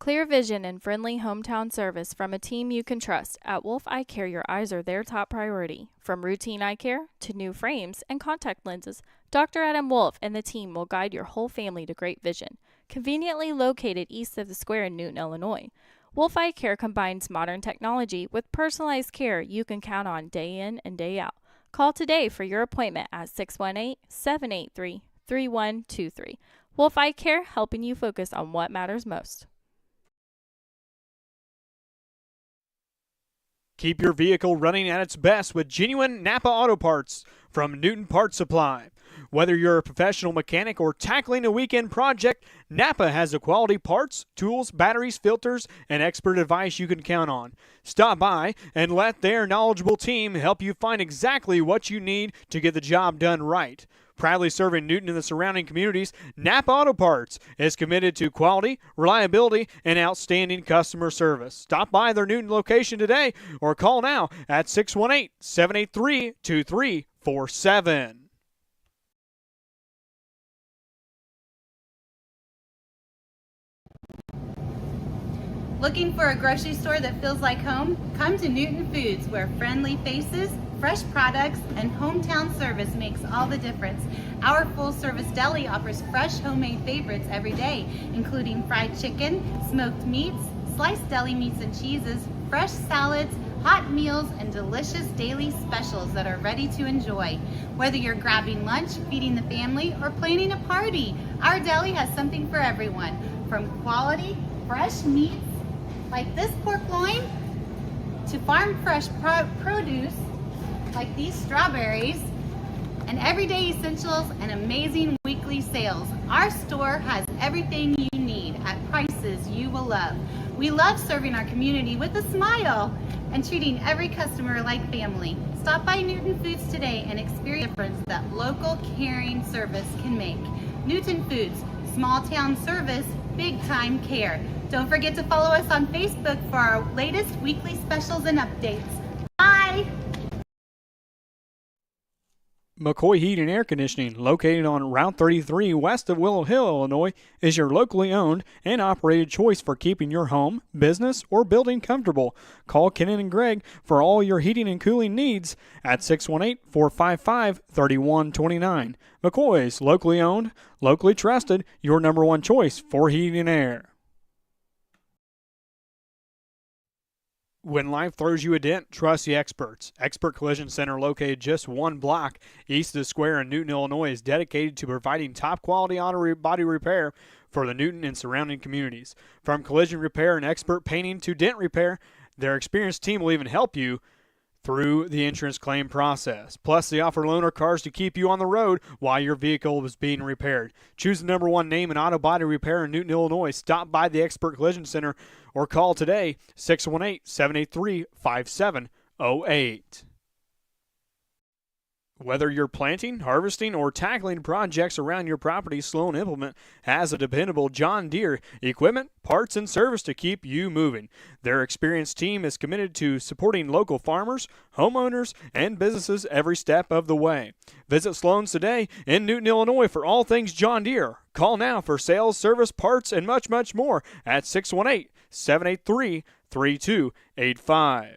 Clear vision and friendly hometown service from a team you can trust. At Wolf Eye Care, your eyes are their top priority. From routine eye care to new frames and contact lenses, Dr. Adam Wolf and the team will guide your whole family to great vision. Conveniently located east of the square in Newton, Illinois, Wolf Eye Care combines modern technology with personalized care you can count on day in and day out. Call today for your appointment at 618-783-3123. Wolf Eye Care, helping you focus on what matters most. Keep your vehicle running at its best with genuine Napa Auto Parts from Newton Parts Supply. Whether you're a professional mechanic or tackling a weekend project, Napa has the quality parts, tools, batteries, filters, and expert advice you can count on. Stop by and let their knowledgeable team help you find exactly what you need to get the job done right. Proudly serving Newton and the surrounding communities, Napa Auto Parts is committed to quality, reliability, and outstanding customer service. Stop by their Newton location today or call now at 618-783-2347. Looking for a grocery store that feels like home? Come to Newton Foods, where friendly faces, fresh products, and hometown service makes all the difference. Our full-service deli offers fresh homemade favorites every day, including fried chicken, smoked meats, sliced deli meats and cheeses, fresh salads, hot meals, and delicious daily specials that are ready to enjoy. Whether you're grabbing lunch, feeding the family, or planning a party, our deli has something for everyone. From quality, fresh meats like this pork loin to farm fresh produce like these strawberries and everyday essentials and amazing weekly sales. Our store has everything you need at prices you will love. We love serving our community with a smile and treating every customer like family. Stop by Newton Foods today and experience the difference that local caring service can make. Newton Foods, small town service, big time care. Don't forget to follow us on Facebook for our latest weekly specials and updates. Bye! McCoy Heat and Air Conditioning, located on Route 33 west of Willow Hill, Illinois, is your locally owned and operated choice for keeping your home, business, or building comfortable. Call Kenan and Greg for all your heating and cooling needs at 618-455-3129. McCoy's, locally owned, locally trusted, your number one choice for heating and air. When life throws you a dent, trust the experts. Expert Collision Center, located just one block east of the square in Newton, Illinois, is dedicated to providing top-quality auto body repair for the Newton and surrounding communities. From collision repair and expert painting to dent repair, their experienced team will even help you through the insurance claim process. Plus, they offer loaner cars to keep you on the road while your vehicle is being repaired. Choose the number one name in auto body repair in Newton, Illinois. Stop by the Expert Collision Center or call today, 618-783-5708. Whether you're planting, harvesting, or tackling projects around your property, Sloan Implement has a dependable John Deere equipment, parts, and service to keep you moving. Their experienced team is committed to supporting local farmers, homeowners, and businesses every step of the way. Visit Sloan's today in Newton, Illinois for all things John Deere. Call now for sales, service, parts, and much, much more at 618-783-3285.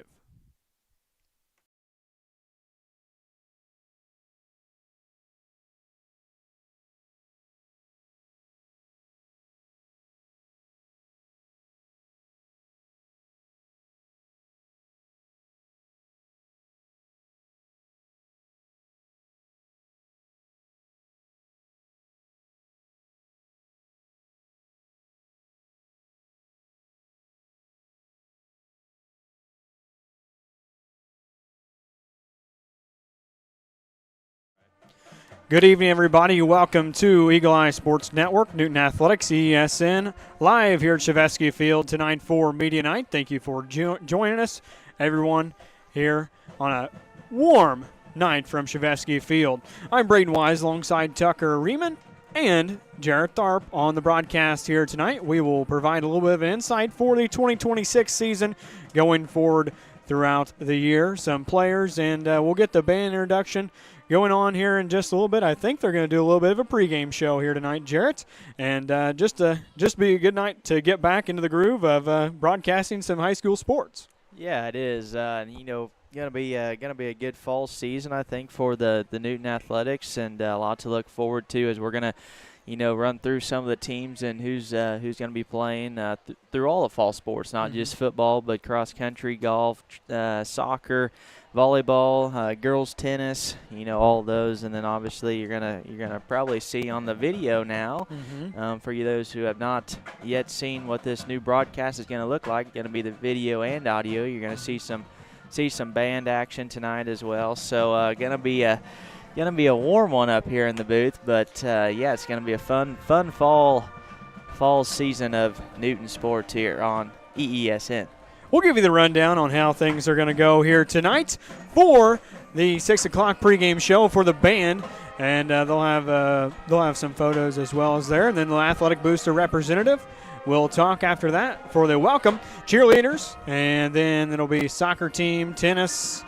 Good evening, everybody. Welcome to Eagle Eye Sports Network, Newton Athletics-EESN, live here at Chevesky Field tonight for Media Night. Thank you for joining us, everyone, here on a warm night from Chevesky Field. I'm Braden Wise alongside Tucker Riemann and Jarrett Tharp on the broadcast here tonight. We will provide a little bit of an insight for the 2026 season going forward throughout the year, some players, and we'll get the band introduction going on here in just a little bit. I think they're going to do a little bit of a pregame show here tonight, Jarrett. And just be a good night to get back into the groove of broadcasting some high school sports. Yeah, it is. Gonna be a good fall season, I think, for the Newton Athletics, and a lot to look forward to as we're gonna, run through some of the teams and who's gonna be playing through all the fall sports, not just football, but cross country, golf, soccer, volleyball, girls tennis, all those, and then obviously you're gonna probably see on the video now, for you those who have not yet seen what this new broadcast is gonna look like. It's gonna be the video and audio. You're gonna see some band action tonight as well. So gonna be a warm one up here in the booth, but yeah, it's gonna be a fun fall season of Newton sports here on EESN. We'll give you the rundown on how things are going to go here tonight for the 6 o'clock pregame show for the band, and they'll have some photos as well as there, and then the athletic booster representative will talk after that for the welcome cheerleaders, and then it'll be soccer team, tennis,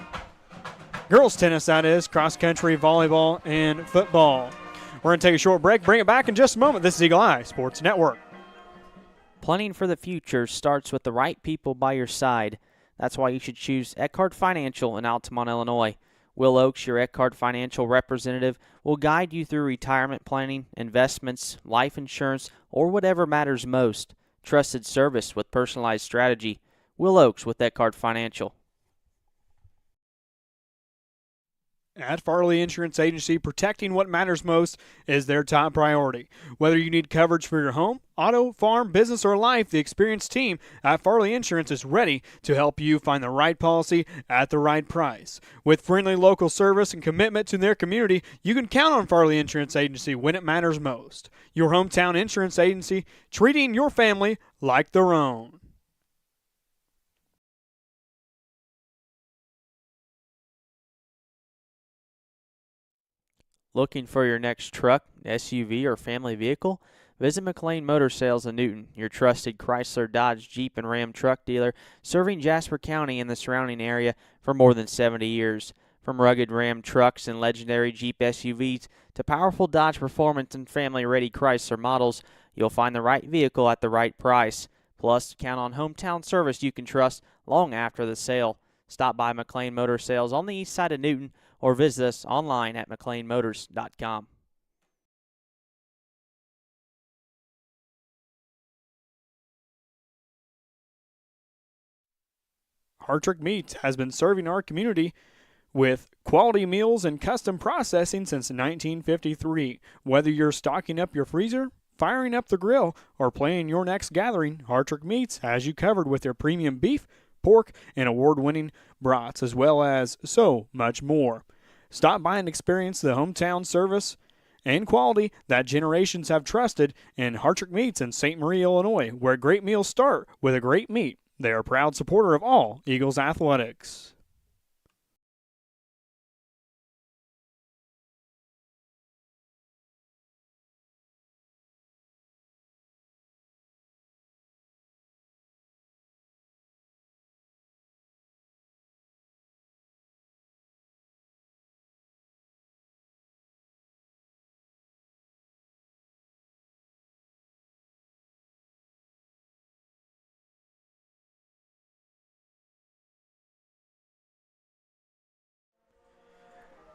girls tennis that is, cross country, volleyball, and football. We're going to take a short break, bring it back in just a moment. This is Eagle Eye Sports Network. Planning for the future starts with the right people by your side. That's why you should choose Eckhart Financial in Altamont, Illinois. Will Oakes, your Eckhart Financial representative, will guide you through retirement planning, investments, life insurance, or whatever matters most. Trusted service with personalized strategy. Will Oakes with Eckhart Financial. At Farley Insurance Agency, protecting what matters most is their top priority. Whether you need coverage for your home, auto, farm, business, or life, the experienced team at Farley Insurance is ready to help you find the right policy at the right price. With friendly local service and commitment to their community, you can count on Farley Insurance Agency when it matters most. Your hometown insurance agency, treating your family like their own. Looking for your next truck, SUV, or family vehicle? Visit McLean Motor Sales in Newton, your trusted Chrysler, Dodge, Jeep, and Ram truck dealer, serving Jasper County and the surrounding area for more than 70 years. From rugged Ram trucks and legendary Jeep SUVs to powerful Dodge Performance and family-ready Chrysler models, you'll find the right vehicle at the right price. Plus, count on hometown service you can trust long after the sale. Stop by McLean Motor Sales on the east side of Newton or visit us online at mcleanmotors.com. Hartrick Meats has been serving our community with quality meals and custom processing since 1953. Whether you're stocking up your freezer, firing up the grill, or planning your next gathering, Hartrick Meats has you covered with their premium beef, pork, and award-winning brats, as well as so much more. Stop by and experience the hometown service and quality that generations have trusted in Hartrick Meats in St. Marie, Illinois, where great meals start with a great meat. They are a proud supporter of all Eagles athletics.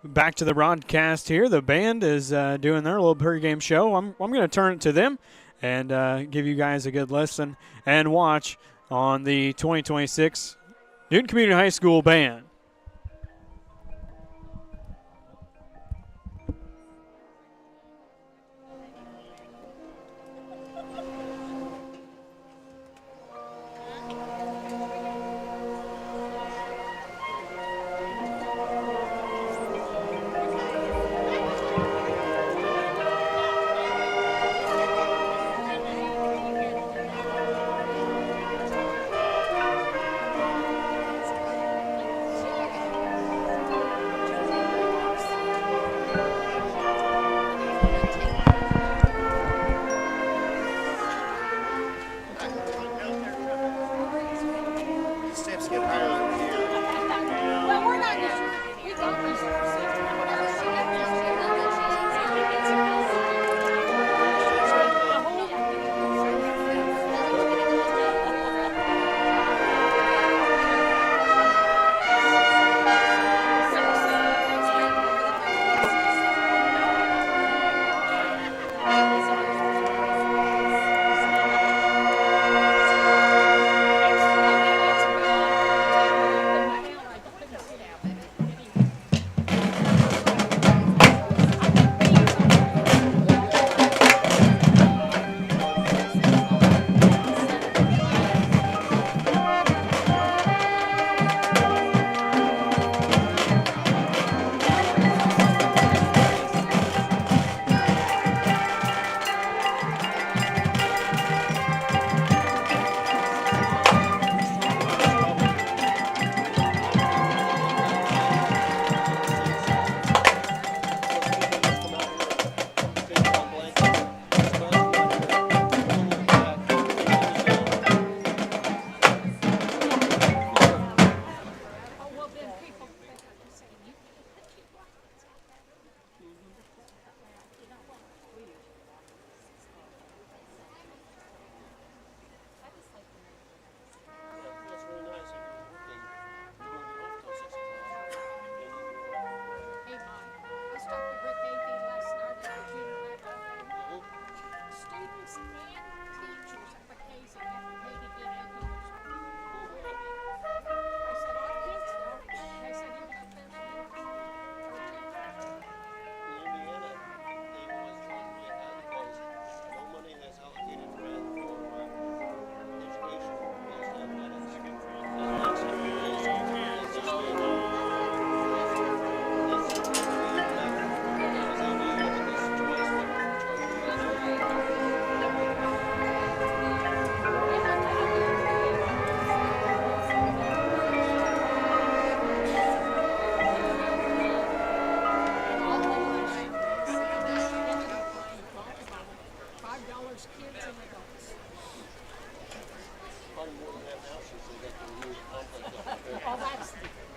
Back to the broadcast here. The band is doing their little pregame show. I'm going to turn it to them and give you guys a good listen and watch on the 2026 Newton Community High School Band.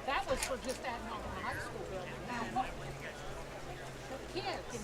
That was for just adding on to the high school building. Now, the kids.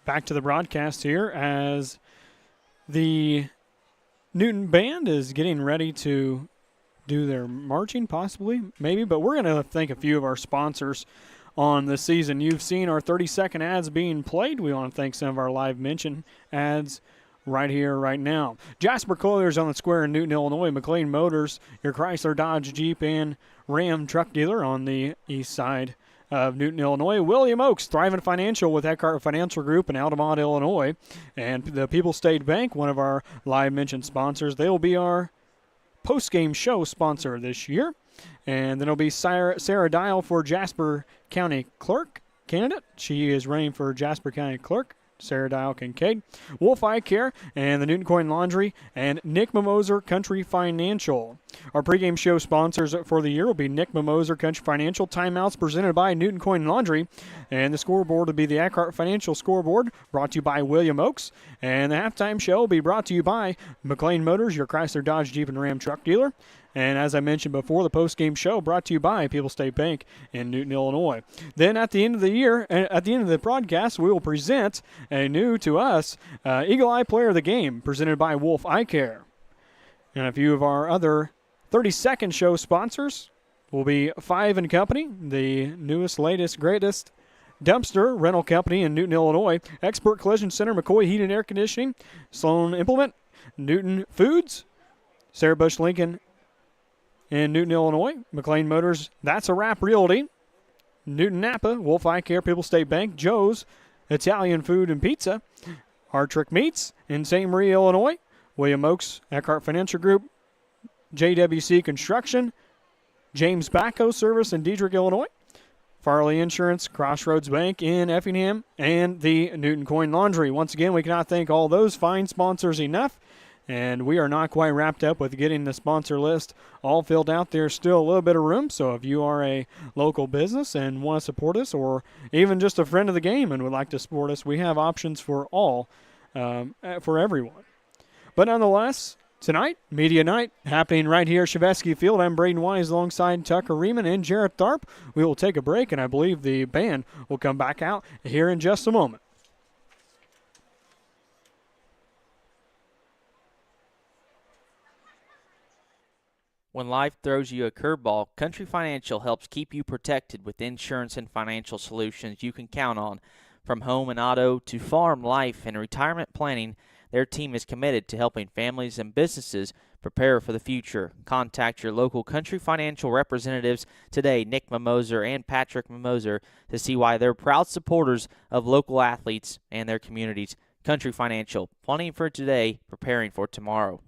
Back to the broadcast here as the Newton band is getting ready to do their marching, possibly, maybe, but we're going to thank a few of our sponsors on this season. You've seen our 30-second ads being played. We want to thank some of our live mention ads right here, right now. Jasper Colliers on the square in Newton, Illinois. McLean Motors, your Chrysler, Dodge, Jeep, and Ram truck dealer on the east side of Newton, Illinois. William Oaks, Thriving Financial with Eckhart Financial Group in Altamont, Illinois. And the People's State Bank, one of our live mentioned sponsors. They will be our post-game show sponsor this year. And then it'll be Sarah Dial for Jasper County Clerk candidate. She is running for Jasper County Clerk. Sarah Dial Kincaid, Wolf Eye Care, and the Newton Coin Laundry, and Nick Mimoser Country Financial. Our pregame show sponsors for the year will be Nick Mimoser Country Financial. Timeouts presented by Newton Coin Laundry, and the scoreboard will be the Eckhart Financial Scoreboard, brought to you by William Oaks. And the halftime show will be brought to you by McLean Motors, your Chrysler, Dodge, Jeep, and Ram truck dealer. And as I mentioned before, the post-game show brought to you by People's State Bank in Newton, Illinois. Then at the end of the year, at the end of the broadcast, we will present a new to us Eagle Eye Player of the Game, presented by Wolf Eye Care. And a few of our other 30-second show sponsors will be Five & Company, the newest, latest, greatest dumpster rental company in Newton, Illinois. Expert Collision Center, McCoy Heat and Air Conditioning, Sloan Implement, Newton Foods, Sarah Bush Lincoln in Newton, Illinois. McLean Motors, That's a Wrap Realty. Newton Napa, Wolf Eye Care, People's State Bank, Joe's Italian Food and Pizza, Hartrick Meats in St. Marie, Illinois. William Oaks, Eckhart Financial Group, JWC Construction, James Backhoe Service in Diedrich, Illinois. Farley Insurance, Crossroads Bank in Effingham, and the Newton Coin Laundry. Once again, we cannot thank all those fine sponsors enough. And we are not quite wrapped up with getting the sponsor list all filled out. There's still a little bit of room, so if you are a local business and want to support us, or even just a friend of the game and would like to support us, we have options for all, for everyone. But nonetheless, tonight, Media Night, happening right here at Chevesky Field. I'm Braden Wise alongside Tucker Riemann and Jarrett Tharp. We will take a break, and I believe the band will come back out here in just a moment. When life throws you a curveball, Country Financial helps keep you protected with insurance and financial solutions you can count on. From home and auto to farm, life, and retirement planning, their team is committed to helping families and businesses prepare for the future. Contact your local Country Financial representatives today, Nick Mimoser and Patrick Mimoser, to see why they're proud supporters of local athletes and their communities. Country Financial, planning for today, preparing for tomorrow.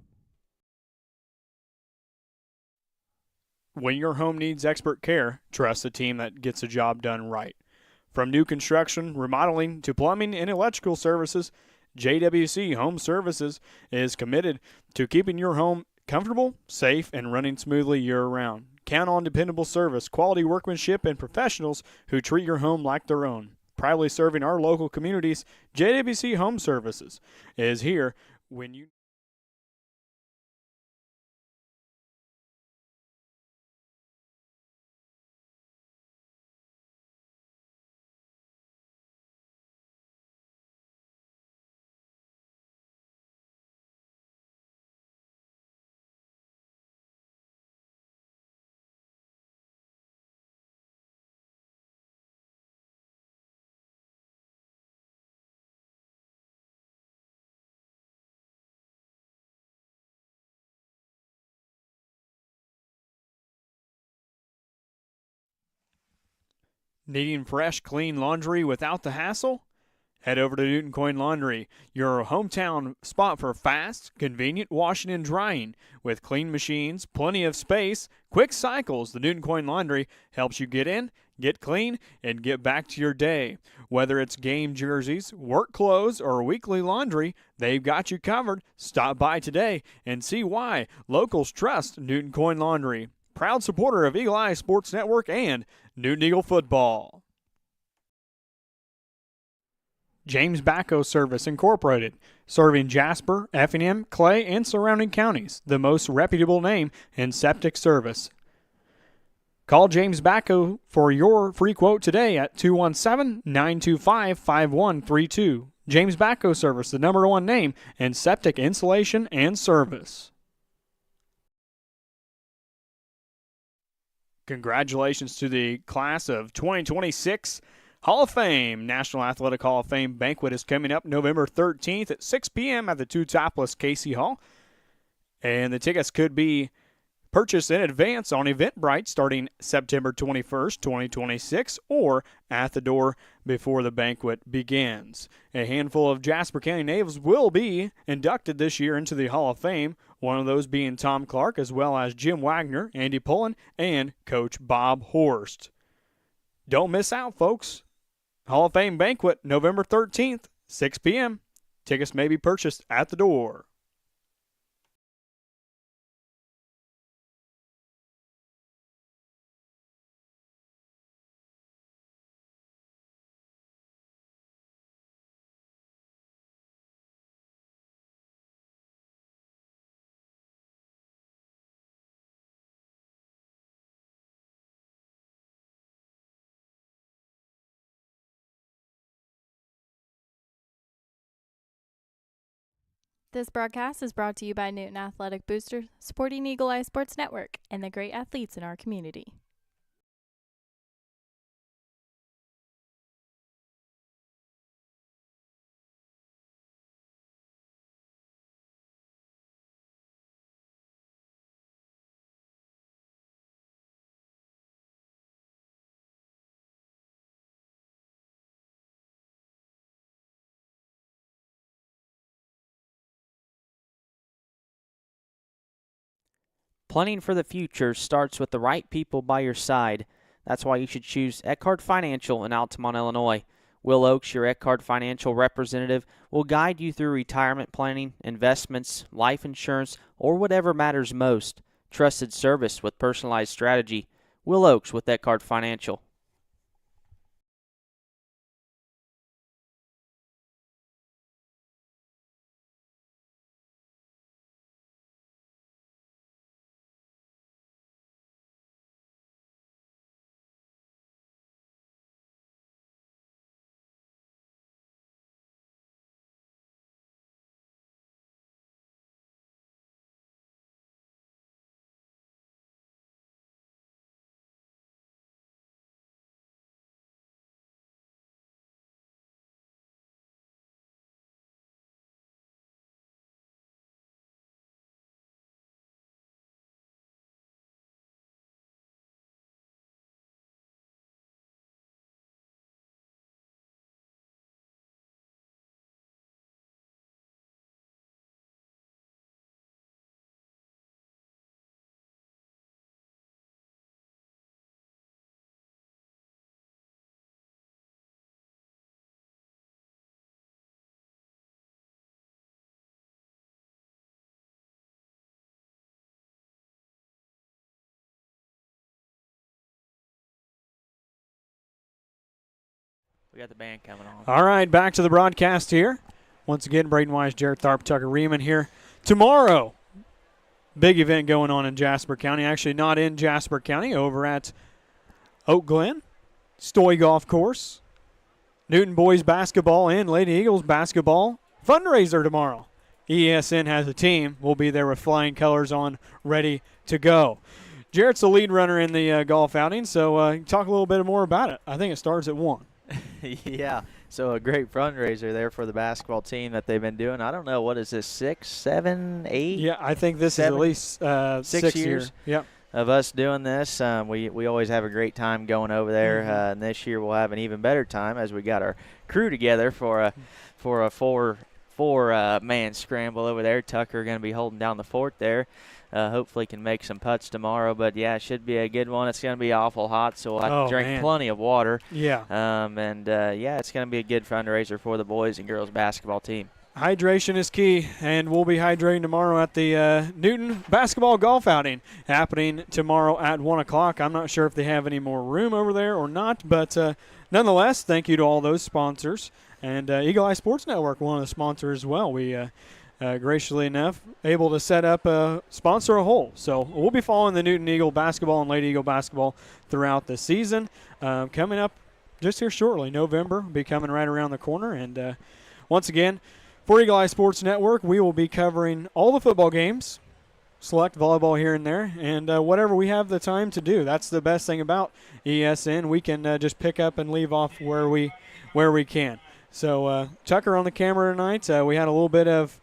When your home needs expert care, trust the team that gets the job done right. From new construction, remodeling, to plumbing and electrical services, JWC Home Services is committed to keeping your home comfortable, safe, and running smoothly year-round. Count on dependable service, quality workmanship, and professionals who treat your home like their own. Proudly serving our local communities, JWC Home Services is here when you... Needing fresh, clean laundry without the hassle? Head over to Newton Coin Laundry, your hometown spot for fast, convenient washing and drying. With clean machines, plenty of space, quick cycles, the Newton Coin Laundry helps you get in, get clean, and get back to your day. Whether it's game jerseys, work clothes, or weekly laundry, they've got you covered. Stop by today and see why locals trust Newton Coin Laundry. Proud supporter of Eagle Eye Sports Network and Newton Eagle football. James Backhoe Service Incorporated, serving Jasper, Effingham, Clay, and surrounding counties, the most reputable name in septic service. Call James Backhoe for your free quote today at 217-925-5132. James Backhoe Service, the #1 name in septic insulation and service. Congratulations to the class of 2026 Hall of Fame. National Athletic Hall of Fame banquet is coming up November 13th at 6 p.m. at the Two Topless Casey Hall. And the tickets could be purchased in advance on Eventbrite starting September 21st, 2026, or at the door before the banquet begins. A handful of Jasper County natives will be inducted this year into the Hall of Fame, one of those being Tom Clark, as well as Jim Wagner, Andy Pullen, and Coach Bob Horst. Don't miss out, folks. Hall of Fame banquet, November 13th, 6 p.m. Tickets may be purchased at the door. This broadcast is brought to you by Newton Athletic Boosters, supporting Eagle Eye Sports Network and the great athletes in our community. Planning for the future starts with the right people by your side. That's why you should choose Eckhart Financial in Altamont, Illinois. Will Oakes, your Eckhart Financial representative, will guide you through retirement planning, investments, life insurance, or whatever matters most. Trusted service with personalized strategy. Will Oakes with Eckhart Financial. We got the band coming on. All right, back to the broadcast here. Once again, Braden Wise, Jared Tharp, Tucker Riemann here. Tomorrow, big event going on in Jasper County. Actually, not in Jasper County, over at Oak Glen, Stoy Golf Course. Newton boys basketball and Lady Eagles basketball fundraiser tomorrow. EESN has a team. We'll be there with flying colors on, ready to go. Jarrett's the lead runner in the golf outing, so talk a little bit more about it. I think it starts at 1. Yeah, so a great fundraiser there for the basketball team that they've been doing. I don't know, what is this, 6, 7, 8? Yeah, I think this is at least 6 years. Yep. Of us doing this. We always have a great time going over there, and this year we'll have an even better time as we got our crew together for a four-man scramble over there. Tucker going to be holding down the fort there. Hopefully can make some putts tomorrow, but yeah, it should be a good one. It's going to be awful hot, so we'll have to drink plenty of water. Yeah. Yeah, it's going to be a good fundraiser for the boys and girls basketball team. Hydration is key, and we'll be hydrating tomorrow at the Newton basketball golf outing happening tomorrow at 1 o'clock. I'm not sure if they have any more room over there or not, but nonetheless, thank you to all those sponsors. And Eagle Eye Sports Network, one of the sponsors as well. We graciously enough able to set up sponsor a hole. So we'll be following the Newton Eagle basketball and Lady Eagle basketball throughout the season. Coming up just here shortly, November will be coming right around the corner. And once again, for Eagle Eye Sports Network, we will be covering all the football games, select volleyball here and there, and whatever we have the time to do. That's the best thing about ESN. We can just pick up and leave off where we can. So Tucker on the camera tonight. We had a little bit of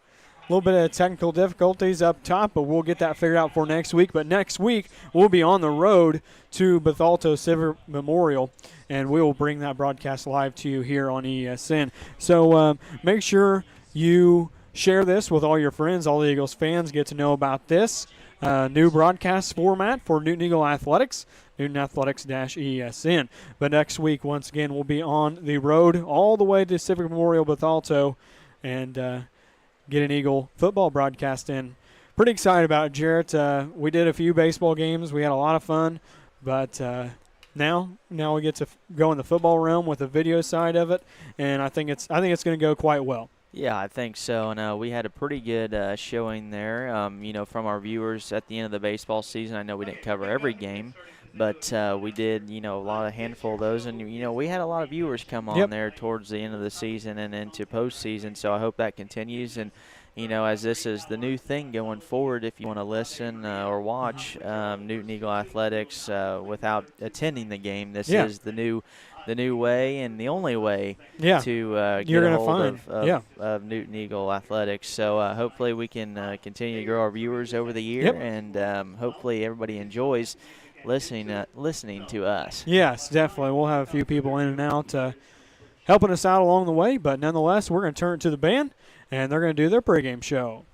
technical difficulties up top, but we'll get that figured out for next week. But next week, we'll be on the road to Bethalto Civic Memorial, and we will bring that broadcast live to you here on ESN. So make sure you share this with all your friends. All the Eagles fans get to know about this new broadcast format for Newton Eagle Athletics, Newton Athletics-EESN. But next week, once again, we'll be on the road all the way to Civic Memorial Bethalto and get an Eagle football broadcast in. Pretty excited about it, Jarrett. We did a few baseball games. We had a lot of fun, but now we get to go in the football realm with the video side of it, and I think it's going to go quite well. Yeah, I think so, and we had a pretty good showing there, from our viewers at the end of the baseball season. I know we didn't cover every game, but we did, a handful of those, and, we had a lot of viewers come on there towards the end of the season and into postseason, so I hope that continues, and, as this is the new thing going forward, if you want to listen or watch Newton Eagle Athletics without attending the game, this is the new way and the only way to get a hold of Newton Eagle Athletics. So hopefully we can continue to grow our viewers over the year, and hopefully everybody enjoys listening to us. Yes, definitely. We'll have a few people in and out helping us out along the way, but nonetheless, we're going to turn it to the band, and they're going to do their pregame show.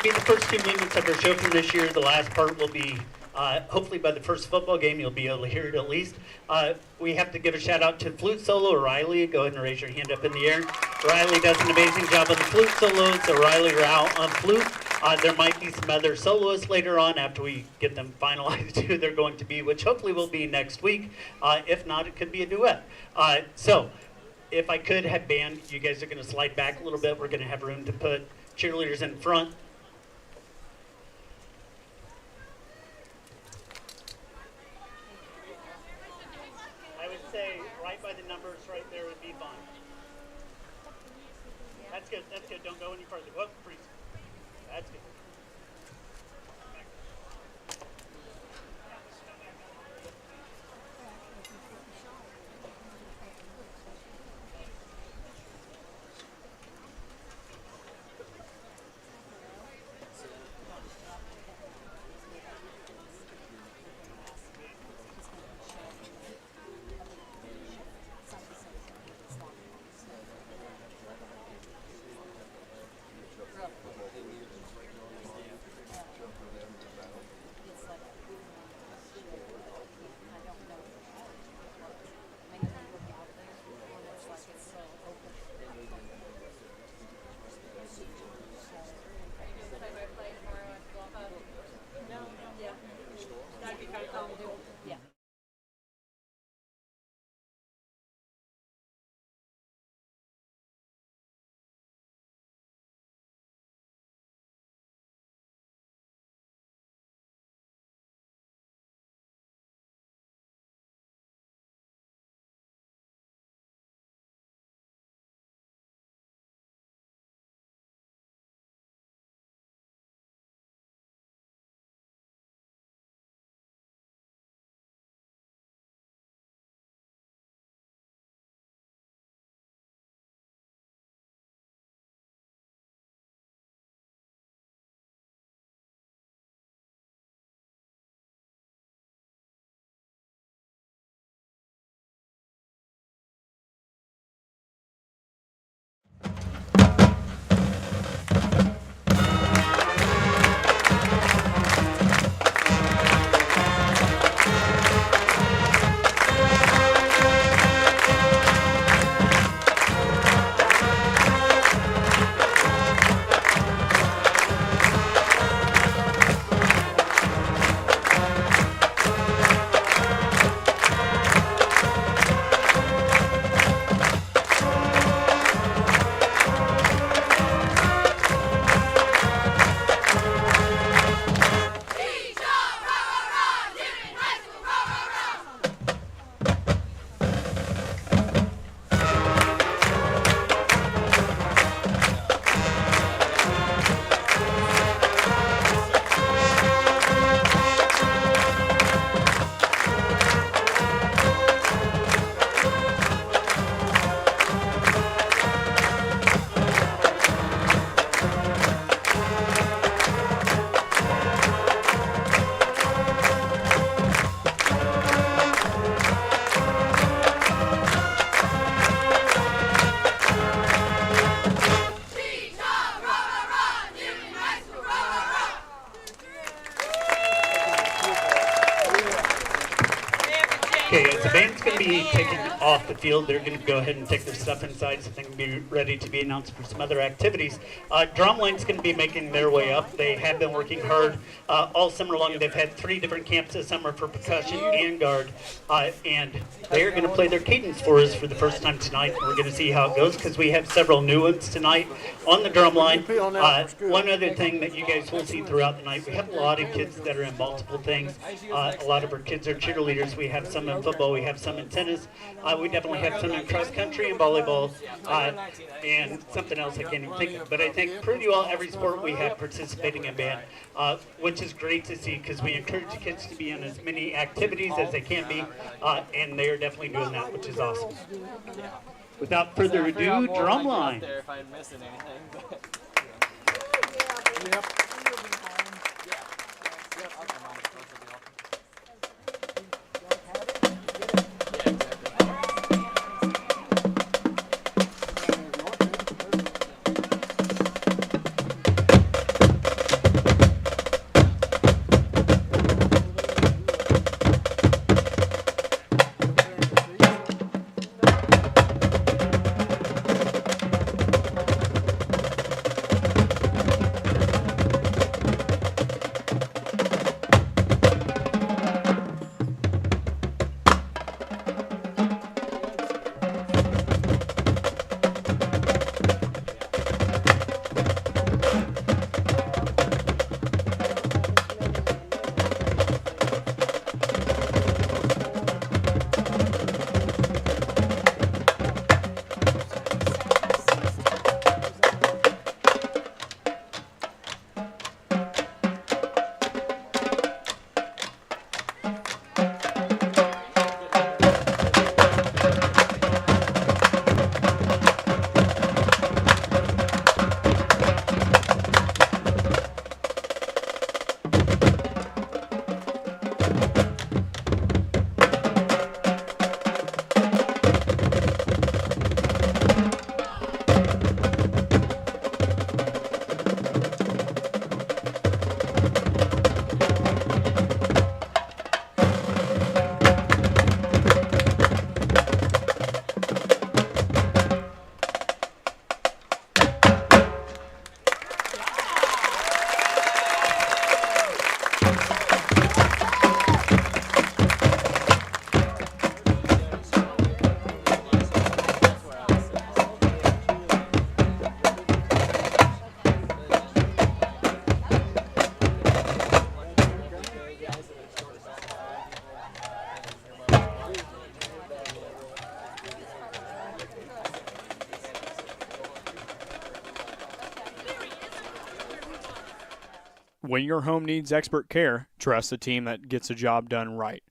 to be the first 2 movements of our show from this year. The last part will be, hopefully by the first football game, you'll be able to hear it at least. We have to give a shout out to flute solo, Riley. Go ahead and raise your hand up in the air. Riley does an amazing job on the flute solo, so Riley, you're out on flute. There might be some other soloists later on after we get them finalized who they're going to be, which hopefully will be next week. If not, it could be a duet. So if I could have band, you guys are going to slide back a little bit. We're going to have room to put cheerleaders in front. I would say right by the numbers right there would be fine. That's good. That's good. Don't go any further. Whoop, freeze. That's good. Okay, as the band's going to be taken off the field, they're going to go ahead and take their stuff inside so they can be ready to be announced for some other activities. Drumline's going to be making their way up. They have been working hard all summer long. They've had 3 different camps this summer for percussion and guard, and they are going to play their cadence for us for the first time tonight. We're going to see how it goes because we have several new ones tonight on the drum line. One other thing that you guys will see throughout the night, we have a lot of kids that are in multiple things. A lot of our kids are cheerleaders. We have some in football, we have some in tennis, we definitely have some in cross country and volleyball, and something else I can't even think of. But I think pretty well every sport we have participating in band, which is great to see because we encourage the kids to be in as many activities as they can be, and they are definitely doing that, which is awesome. Without further ado, drumline. When your home needs expert care, trust the team that gets the job done right.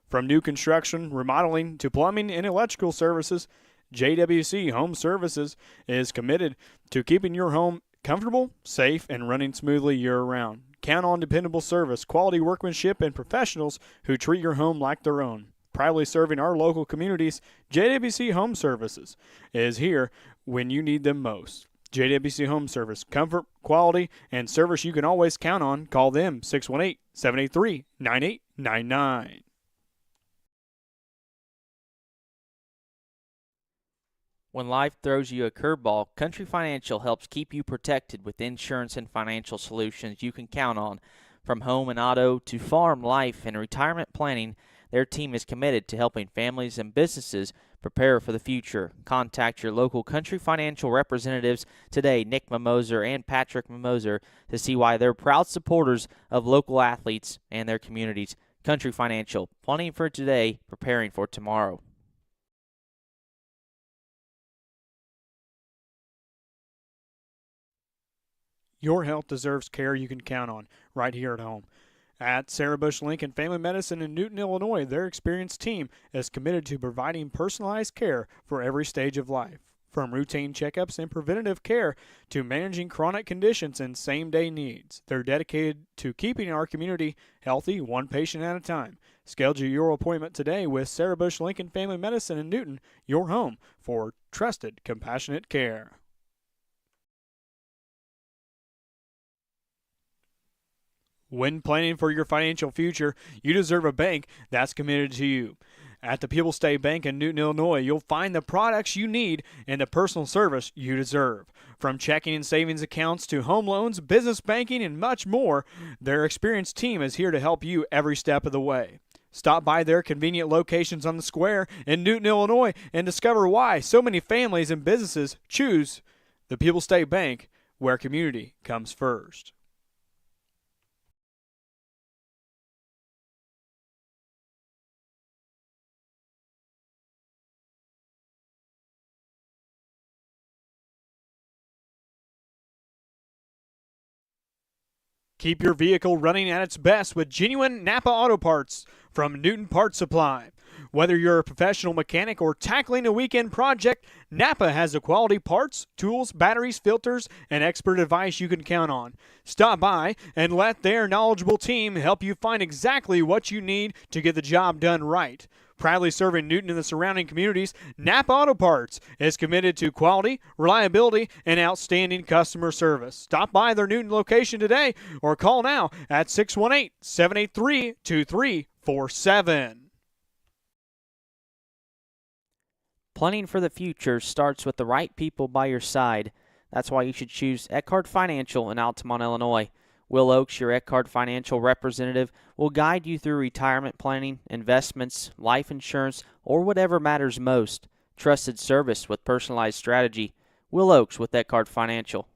From new construction, remodeling, to plumbing and electrical services, JWC Home Services is committed to keeping your home comfortable, safe, and running smoothly year-round. Count on dependable service, quality workmanship, and professionals who treat your home like their own. Proudly serving our local communities, JWC Home Services is here when you need them most. JWC Home Service, comfort, quality, and service you can always count on. Call them 618-783-9899. When life throws you a curveball, Country Financial helps keep you protected with insurance and financial solutions you can count on. From home and auto to farm, life, and retirement planning, their team is committed to helping families and businesses prepare for the future. Contact your local Country Financial representatives today, Nick Mimoser and Patrick Mimoser, to see why they're proud supporters of local athletes and their communities. Country Financial, planning for today, preparing for tomorrow. Your health deserves care you can count on right here at home. At Sarah Bush Lincoln Family Medicine in Newton, Illinois, their experienced team is committed to providing personalized care for every stage of life. From routine checkups and preventative care to managing chronic conditions and same-day needs, they're dedicated to keeping our community healthy, one patient at a time. Schedule your appointment today with Sarah Bush Lincoln Family Medicine in Newton, your home for trusted, compassionate care. When planning for your financial future, you deserve a bank that's committed to you. At the People State Bank in Newton, Illinois, you'll find the products you need and the personal service you deserve. From checking and savings accounts to home loans, business banking, and much more, their experienced team is here to help you every step of the way. Stop by their convenient locations on the square in Newton, Illinois, and discover why so many families and businesses choose the People State Bank, where community comes first. Keep your vehicle running at its best with genuine Napa Auto Parts from Newton Parts Supply. Whether you're a professional mechanic or tackling a weekend project, Napa has the quality parts, tools, batteries, filters, and expert advice you can count on. Stop by and let their knowledgeable team help you find exactly what you need to get the job done right. Proudly serving Newton and the surrounding communities, Napa Auto Parts is committed to quality, reliability, and outstanding customer service. Stop by their Newton location today or call now at 618-783-2347. Planning for the future starts with the right people by your side. That's why you should choose Eckhart Financial in Altamont, Illinois. Will Oakes, your Eckhart Financial representative, will guide you through retirement planning, investments, life insurance, or whatever matters most. Trusted service with personalized strategy. Will Oakes with Eckhart Financial.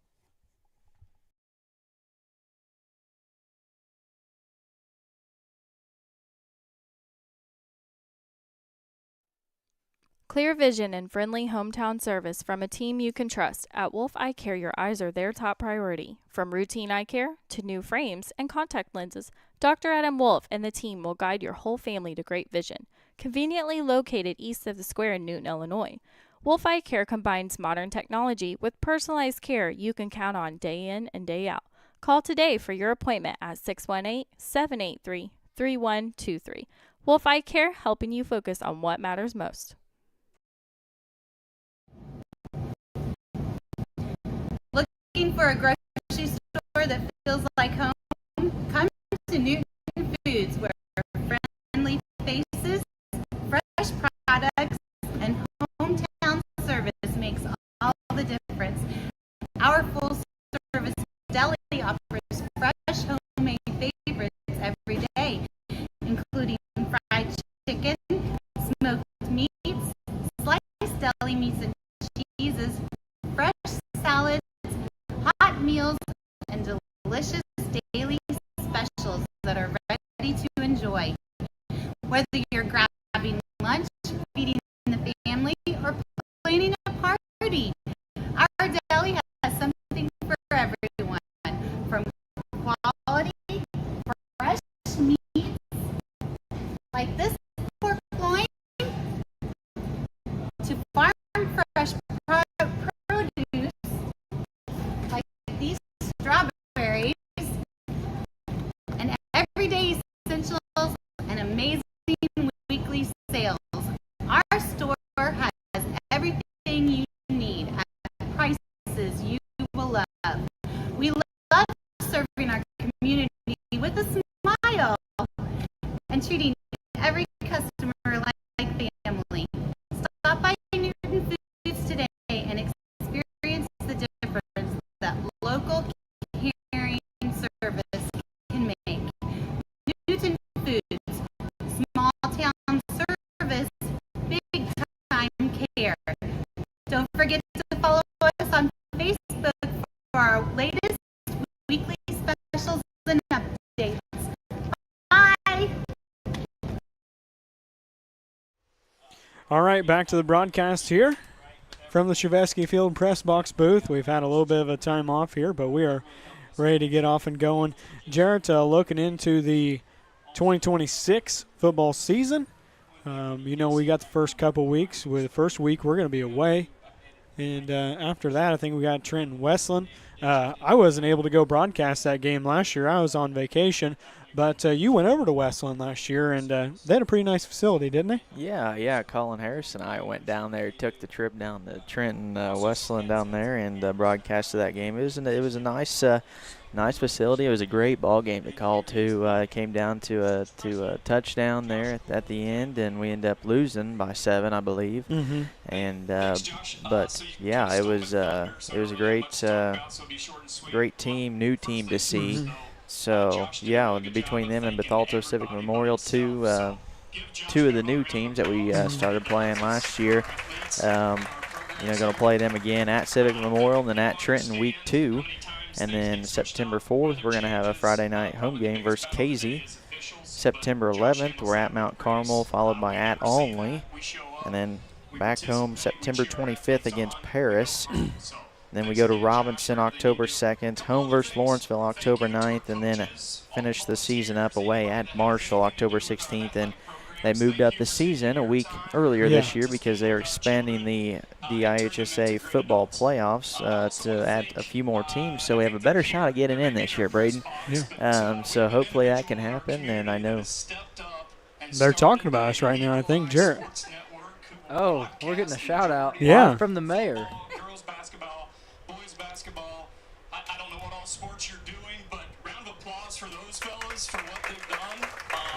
Clear vision and friendly hometown service from a team you can trust. At Wolf Eye Care, your eyes are their top priority. From routine eye care to new frames and contact lenses, Dr. Adam Wolf and the team will guide your whole family to great vision. Conveniently located east of the square in Newton, Illinois, Wolf Eye Care combines modern technology with personalized care you can count on day in and day out. Call today for your appointment at 618-783-3123. Wolf Eye Care, helping you focus on what matters most. Looking for a grocery store that feels like home? Come to Newton Foods, where friendly faces, fresh products, and hometown service makes all the difference. Our full-service deli offers fresh homemade favorites every day, including fried chicken, smoked meats, sliced deli meats and cheeses, fresh salads, hot meals, and delicious daily specials that are ready to enjoy. Whether you're grabbing lunch, feeding the family, or planning a party, our deli has something for everyone. From quality like this pork loin to farm fresh produce like these strawberries and everyday essentials and amazing weekly sales. Our store has everything you need at prices you will love. We love serving our community with a smile and treating every customer like family. Stop by Newton Foods today and experience the difference that local caring service can make. Newton Foods, small town service, big time care. Don't forget to follow us on Facebook for our latest weekly specials and updates. Bye! All right, back to the broadcast here from the Shavesky Field press box booth. We've had a little bit of a time off here, but we are ready to get off and going. Jarrett, looking into the 2026 football season. We got the first couple weeks. With the first week, we're going to be away. And after that, I think we got Trenton Westland. I wasn't able to go broadcast that game last year. I was on vacation. But you went over to Westland last year, and they had a pretty nice facility, didn't they? Yeah. Colin Harris and I went down there, took the trip down to Trenton, Westland down there, and broadcasted that game. It was a nice facility. It was a great ball game to call too. It came down to a touchdown there at the end, and we ended up losing by 7, I believe. Mm-hmm. And but yeah, it was a great team, new team to see. Mm-hmm. So yeah, between them and Bethalto Civic Memorial, two of the new teams that we started playing last year. Going to play them again at Civic Memorial and then at Trenton week 2. And then September 4th, we're going to have a Friday night home game versus Casey. September 11th, we're at Mount Carmel, followed by at Olney. And then back home September 25th against Paris. Then we go to Robinson October 2nd, home versus Lawrenceville October 9th, and then finish the season up away at Marshall October 16th. And they moved up the season a week earlier this year because they're expanding the IHSA football playoffs to add a few more teams. So we have a better shot at getting in this year, Braden. Yeah. So hopefully that can happen, and I know they're talking about us right now, I think, Jarrett. Oh, we're getting a shout out from the mayor. Girls basketball, boys basketball. I don't know what all sports you're doing, but round of applause for those fellas for what they've done.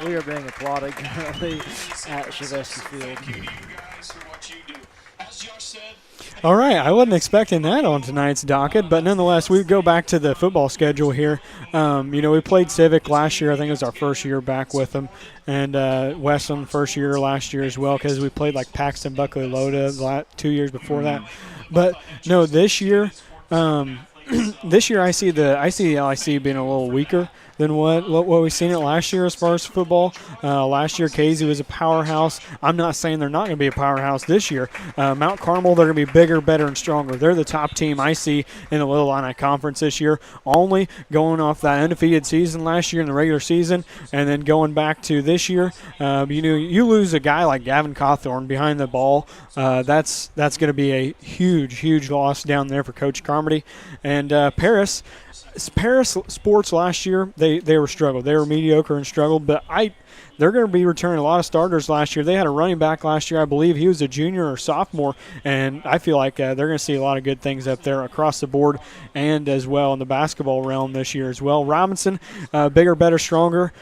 We are being applauded currently at Shavesky Field. Thank you to you guys for what you do. As Josh said, All right, I wasn't expecting that on tonight's docket, but nonetheless, we go back to the football schedule here. We played Civic last year. I think it was our first year back with them, and Westland first year last year as well because we played like Paxton, Buckley, Loda 2 years before that. But no, this year, I see the LIC being a little weaker than what we've seen it last year as far as football. Last year, Casey was a powerhouse. I'm not saying they're not going to be a powerhouse this year. Mount Carmel, they're going to be bigger, better, and stronger. They're the top team I see in the Little Illini Conference this year. Only going off that undefeated season last year in the regular season, and then going back to this year, you lose a guy like Gavin Cawthorn behind the ball. That's going to be a huge, huge loss down there for Coach Carmody. And Paris sports last year, they were struggled. They were mediocre and struggled, but they're going to be returning a lot of starters last year. They had a running back last year. I believe he was a junior or sophomore, and I feel like they're going to see a lot of good things up there across the board and as well in the basketball realm this year as well. Robinson, bigger, better, stronger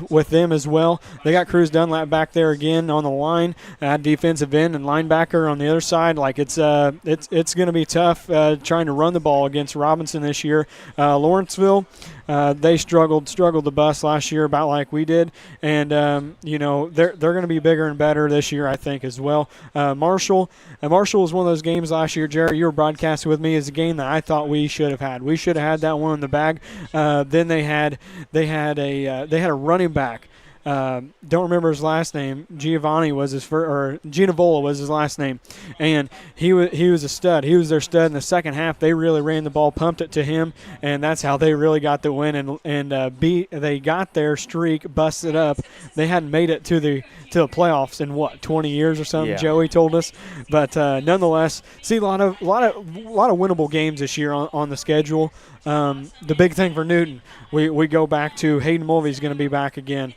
with them as well. They got Cruz Dunlap back there again on the line at defensive end and linebacker on the other side. Like it's going to be tough trying to run the ball against Robinson this year. Lawrenceville, they struggled the bus last year about like we did, and they're going to be bigger and better this year I think as well. Marshall was one of those games last year, Jared, you were broadcasting with me, is a game that I thought we should have had. We should have had that one in the bag. Then they had a running back don't remember his last name. Giovanni was his first, or Ginavola was his last name, and he was a stud. He was their stud in the second half. They really ran the ball, pumped it to him, and that's how they really got the win and they got their streak busted up. They hadn't made it to the playoffs in 20 years or something. Yeah. Joey told us, but nonetheless, see a lot of winnable games this year on the schedule. The big thing for Newton, we go back to Hayden Mulvey's going to be back again,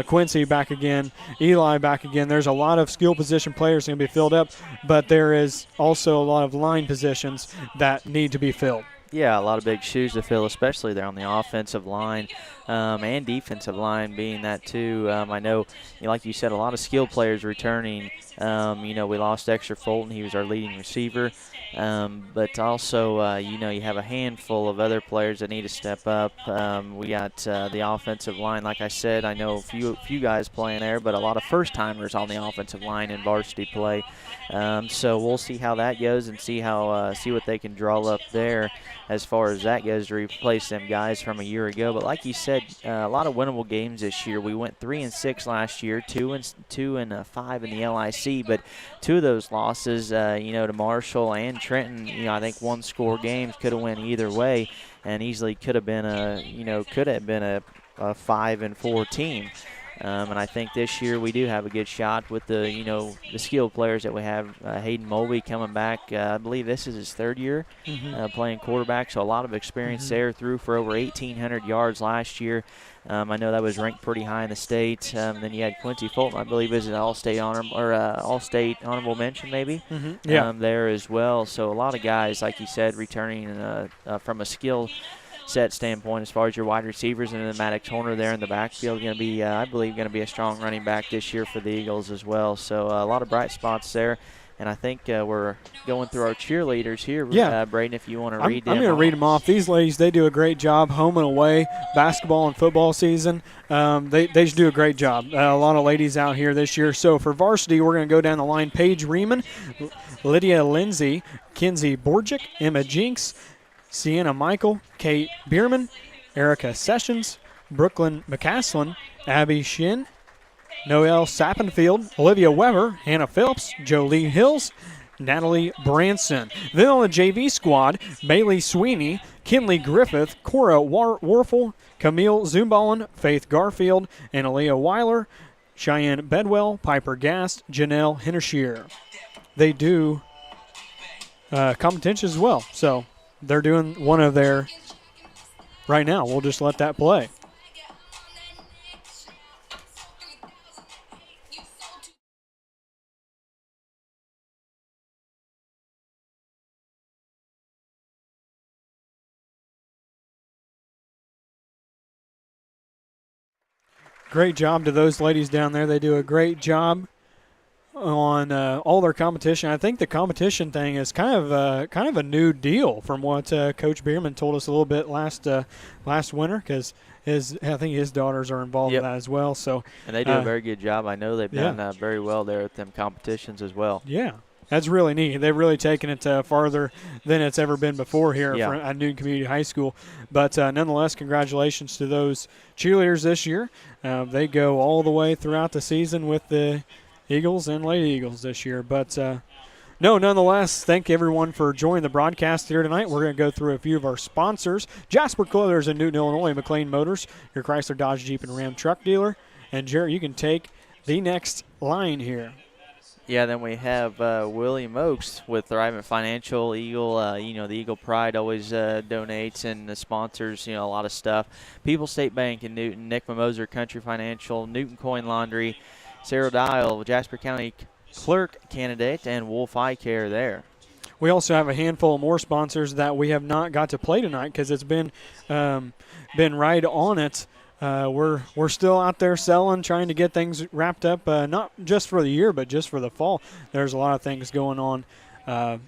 Quincy back again, Eli back again. There's a lot of skill position players going to be filled up, but there is also a lot of line positions that need to be filled. Yeah, a lot of big shoes to fill, especially there on the offensive line and defensive line being that too. I know, like you said, a lot of skill players returning. We lost Dexter Fulton. He was our leading receiver. But also, you have a handful of other players that need to step up. We got the offensive line. Like I said, I know a few guys playing there, but a lot of first-timers on the offensive line in varsity play. So we'll see how that goes and see what they can draw up there as far as that goes to replace them guys from a year ago. But like you said, a lot of winnable games this year. We went 3-6 last year, 2-5 in the LIC, but two of those losses, to Marshall and Trenton, I think one-score games could have went either way, and easily could have been a 5-4 team. And I think this year we do have a good shot with the skilled players that we have. Hayden Mulvey coming back. I believe this is his third year playing quarterback, so a lot of experience there. Threw for over 1,800 yards last year. I know that was ranked pretty high in the state. Then you had Quincy Fulton, I believe, is an All-State honorable mention, maybe. There as well. So a lot of guys, like you said, returning from a skill set standpoint as far as your wide receivers, and then Maddox Horner there in the backfield going to be, I believe, going to be a strong running back this year for the Eagles as well. So a lot of bright spots there. And I think we're going through our cheerleaders here. Braden, if you want to read them. I'm going to read them off. These ladies, they do a great job home and away, basketball and football season. They just do a great job. A lot of ladies out here this year. So for varsity, we're going to go down the line. Paige Riemann, Lydia Lindsay, Kinsey Borgic, Emma Jinks, Sienna Michael, Kate Bierman, Erica Sessions, Brooklyn McCaslin, Abby Shin, Noelle Sappenfield, Olivia Weber, Hannah Phillips, Jolie Hills, Natalie Branson. Then on the JV squad, Bailey Sweeney, Kinley Griffith, Cora Warfel, Camille Zumballen, Faith Garfield, and Aaliyah Weiler, Cheyenne Bedwell, Piper Gast, Janelle Hinnershear. They do competitions as well, so they're doing one of their right now. We'll just let that play. Great job to those ladies down there. They do a great job on all their competition. I think the competition thing is kind of a new deal from what Coach Bierman told us a little bit last winter, because I think his daughters are involved in that as well. So and they do a very good job. I know they've done very well there at them competitions as well. Yeah. That's really neat. They've really taken it farther than it's ever been before here at Newton Community High School. But nonetheless, congratulations to those cheerleaders this year. They go all the way throughout the season with the Eagles and Lady Eagles this year. But nonetheless, thank everyone for joining the broadcast here tonight. We're going to go through a few of our sponsors. Jasper Clothers in Newton, Illinois, McLean Motors, your Chrysler, Dodge, Jeep, and Ram truck dealer. And Jarrett, you can take the next line here. Yeah, then we have William Oakes with Thriving Financial. Eagle, the Eagle Pride always donates and sponsors, a lot of stuff. People's State Bank in Newton, Nick Mimoser, Country Financial, Newton Coin Laundry, Sarah Dial, Jasper County Clerk candidate, and Wolf Eye Care there. We also have a handful of more sponsors that we have not got to play tonight because it's been right on it. We're still out there selling, trying to get things wrapped up, not just for the year, but just for the fall. There's a lot of things going on. In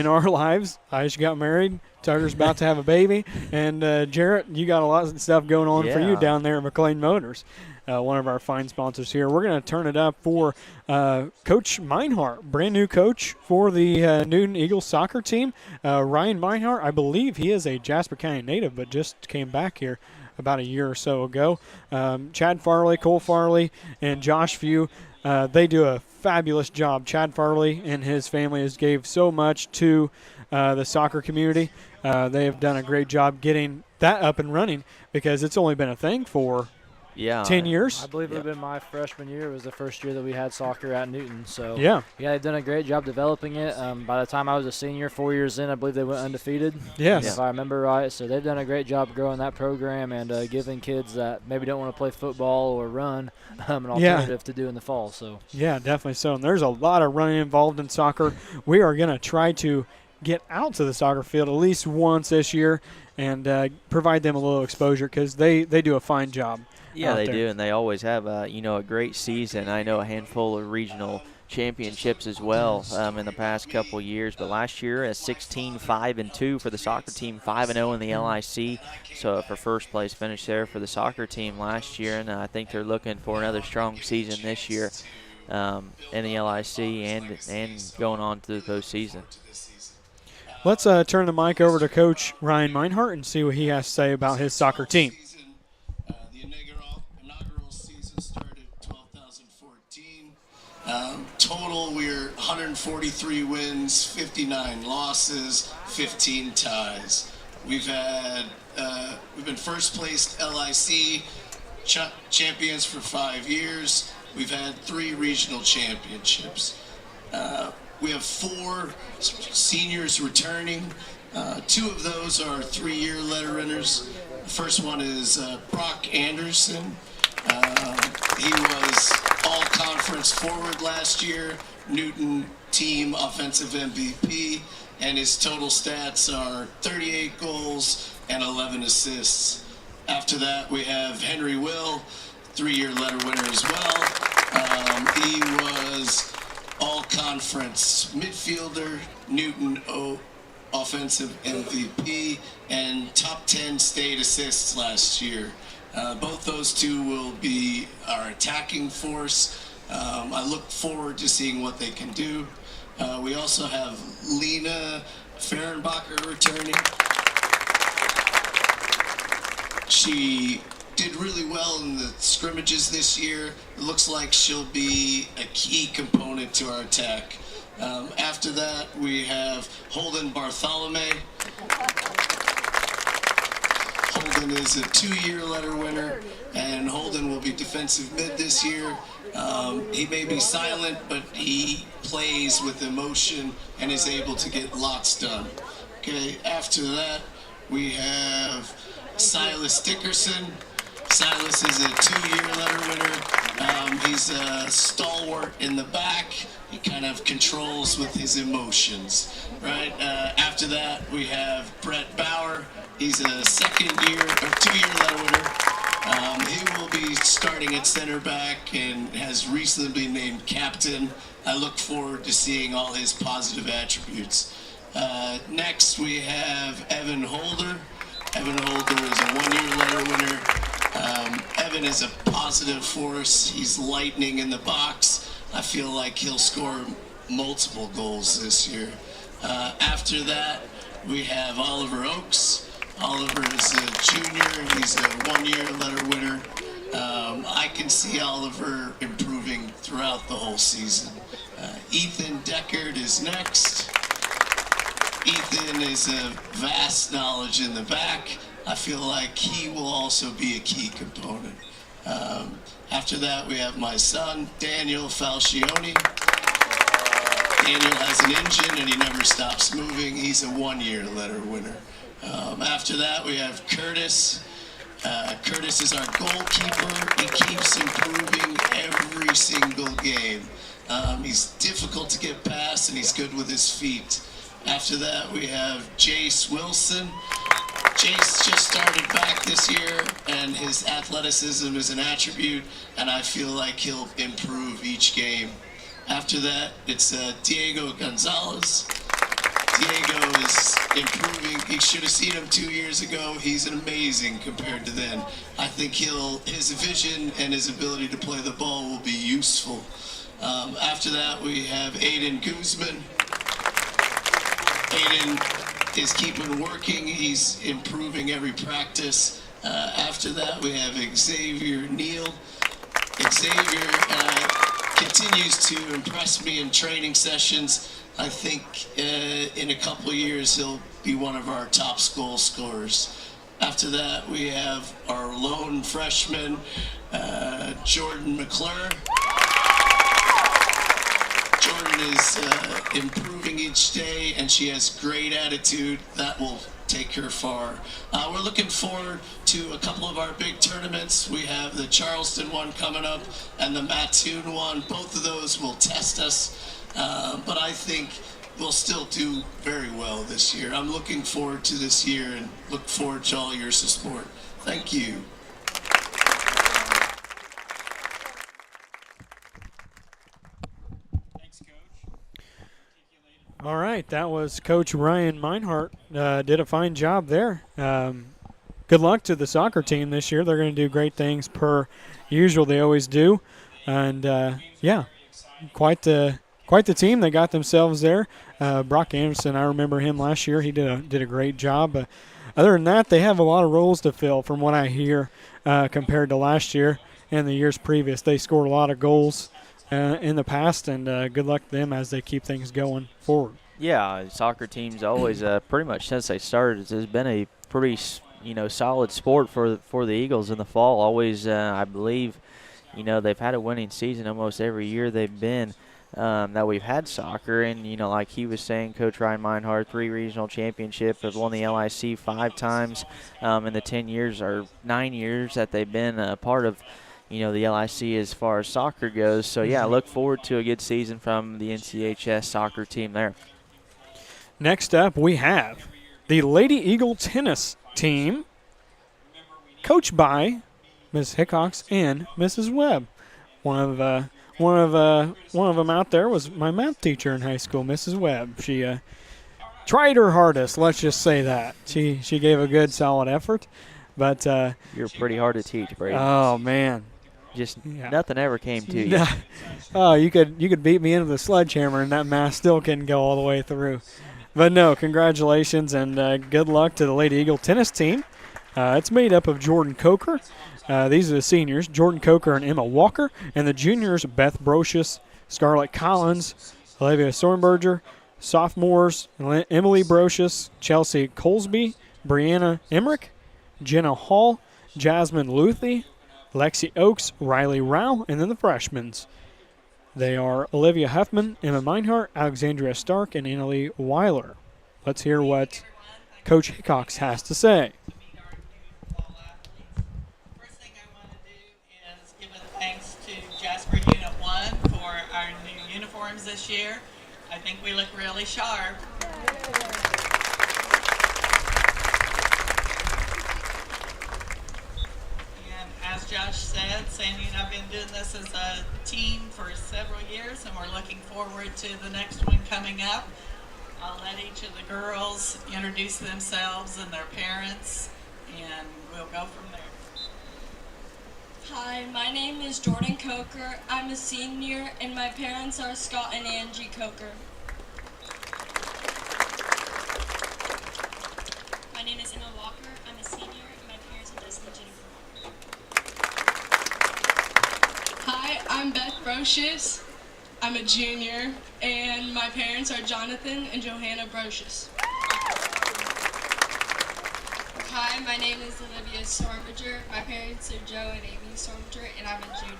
our lives. I just got married. Tucker's about to have a baby. And, Jarrett, you got a lot of stuff going on for you down there at McLean Motors, one of our fine sponsors here. We're going to turn it up for Coach Meinhardt, brand new coach for the Newton Eagles soccer team. Ryan Meinhardt, I believe he is a Jasper County native, but just came back here about a year or so ago. Chad Farley, Cole Farley, and Josh Few, they do a fabulous job. Chad Farley and his family has gave so much to the soccer community. They have done a great job getting that up and running because it's only been a thing for 10 years. I believe it would have been my freshman year. It was the first year that we had soccer at Newton. So, yeah, they've done a great job developing it. By the time I was a senior, 4 years in, I believe they went undefeated. Yes. If I remember right. So they've done a great job growing that program and giving kids that maybe don't want to play football or run an alternative to do in the fall. So yeah, definitely so. And there's a lot of running involved in soccer. We are going to try to get out to the soccer field at least once this year and provide them a little exposure because they do a fine job. Yeah, they do, and they always have a great season. I know a handful of regional championships as well in the past couple years. But last year, a 16-5-2 for the soccer team, 5-0 in the LIC. So for first place finish there for the soccer team last year, and I think they're looking for another strong season this year in the LIC and going on to the postseason. Let's turn the mic over to Coach Ryan Meinhardt and see what he has to say about his soccer team. Total, we're 143 wins, 59 losses, 15 ties. We've been first placed LIC champions for 5 years. We've had 3 regional championships. We have 4 seniors returning. 2 of those are 3-year letter winners. The first one is Brock Anderson. He was all-conference forward last year, Newton team offensive MVP, and his total stats are 38 goals and 11 assists. After that, we have Henry Will, 3-year letter winner as well. He was all-conference midfielder, Newton offensive MVP, and top 10 state assists last year. Both those 2 will be our attacking force. I look forward to seeing what they can do. We also have Lena Fehrenbacher returning. She did really well in the scrimmages this year. It looks like she'll be a key component to our attack. After that, we have Holden Bartholomew. Holden is a 2-year letter winner, and Holden will be defensive mid this year. He may be silent, but he plays with emotion and is able to get lots done. Okay, after that, we have Silas Dickerson. Silas is a 2-year letter winner. He's a stalwart in the back. He kind of controls with his emotions, right? After that, we have Brett Bauer. He's a 2-year letter winner. He will be starting at center back and has recently been named captain. I look forward to seeing all his positive attributes. Next, we have Evan Holder. Evan Holder is a 1-year letter winner. Evan is a positive force. He's lightning in the box. I feel like he'll score multiple goals this year. After that, we have Oliver Oakes. Oliver is a junior. He's a 1-year letter winner. I can see Oliver improving throughout the whole season. Ethan Deckard is next. Ethan is a vast knowledge in the back. I feel like he will also be a key component. After that, we have my son, Daniel Falcione. Daniel has an engine and he never stops moving. He's a 1-year letter winner. After that, we have Curtis. Curtis is our goalkeeper. He keeps improving every single game. He's difficult to get past and he's good with his feet. After that, we have Jace Wilson. Jace just started back this year, and his athleticism is an attribute, and I feel like he'll improve each game. After that, it's Diego Gonzalez. Diego is improving. You should have seen him 2 years ago. He's amazing compared to then. I think his vision and his ability to play the ball will be useful. After that, we have Aiden Guzman. Aiden is keeping working. He's improving every practice. After that, we have Xavier Neal. Xavier continues to impress me in training sessions. I think in a couple of years he'll be one of our top goal scorers. After that, we have our lone freshman, Jordan McClure. Jordan is improving each day, and she has great attitude. That will take her far. We're looking forward to a couple of our big tournaments. We have the Charleston one coming up and the Mattoon one. Both of those will test us, but I think we'll still do very well this year. I'm looking forward to this year and look forward to all your support. Thank you. All right, that was Coach Ryan Meinhardt. Did a fine job there. Good luck to the soccer team this year. They're going to do great things per usual. They always do. And, yeah, quite the team they got themselves there. Brock Anderson, I remember him last year. He did a great job. Other than that, they have a lot of roles to fill from what I hear compared to last year and the years previous. They scored a lot of goals in the past, and good luck to them as they keep things going forward. Yeah, soccer teams always, pretty much since they started, has been a pretty, solid sport for the Eagles in the fall. Always, I believe, they've had a winning season almost every year they've been that we've had soccer. And, like he was saying, Coach Ryan Meinhardt, 3 regional championships, have won the LIC 5 times in the 10 years or 9 years that they've been a part of the LIC as far as soccer goes. So, yeah, I look forward to a good season from the NCHS soccer team there. Next up, we have the Lady Eagle tennis team, coached by Ms. Hickox and Mrs. Webb. One of them out there was my math teacher in high school, Mrs. Webb. She tried her hardest. Let's just say that she gave a good, solid effort. But you're pretty hard to teach, Brady. Oh man. Just nothing ever came to you. Oh, you could beat me into the sledgehammer, and that math still can go all the way through. But no, congratulations and good luck to the Lady Eagle tennis team. It's made up of Jordan Coker. These are the seniors, Jordan Coker and Emma Walker, and the juniors, Beth Brocious, Scarlett Collins, Olivia Sornberger, sophomores, Emily Brocious, Chelsea Colesby, Brianna Emmerich, Jenna Hall, Jasmine Luthi, Lexi Oakes, Riley Rao, and then the freshmen. They are Olivia Huffman, Emma Meinhardt, Alexandria Stark, and Annalie Weiler. Let's hear what Coach Hickox has to say. First thing I want to do is give a thanks to Jasper Unit 1 for our new uniforms this year. I think we look really sharp. As Josh said, Sandy and I have been doing this as a team for several years, and we're looking forward to the next one coming up. I'll let each of the girls introduce themselves and their parents, and we'll go from there. Hi, my name is Jordan Coker. I'm a senior, and my parents are Scott and Angie Coker. My name is Emma Walker. I'm a senior, and my parents are Justin and Jennifer. Hi, I'm Beth Brocious. I'm a junior, and my parents are Jonathan and Johanna Brocious. Hi, my name is Olivia Stormager. My parents are Joe and Amy Stormager, and I'm a junior.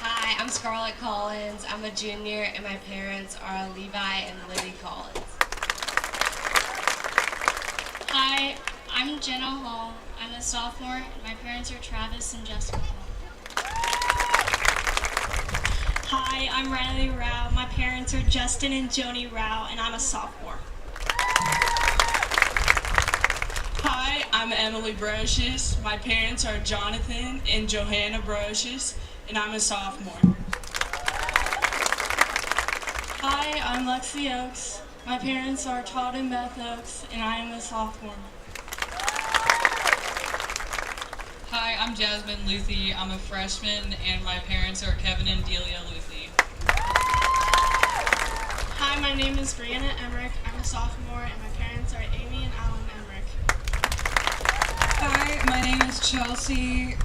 Hi, I'm Scarlett Collins. I'm a junior, and my parents are Levi and Liddy Collins. Hi, I'm Jenna Hall. I'm a sophomore, and my parents are Travis and Jessica Hall. Hi, I'm Riley Rao. My parents are Justin and Joni Rao, and I'm a sophomore. Hi, I'm Emily Brocious. My parents are Jonathan and Johanna Brocious, and I'm a sophomore. Hi, I'm Lexi Oakes. My parents are Todd and Beth Oakes, and I am a sophomore. Hi, I'm Jasmine Luthi. I'm a freshman, and my parents are Kevin and Delia Luthi. Hi, my name is Brianna Emmerich. I'm a sophomore, and my parents are Amy and Alan Emmerich. Hi, my name is Chelsea.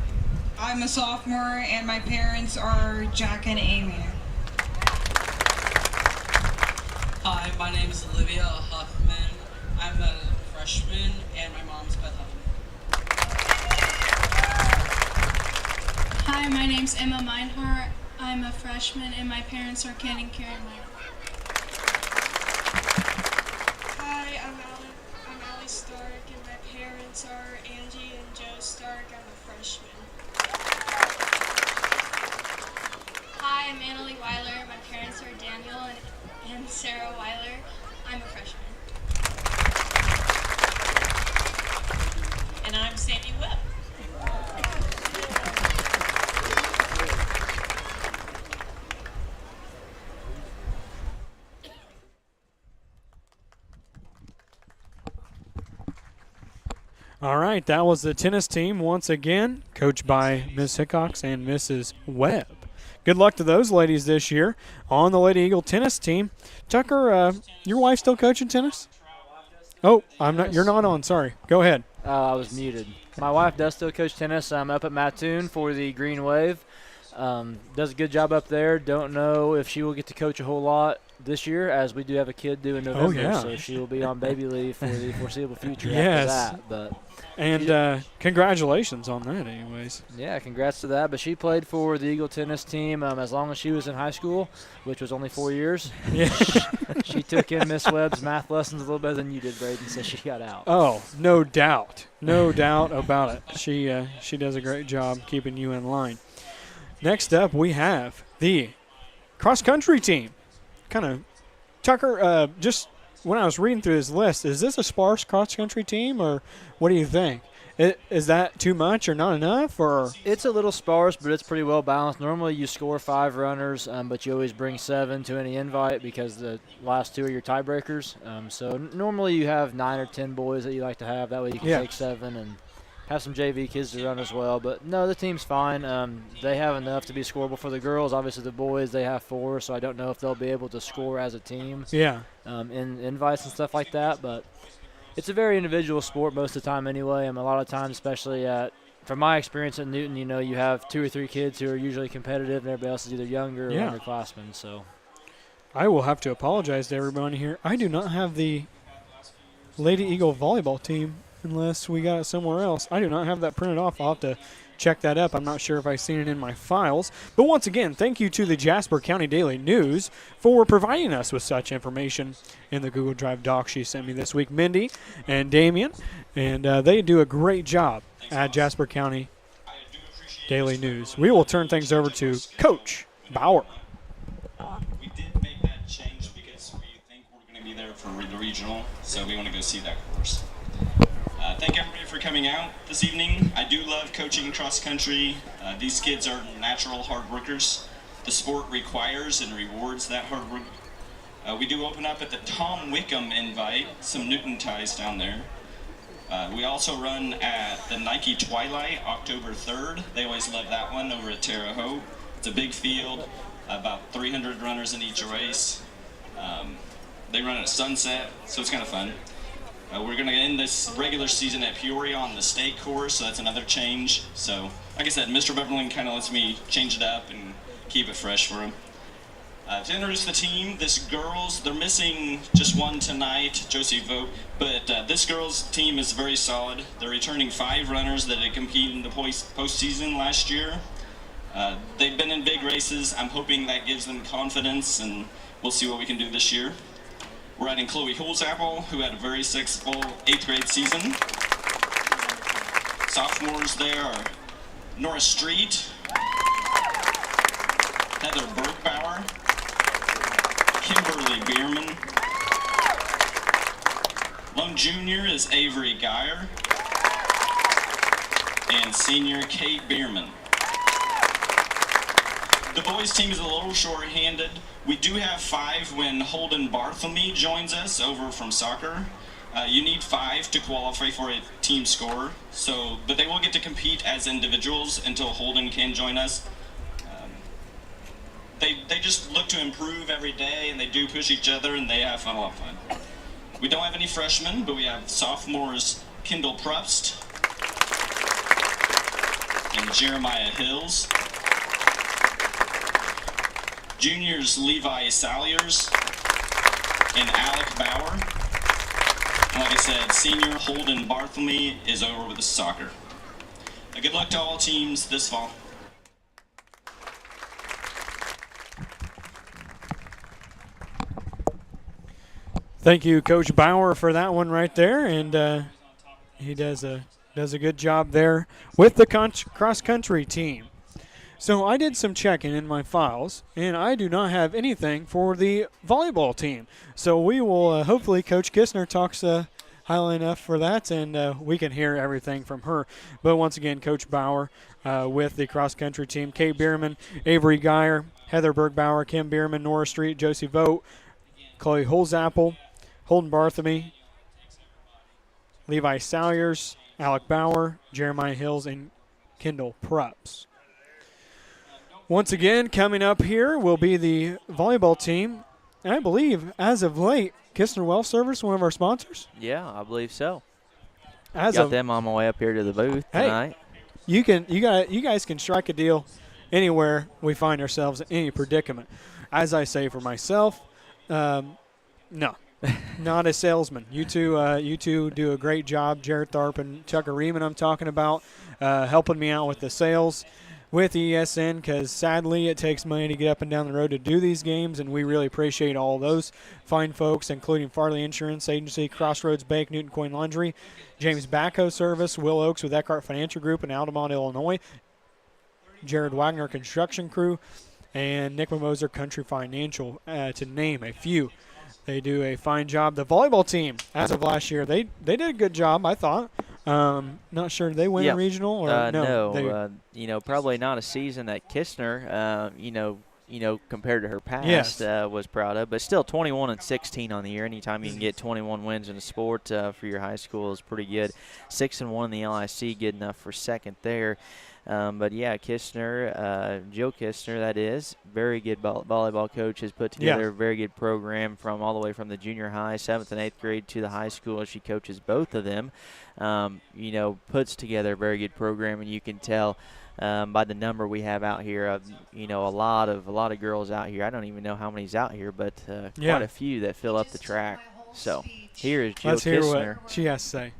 I'm a sophomore, and my parents are Jack and Amy. Hi, my name is Olivia Huffman. I'm a freshman, and my mom's Beth Huffman. Hi, my name's Emma Meinhardt. I'm a freshman, and my parents are Ken and Karen Meinhardt. Hi, I'm Allie Stark, and my parents are Angie and Joe Stark. I'm a freshman. Hi, I'm Annalie Weiler. My parents are Daniel and Sarah Weiler. I'm a freshman. And I'm Sandy Webb. All right, that was the tennis team once again, coached by Ms. Hickox and Mrs. Webb. Good luck to those ladies this year on the Lady Eagle tennis team. Tucker, your wife still coaching tennis? Oh, I'm not. You're not on. Sorry. Go ahead. I was muted. My wife does still coach tennis. I'm up at Mattoon for the Green Wave. Does a good job up there. Don't know if she will get to coach a whole lot this year, as we do have a kid due in November, so she will be on baby leave for the foreseeable future after that. And congratulations on that anyways. Yeah, congrats to that. But she played for the Eagle tennis team as long as she was in high school, which was only 4 years. Yeah. She took in Miss Webb's math lessons a little better than you did, Braden, so she got out. Oh, no doubt. No doubt about it. She does a great job keeping you in line. Next up, we have the cross-country team. Tucker, just when I was reading through this list, is this a sparse cross-country team, or what do you think? Is that too much or not enough? Or it's a little sparse, but it's pretty well balanced. Normally you score 5 runners, but you always bring 7 to any invite because the last 2 are your tiebreakers. So normally you have 9 or 10 boys that you like to have. That way you can take 7 and have some JV kids to run as well. But no, the team's fine. They have enough to be scoreable for the girls. Obviously the boys, they have 4, so I don't know if they'll be able to score as a team. Yeah. In invites and stuff like that, but it's a very individual sport most of the time anyway. A lot of times, especially from my experience at Newton, you have 2 or 3 kids who are usually competitive, and everybody else is either younger or underclassmen. So I will have to apologize to everybody here. I do not have the Lady Eagle volleyball team unless we got it somewhere else. I do not have that printed off. I'll have to check that up. I'm not sure if I've seen it in my files. But once again, thank you to the Jasper County Daily News for providing us with such information in the Google Drive doc she sent me this week. Mindy and Damien, and they do a great job at Jasper County Daily News. We will turn things over to Coach Bauer. We did make that change because we think we're going to be there for the regional, so we want to go see that course. Thank everybody for coming out this evening. I do love coaching cross country. These kids are natural hard workers. The sport requires and rewards that hard work. We do open up at the Tom Wickham invite, some Newton ties down there. We also run at the Nike Twilight, October 3rd. They always love that one over at Terre Haute. It's a big field, about 300 runners in each race. They run at sunset, so it's kind of fun. We're going to end this regular season at Peoria on the state course, so that's another change. So, like I said, Mr. Beverly kind of lets me change it up and keep it fresh for him. To introduce the team, this girls, they're missing just one tonight, Josie Vogt, but this girls team is very solid. They're returning 5 runners that had competed in the postseason last year. They've been in big races. I'm hoping that gives them confidence, and we'll see what we can do this year. We're adding Chloe Holzapfel, who had a very successful 8th grade season. Sophomores there are Nora Street, Heather Bergbauer, Kimberly Bierman. Lone junior is Avery Geyer, and senior Kate Bierman. The boys team is a little short-handed. We do have 5 when Holden Bartholomew joins us over from soccer. You need 5 to qualify for a team score, but they will get to compete as individuals until Holden can join us. They just look to improve every day, and they do push each other, and they have a lot of fun. We don't have any freshmen, but we have sophomores Kendall Prupst, and Jeremiah Hills. Juniors Levi Salyers and Alec Bauer. And like I said, senior Holden Bartholomew is over with the soccer. Good luck to all teams this fall. Thank you, Coach Bauer, for that one right there, and he does a good job there with the cross-country team. So I did some checking in my files, and I do not have anything for the volleyball team. So we will hopefully Coach Kistner talks highly enough for that, and we can hear everything from her. But once again, Coach Bauer with the cross-country team, Kate Bierman, Avery Geyer, Heather Bergbauer, Kim Bierman, Nora Street, Josie Vogt, Chloe Holzapple, Holden Bartholomew, Levi Salyers, Alec Bauer, Jeremiah Hills, and Kendall Prups. Once again, coming up here will be the volleyball team. And I believe, as of late, Kistner Well Service, one of our sponsors. Yeah, I believe so. Got them on my way up here to the booth tonight. You guys can strike a deal anywhere we find ourselves in any predicament. As I say for myself, no. Not a salesman. You two do a great job. Jared Tharp and Tucker Riemann I'm talking about, helping me out with the sales with ESN, because sadly it takes money to get up and down the road to do these games, and we really appreciate all those fine folks, including Farley Insurance Agency, Crossroads Bank, Newton Coin Laundry, James Backhoe Service, Will Oaks with Eckhart Financial Group in Altamont, Illinois, Jared Wagner Construction Crew, and Nick Mimoser Country Financial, to name a few. They do a fine job. The volleyball team, as of last year, they did a good job, I thought. Not sure, did they win a regional or no? No, probably not a season that Kistner, compared to her past, was proud of. But still, 21-16 on the year. Anytime you can get 21 wins in a sport for your high school is pretty good. 6-1 in the LIC, good enough for second there. But yeah, Kistner, Jill Kistner, that is, very good volleyball coach, has put together a very good program from all the way from the junior high, 7th and 8th grade to the high school. She coaches both of them. Puts together a very good program, and you can tell by the number we have out here of, a lot of girls out here. I don't even know how many's out here, but quite a few that fill up the track. So here is Jill Kistner. Let's hear what she has to say.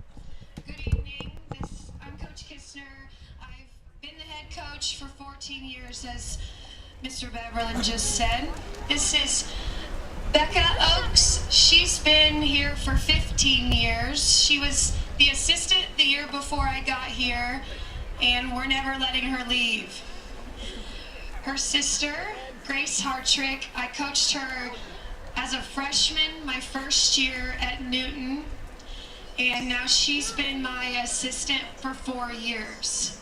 Good evening. I'm Coach Kistner. I've been the head coach for 14 years, as Mr. Beverland just said. This is Becca Oakes. She's been here for 15 years. She was the assistant the year before I got here, and we're never letting her leave. Her sister, Grace Hartrick, I coached her as a freshman my first year at Newton, and now she's been my assistant for 4 years.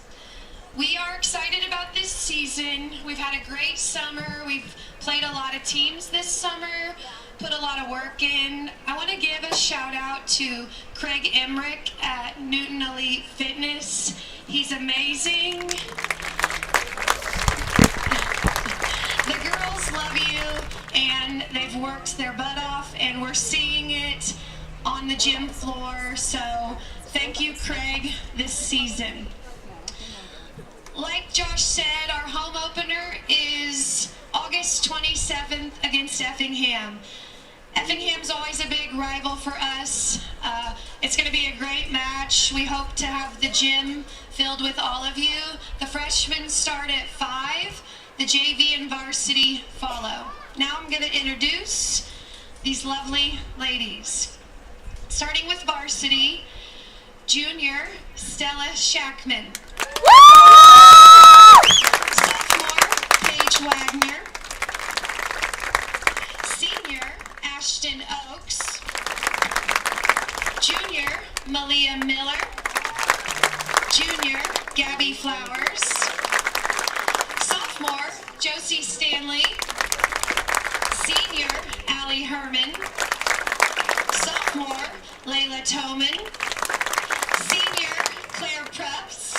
We are excited about this season. We've had a great summer. We've played a lot of teams this summer, put a lot of work in. I want to give a shout out to Craig Emmerich at Newton Elite Fitness. He's amazing. The girls love you, and they've worked their butt off, and we're seeing it on the gym floor. So thank you, Craig, this season. Like Josh said, our home opener is August 27th against Effingham. Effingham's always a big rival for us. It's going to be a great match. We hope to have the gym filled with all of you. The freshmen start at 5. The JV and varsity follow. Now I'm going to introduce these lovely ladies. Starting with varsity, junior Stella Shackman. Sophomore, Paige Wagner. Senior, Ashton Oakes. Junior, Malia Miller. Junior, Gabby Flowers. Sophomore, Josie Stanley. Senior, Allie Herman. Sophomore, Layla Toman. Senior, Claire Prust.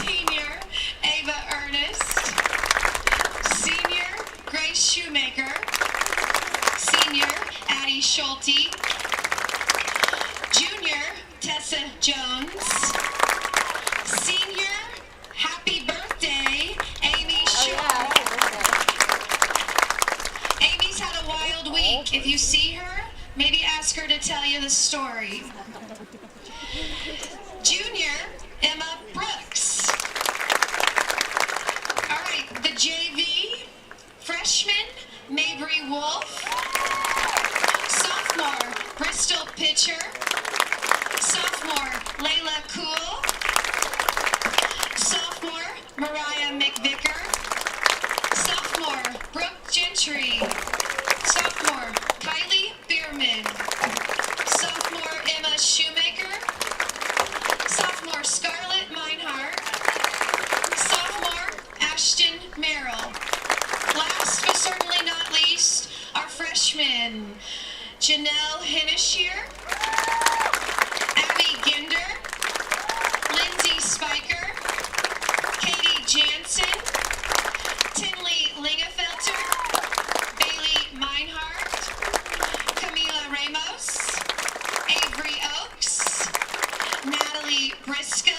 Senior, Ava Ernest. Senior, Grace Shoemaker. Senior, Addie Schulte. Junior, Tessa Jones. Senior, this story. Junior Emma Brooks. All right, the JV, freshman Mabry Wolf. Sophomore Bristol pitcher. Sophomore Layla Cool. Sophomore Mariah McVicker. Sophomore Brooke Gentry. Sophomore Kylie Bierman. Sophomore Emma Shoemaker. Sophomore Scarlett Meinhardt. Sophomore Ashton Merrill. Last but certainly not least, our freshmen Janelle Hennishier, Abby Ginder, Lindsay Spiker, Katie Jansen, Tinley Lingefelter, Bailey Meinhardt, Camila Ramos, Avery Oaks, Natalie Briscoe,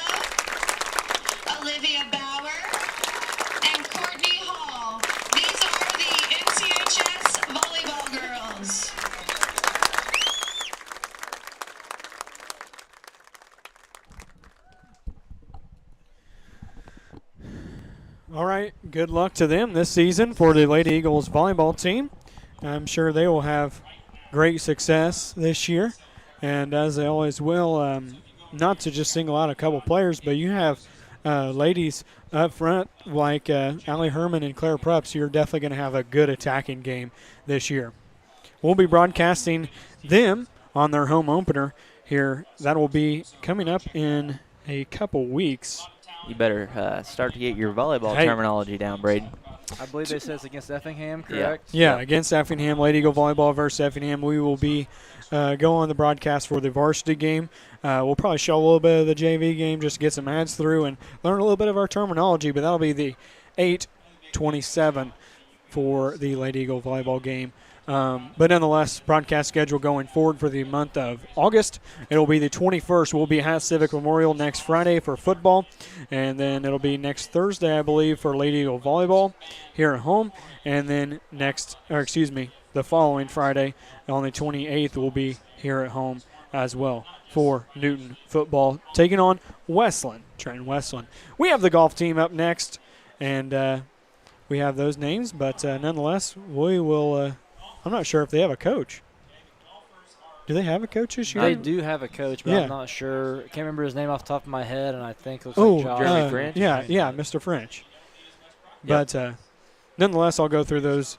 Olivia Bauer, and Courtney Hall. These are the NCHS volleyball girls. All right, good luck to them this season for the Lady Eagles volleyball team. I'm sure they will have great success this year, and as they always will, not to just single out a couple players, but you have ladies up front like Allie Herman and Claire Prups. You're definitely going to have a good attacking game this year. We'll be broadcasting them on their home opener here. That will be coming up in a couple weeks. You better start to get your volleyball terminology down, Braden. I believe they said it's against Effingham, correct? Yeah, against Effingham, Lady Eagle volleyball versus Effingham. We will be going on the broadcast for the varsity game. We'll probably show a little bit of the JV game just to get some ads through and learn a little bit of our terminology, but that'll be the 8/27 for the Lady Eagle volleyball game. But nonetheless, broadcast schedule going forward for the month of August. It'll be the 21st. We'll be at Civic Memorial next Friday for football. And then it'll be next Thursday, I believe, for Lady Eagle volleyball here at home. And then the following Friday on the 28th will be here at home as well for Newton football, taking on Westland, Trenton Westland. We have the golf team up next, and we have those names. But nonetheless, we will I'm not sure if they have a coach. Do they have a coach this year? They do have a coach, but yeah. I'm not sure. Can't remember his name off the top of my head, and I think it looks like Josh. Jeremy French? Yeah, Mr. French. Yep. But nonetheless, I'll go through those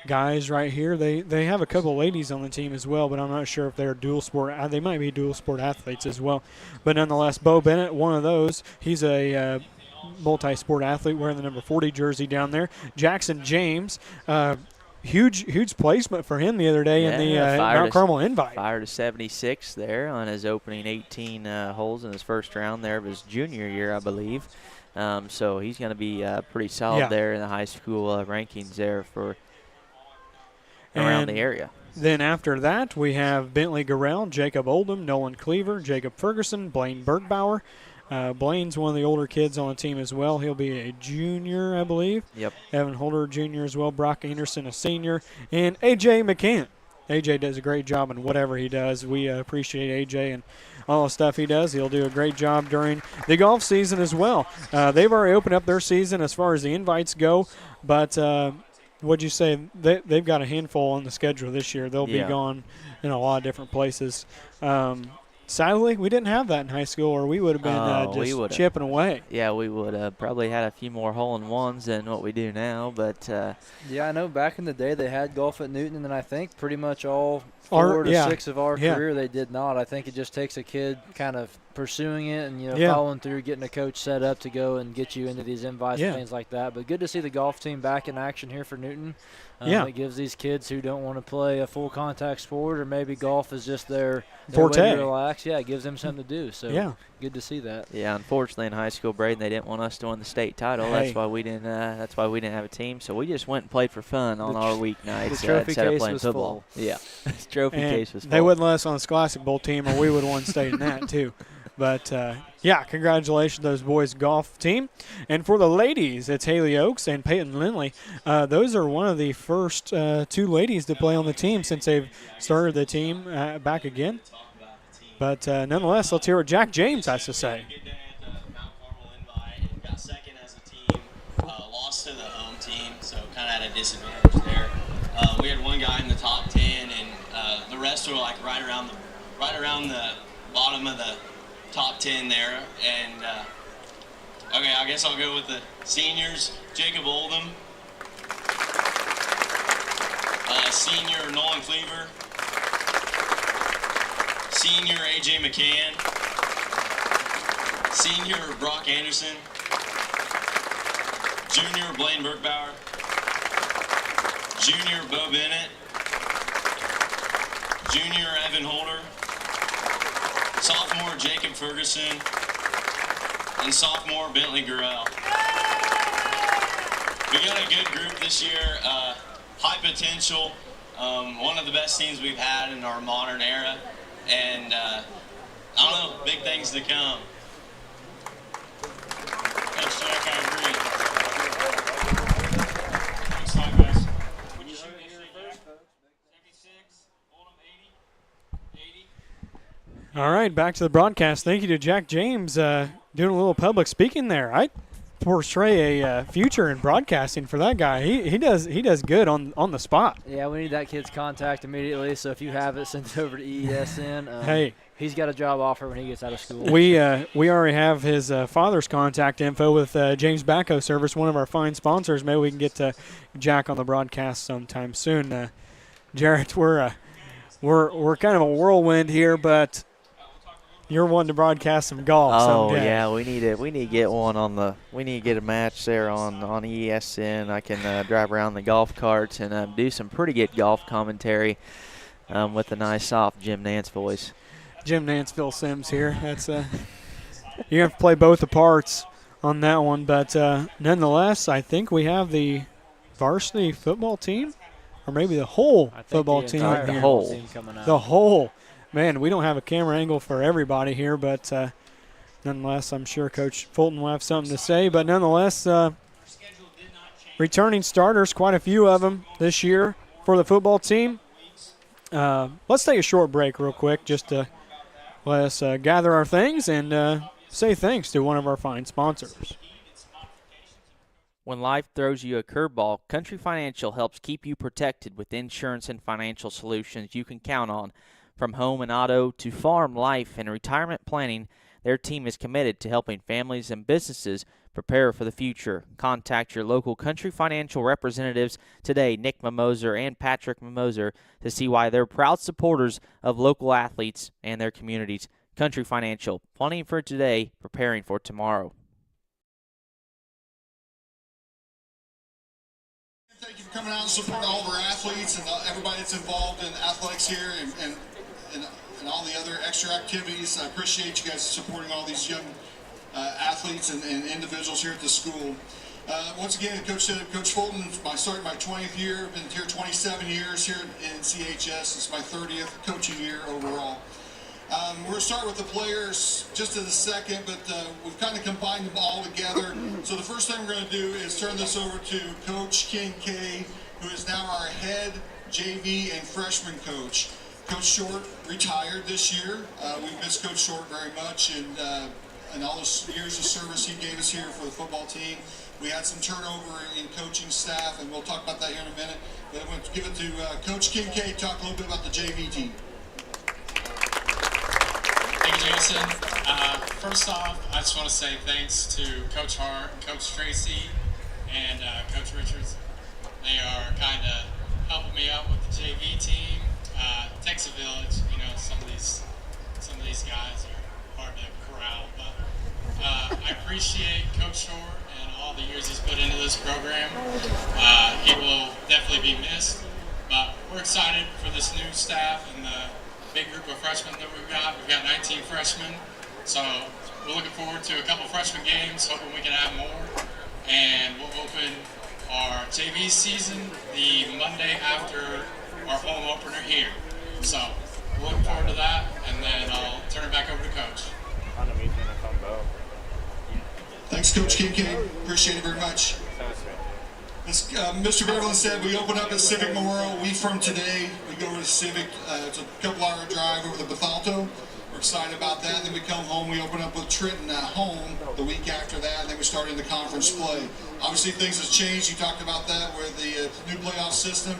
guys right here. They have a couple ladies on the team as well, but I'm not sure if they're dual sport. They might be dual sport athletes as well. But nonetheless, Bo Bennett, one of those. He's a multi-sport athlete wearing the number 40 jersey down there. Jackson James, huge placement for him the other day in the Mount Carmel invite. Fired a 76 there on his opening 18 holes in his first round there of his junior year, I believe. So he's going to be pretty solid there in the high school rankings there for around the area. Then after that, we have Bentley Garrell, Jacob Oldham, Nolan Cleaver, Jacob Ferguson, Blaine Bergbauer. Blaine's one of the older kids on the team as well. He'll be a junior, I believe. Yep. Evan Holder, junior as well. Brock Anderson, a senior. And A.J. McCann. A.J. does a great job in whatever he does. We appreciate A.J. and all the stuff he does. He'll do a great job during the golf season as well. They've already opened up their season as far as the invites go. But what'd you say? They've got a handful on the schedule this year. They'll be gone in a lot of different places. Sadly, we didn't have that in high school, or we would have been just chipping away. Yeah, we would have probably had a few more hole-in-ones than what we do now. But yeah, I know back in the day they had golf at Newton, and then I think pretty much all 4 to 6 of our career they did not. I think it just takes a kid kind of pursuing it and following through, getting a coach set up to go and get you into these invites and things like that. But good to see the golf team back in action here for Newton. It gives these kids who don't want to play a full contact sport, or maybe golf is just their forte. Way to relax. Yeah, it gives them something to do. So good to see that. Yeah, unfortunately in high school, Braden, they didn't want us to win the state title. That's why we didn't. That's why we didn't have a team. So we just went and played for fun on our weeknights the trophy instead of case playing was football. Full. Yeah, trophy case was full. They wouldn't let us on the Scholastic Bowl team, or we would have won state in that too. But, congratulations to those boys' golf team. And for the ladies, it's Haley Oakes and Peyton Lindley. Those are one of the first 2 ladies to play on the team since they've started the team back again. But nonetheless, let's hear what Jack James has to say. Got second as a team, lost to the home team, so kind of at a disadvantage there. We had one guy in the top 10, and the rest were like right around the bottom of the top 10 there. And okay, I guess I'll go with the seniors. Jacob Oldham, senior Nolan Cleaver, senior AJ McCann, senior Brock Anderson, junior Blaine Burkbauer, junior Bo Bennett, junior Evan Holder, sophomore Jacob Ferguson, and sophomore Bentley Gurrell. We got a good group this year, high potential, one of the best teams we've had in our modern era, and I don't know, big things to come. Thanks, Jack, I agree. Next slide, guys. Would you shoot me here, Jack? 76, Oldham 80. All right, back to the broadcast. Thank you to Jack James doing a little public speaking there. I portray a future in broadcasting for that guy. He does good on the spot. Yeah, we need that kid's contact immediately. So if you have it, send it over to EESN. Hey, he's got a job offer when he gets out of school. We already have his father's contact info with James Backhoe Service, one of our fine sponsors. Maybe we can get Jack on the broadcast sometime soon. Jarrett, we're kind of a whirlwind here, but you're one to broadcast some golf someday. Yeah, we need to get one we need to get a match there on EESN. I can drive around the golf carts and do some pretty good golf commentary with a nice soft Jim Nance voice. Jim Nance, Phil Sims here. That's you have to play both the parts on that one, but nonetheless, I think we have the varsity football team, or maybe the whole football team. The whole. Man, we don't have a camera angle for everybody here, but nonetheless, I'm sure Coach Fulton will have something to say. But nonetheless, returning starters, quite a few of them this year for the football team. Let's take a short break real quick just to let us gather our things and say thanks to one of our fine sponsors. When life throws you a curveball, Country Financial helps keep you protected with insurance and financial solutions you can count on. From home and auto to farm, life, and retirement planning, their team is committed to helping families and businesses prepare for the future. Contact your local Country Financial representatives today, Nick Mimoser and Patrick Mimoser, to see why they're proud supporters of local athletes and their communities. Country Financial, planning for today, preparing for tomorrow. Thank you for coming out and supporting all of our athletes and everybody that's involved in athletics here and all the other extra activities. I appreciate you guys supporting all these young athletes and individuals here at the school. Once again, Coach said, Coach Fulton, I started my 20th year, been here 27 years here in CHS. It's my 30th coaching year overall. We're going to start with the players just in a second, but we've kind of combined them all together. So the first thing we're going to do is turn this over to Coach Kincaid, who is now our head JV and freshman coach. Coach Short retired this year. We miss Coach Short very much, and all those years of service he gave us here for the football team. We had some turnover in coaching staff, and we'll talk about that here in a minute. But I'm going to give it to Coach Kincaid to talk a little bit about the JV team. Thank you, Jason. First off, I just want to say thanks to Coach Hart, Coach Tracy, and Coach Richards. They are kind of helping me out with the JV team. It takes a village, you know. Some of these guys are hard to corral, but I appreciate Coach Short and all the years he's put into this program. He will definitely be missed, but we're excited for this new staff and the big group of freshmen that we've got. We've got 19 freshmen, so we're looking forward to a couple freshman games, hoping we can have more. And we'll open our JV season the Monday after our home opener here. So we're looking forward to that, and then I'll turn it back over to Coach. Thanks, Coach Kincaid. Appreciate it very much. As Mr. Beverland said, we open up at Civic Memorial. We from today, we go to Civic. It's a couple-hour drive over the Bethalto. We're excited about that. Then we come home, we open up with Trenton at home the week after that, and then we start into conference play. Obviously, things have changed. You talked about that with the new playoff system.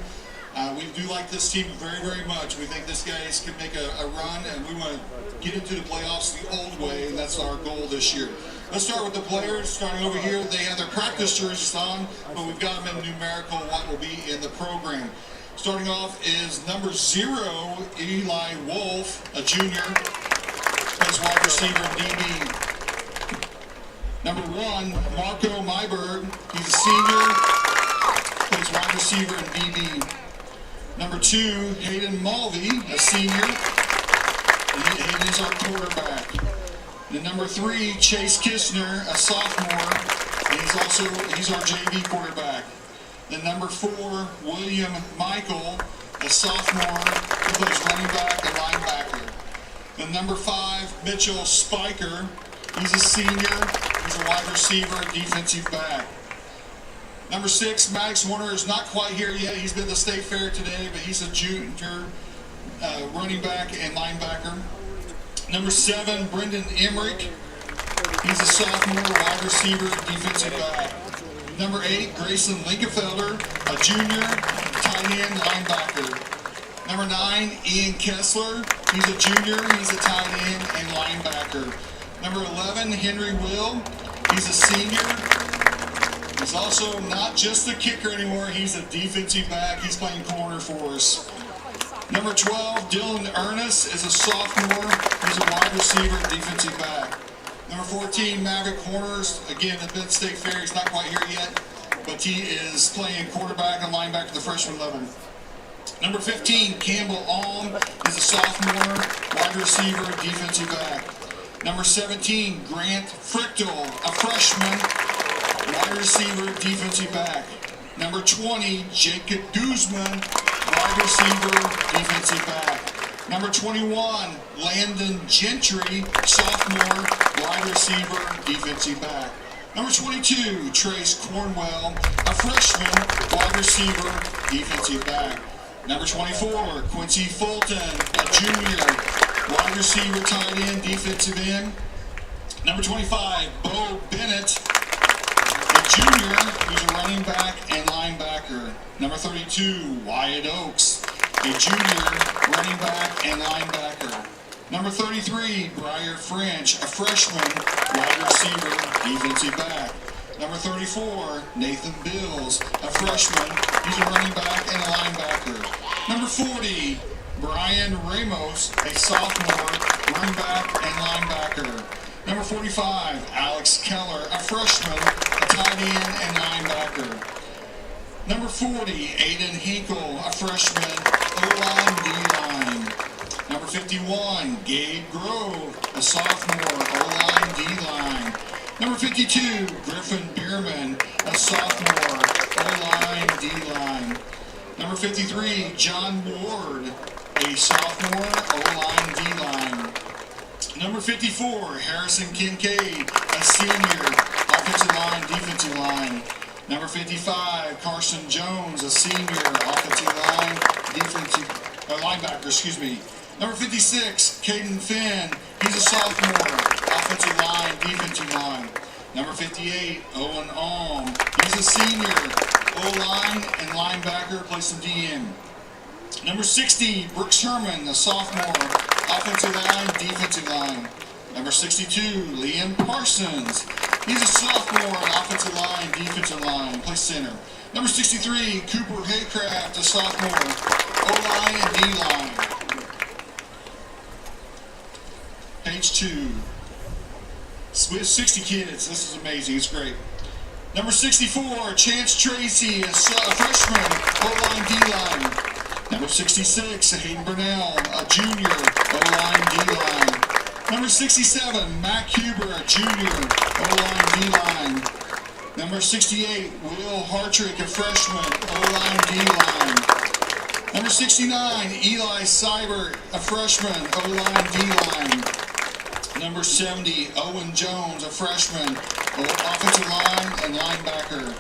We do like this team very, very much. We think this guys can make a run, and we want to get into the playoffs the old way, and that's our goal this year. Let's start with the players. Starting over here, they have their practice jerseys on, but we've got them in numerical what will be in the program. Starting off is number 0, Eli Wolf, a junior, plays wide receiver and DB. Number 1, Marco Myberg, he's a senior, plays wide receiver and DB. Number 2, Hayden Mulvey, a senior, and Hayden is our quarterback. And number 3, Chase Kistner, a sophomore, and he's our JV quarterback. Then number 4, William Michael, a sophomore, who plays running back and linebacker. Then number 5, Mitchell Spiker, he's a senior, he's a wide receiver, defensive back. Number 6, Maddox Warner is not quite here yet. He's been to the state fair today, but he's a junior running back and linebacker. Number 7, Brendan Emmerich, he's a sophomore, wide receiver, defensive back. Number 8, Grayson Linkenfelder, a junior, tight end, linebacker. Number 9, Ian Kessler, he's a junior, he's a tight end and linebacker. Number 11, Henry Will, he's a senior. He's also not just a kicker anymore, he's a defensive back, he's playing corner for us. Number 12, Dylan Ernest is a sophomore, he's a wide receiver, defensive back. Number 14, Maverick Horners, again at Mid State Fair, he's not quite here yet, but he is playing quarterback and linebacker at the freshman level. Number 15, Campbell Alm is a sophomore, wide receiver, defensive back. Number 17, Grant Frichtel, a freshman, wide receiver, defensive back. Number 20, Jacob Guzman, wide receiver, defensive back. Number 21, Landon Gentry, sophomore, wide receiver, defensive back. Number 22, Trace Cornwell, a freshman, wide receiver, defensive back. Number 24, Quincy Fulton, a junior, wide receiver, tight end, defensive end. Number 25, Bo Bennett, a junior, who's a running back and linebacker. Number 32, Wyatt Oaks, a junior, running back and linebacker. Number 33, Briar French, a freshman, wide receiver, defensive back. Number 34, Nathan Bills, a freshman, he's a running back and a linebacker. Number 40, Brian Ramos, a sophomore, running back and linebacker. Number 45, Alex Keller, a freshman, a tight end and linebacker. Number 40, Aiden Hinkle, a freshman, O-line, D-line. Number 51, Gabe Grove, a sophomore, O-line, D-line. Number 52, Griffin Bierman, a sophomore, O-line, D-line. Number 53, John Ward, a sophomore, O-line, D-line. Number 54, Harrison Kincaid, a senior, offensive line, defensive line. Number 55, Carson Jones, a senior, offensive line, linebacker, Number 56, Caden Finn, he's a sophomore, offensive line, defensive line. Number 58, Owen Alm, he's a senior, O-line and linebacker, plays some DM. Number 60, Brooks Sherman, a sophomore, offensive line, defensive line. Number 62, Liam Parsons. He's a sophomore, offensive line, defensive line, plays center. Number 63, Cooper Haycraft, a sophomore, O-line and D-line. Page 2. We have 60 kids. This is amazing. It's great. Number 64, Chance Tracy, a freshman, O-line, D-line. Number 66, Hayden Burnell, a junior, O-line, D-line. Number 67, Mac Huber, a junior, O-line, D-line. Number 68, Will Hartrick, a freshman, O-line, D-line. Number 69, Eli Seibert, a freshman, O-line, D-line. Number 70, Owen Jones, a freshman, offensive line and linebacker.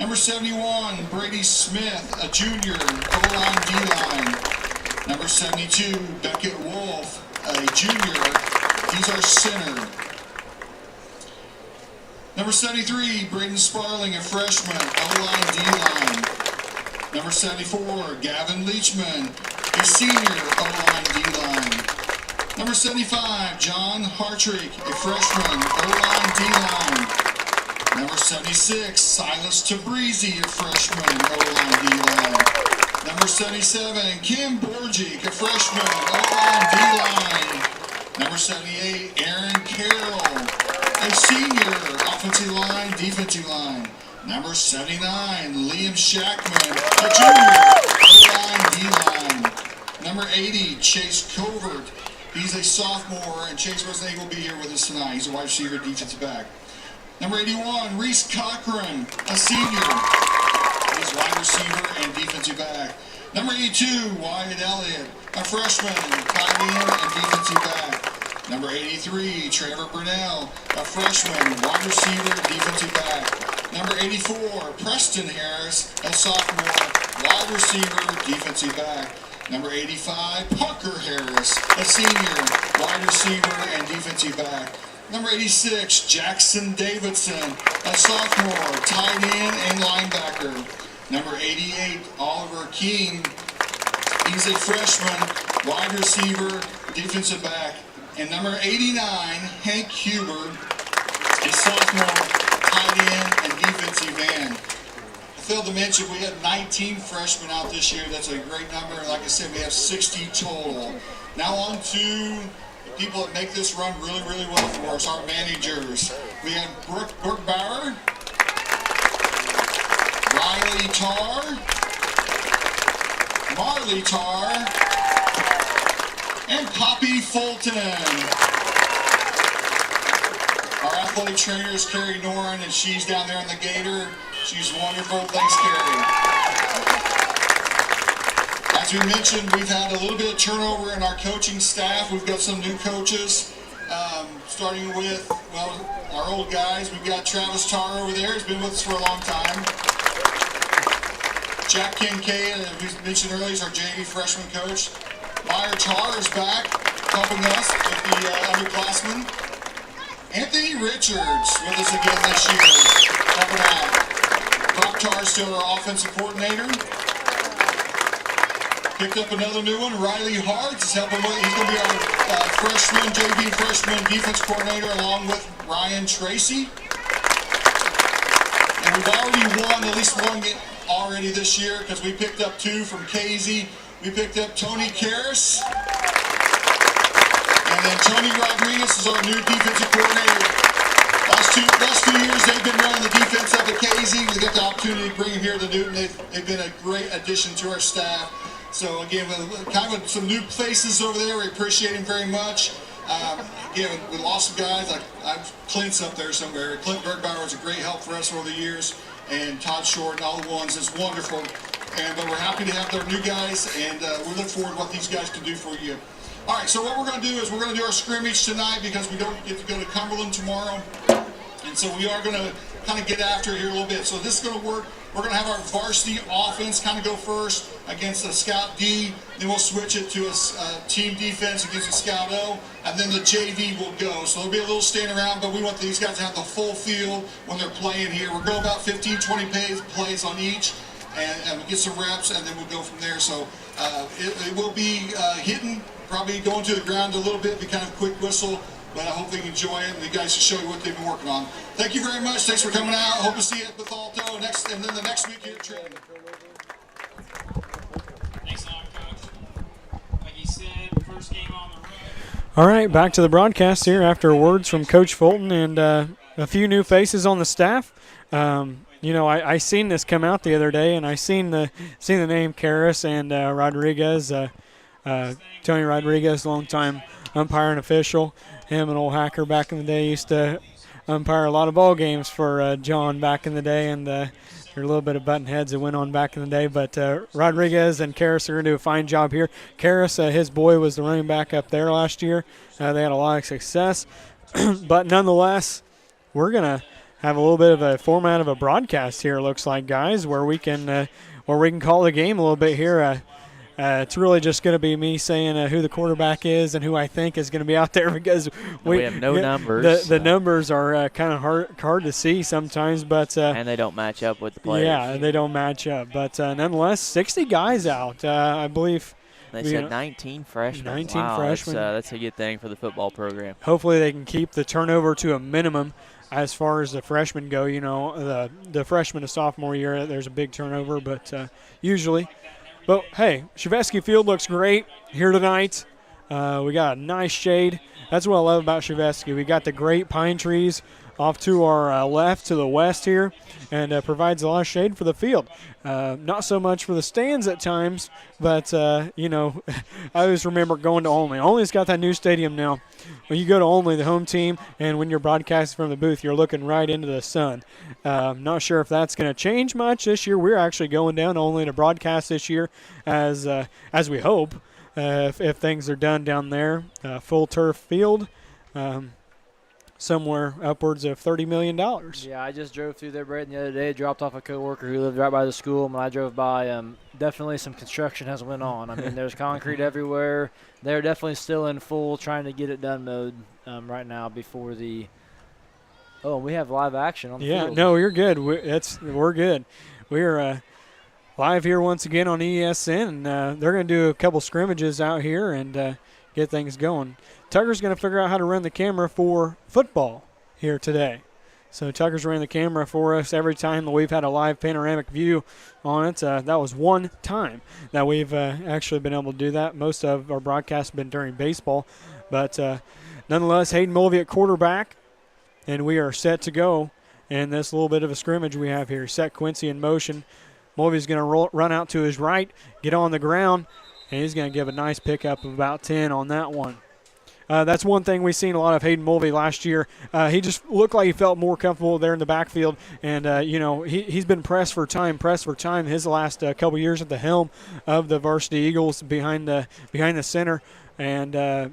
Number 71, Brady Smith, a junior, O-line, D-line. Number 72, Beckett Wolf, a junior. He's our center. Number 73, Braden Sparling, a freshman, O-line, D-line. Number 74, Gavin Leachman, a senior, O-line, D-line. Number 75, John Hartrick, a freshman, O-line, D-line. Number 76, Silas Tabrizi, a freshman, O-line, D-line. Number 77, Kim Borgic, a freshman, O-line, D-line. Number 78, Aaron Carroll, a senior, offensive line, defensive line. Number 79, Liam Shackman, a junior, O-line, D-line. Number 80, Chase Covert. He's a sophomore, and Chase wasn't able to be here with us tonight. He's a wide receiver, defensive back. Number 81, Reese Cochran, a senior. He's wide receiver and defensive back. Number 82, Wyatt Elliott, a freshman, tight end and defensive back. Number 83, Trevor Burnell, a freshman, wide receiver, defensive back. Number 84, Preston Harris, a sophomore, wide receiver, defensive back. Number 85, Parker Harris, a senior, wide receiver and defensive back. Number 86, Jackson Davidson, a sophomore, tight end and linebacker. Number 88, Oliver King, he's a freshman, wide receiver, defensive back. And number 89, Hank Huber, a sophomore, tight end and defensive end. I failed to mention we had 19 freshmen out this year. That's a great number. Like I said, we have 60 total. Now on to the people that make this run really, really well for us, our managers. We have Brooke Bauer, Riley Tarr, Marley Tarr, and Poppy Fulton. Our athletic trainer is Carrie Noren, and she's down there in the Gator. She's wonderful. Thanks, Carrie. As we mentioned, we've had a little bit of turnover in our coaching staff. We've got some new coaches, starting with, well, our old guys. We've got Travis Tarr over there. He's been with us for a long time. Jack Kincaid, as we mentioned earlier, is our JV freshman coach. Meyer Tarr is back, helping us with the underclassmen. Anthony Richards with us again this year, helping out. Brock Tarr is still our offensive coordinator. Picked up another new one, Riley Hart is helping with. He's going to be our freshman, JV freshman defense coordinator, along with Ryan Tracy. And we've already won at least one game already this year because we picked up two from Casey. We picked up Tony Karras, and then Tony Rodriguez is our new defensive coordinator. Last two years they've been running the defense up at Casey. We got the opportunity to bring them here to Newton. They've been a great addition to our staff. So again, kind of some new faces over there. We appreciate him very much. Again, we lost some guys. Clint's up there somewhere. Clint Bergbauer was a great help for us over the years, and Todd Short and all the ones is wonderful. But we're happy to have their new guys, and we look forward to what these guys can do for you. All right, so what we're going to do is we're going to do our scrimmage tonight because we don't get to go to Cumberland tomorrow. And so we are going to kind of get after it here a little bit. So this is going to work. We're going to have our varsity offense kind of go first against the Scout D. Then we'll switch it to a team defense against the Scout O. And then the JV will go. So there'll be a little stand around, but we want these guys to have the full field when they're playing here. We're going about 15, 20 plays on each. And we get some reps, and then we'll go from there. So it will be hitting, probably going to the ground a little bit, be kind of quick whistle, but I hope they can enjoy it, and the guys can show you what they've been working on. Thank you very much. Thanks for coming out. Hope to see you at Bethalto and then the next week here at Trenton. Thanks a lot, Coach. Like you said, first game on the road. All right, back to the broadcast here after words from Coach Fulton and a few new faces on the staff. You know, I seen this come out the other day, and I seen the name Karras and Rodriguez, Tony Rodriguez, longtime umpire and official. Him and old Hacker back in the day used to umpire a lot of ball games for John back in the day, and there were a little bit of button heads that went on back in the day. But Rodriguez and Karras are going to do a fine job here. Karras, his boy was the running back up there last year. They had a lot of success, but nonetheless, we're going to have a little bit of a format of a broadcast here, it looks like, guys, where we can call the game a little bit here. It's really just going to be me saying who the quarterback is and who I think is going to be out there because we have no numbers. The numbers are kind of hard to see sometimes, but and they don't match up with the players. Yeah, they don't match up. But nonetheless, 60 guys out, I believe. They said 19 freshmen. 19 wow, freshmen. That's a good thing for the football program. Hopefully they can keep the turnover to a minimum as far as the freshmen go. You know, the freshman to sophomore year, there's a big turnover, but usually. But, hey, Shevesky Field looks great here tonight. We got a nice shade. That's what I love about Shevesky. We got the great pine trees off to our left to the west here, and provides a lot of shade for the field. Not so much for the stands at times, but, you know, I always remember going to Olney. Olney's got that new stadium now. When you go to Olney, the home team, and when you're broadcasting from the booth, you're looking right into the sun. Not sure if that's going to change much this year. We're actually going down to Olney to broadcast this year as we hope, if things are done down there. Full turf field. Somewhere upwards of $30 million. Yeah, I just drove through there, Braden, the other day. Dropped off a coworker who lived right by the school. When I drove by, definitely some construction has went on. I mean, there's concrete everywhere. They're definitely still in full trying to get it done mode right now before the – oh, we have live action on the field. Yeah, no, you're good. We're good. We're live here once again on EESN, and they're going to do a couple scrimmages out here and get things going. Tucker's going to figure out how to run the camera for football here today. So Tucker's running the camera for us every time that we've had a live panoramic view on it. That was one time that we've actually been able to do that. Most of our broadcasts have been during baseball. But nonetheless, Hayden Mulvey at quarterback, and we are set to go in this little bit of a scrimmage we have here. Set Quincy in motion. Mulvey's going to run out to his right, get on the ground, and he's going to give a nice pickup of about 10 on that one. That's one thing we've seen a lot of Hayden Mulvey last year. He just looked like he felt more comfortable there in the backfield. And, you know, he's been pressed for time his last couple years at the helm of the varsity Eagles behind the center. And,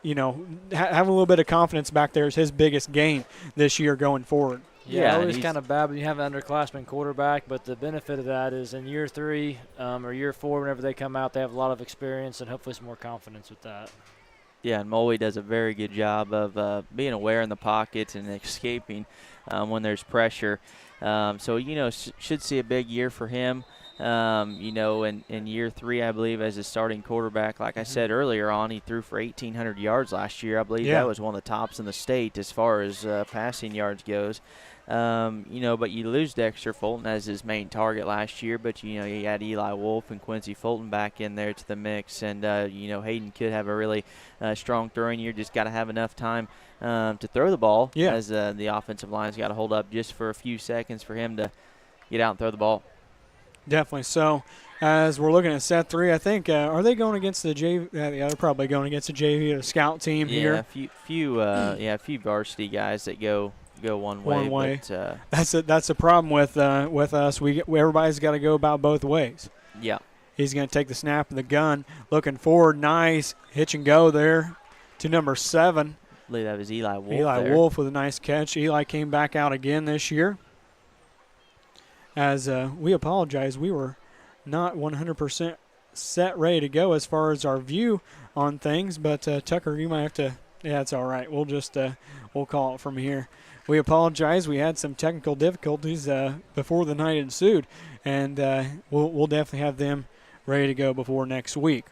you know, having a little bit of confidence back there is his biggest gain this year going forward. Yeah, always kind of bad when you have an underclassman quarterback, but the benefit of that is in year 3 or year 4, whenever they come out, they have a lot of experience and hopefully some more confidence with that. Yeah, and Mulvey does a very good job of being aware in the pockets and escaping when there's pressure. So, you know, should see a big year for him. You know, in year 3, I believe, as a starting quarterback. Like I said earlier on, he threw for 1,800 yards last year. I believe that was one of the tops in the state as far as passing yards goes. You know, but you lose Dexter Fulton as his main target last year, but, you know, you had Eli Wolf and Quincy Fulton back in there to the mix, and, you know, Hayden could have a really strong throwing year, just got to have enough time to throw the ball as the offensive line's got to hold up just for a few seconds for him to get out and throw the ball. Definitely so. As we're looking at set 3, I think, are they going against the JV? Yeah, they're probably going against the JV or the scout team here. Yeah, a few varsity guys that go one way. But, that's a problem with us. Everybody's got to go about both ways. Yeah. He's going to take the snap of the gun, looking forward, nice hitch and go there to number 7. I believe that was Eli Wolf. Eli Wolf with a nice catch. Eli came back out again this year. As we apologize, we were not 100% set, ready to go as far as our view on things. But Tucker, you might have to. Yeah, it's all right. We'll just we'll call it from here. We apologize. We had some technical difficulties before the night ensued, and we'll definitely have them ready to go before next week.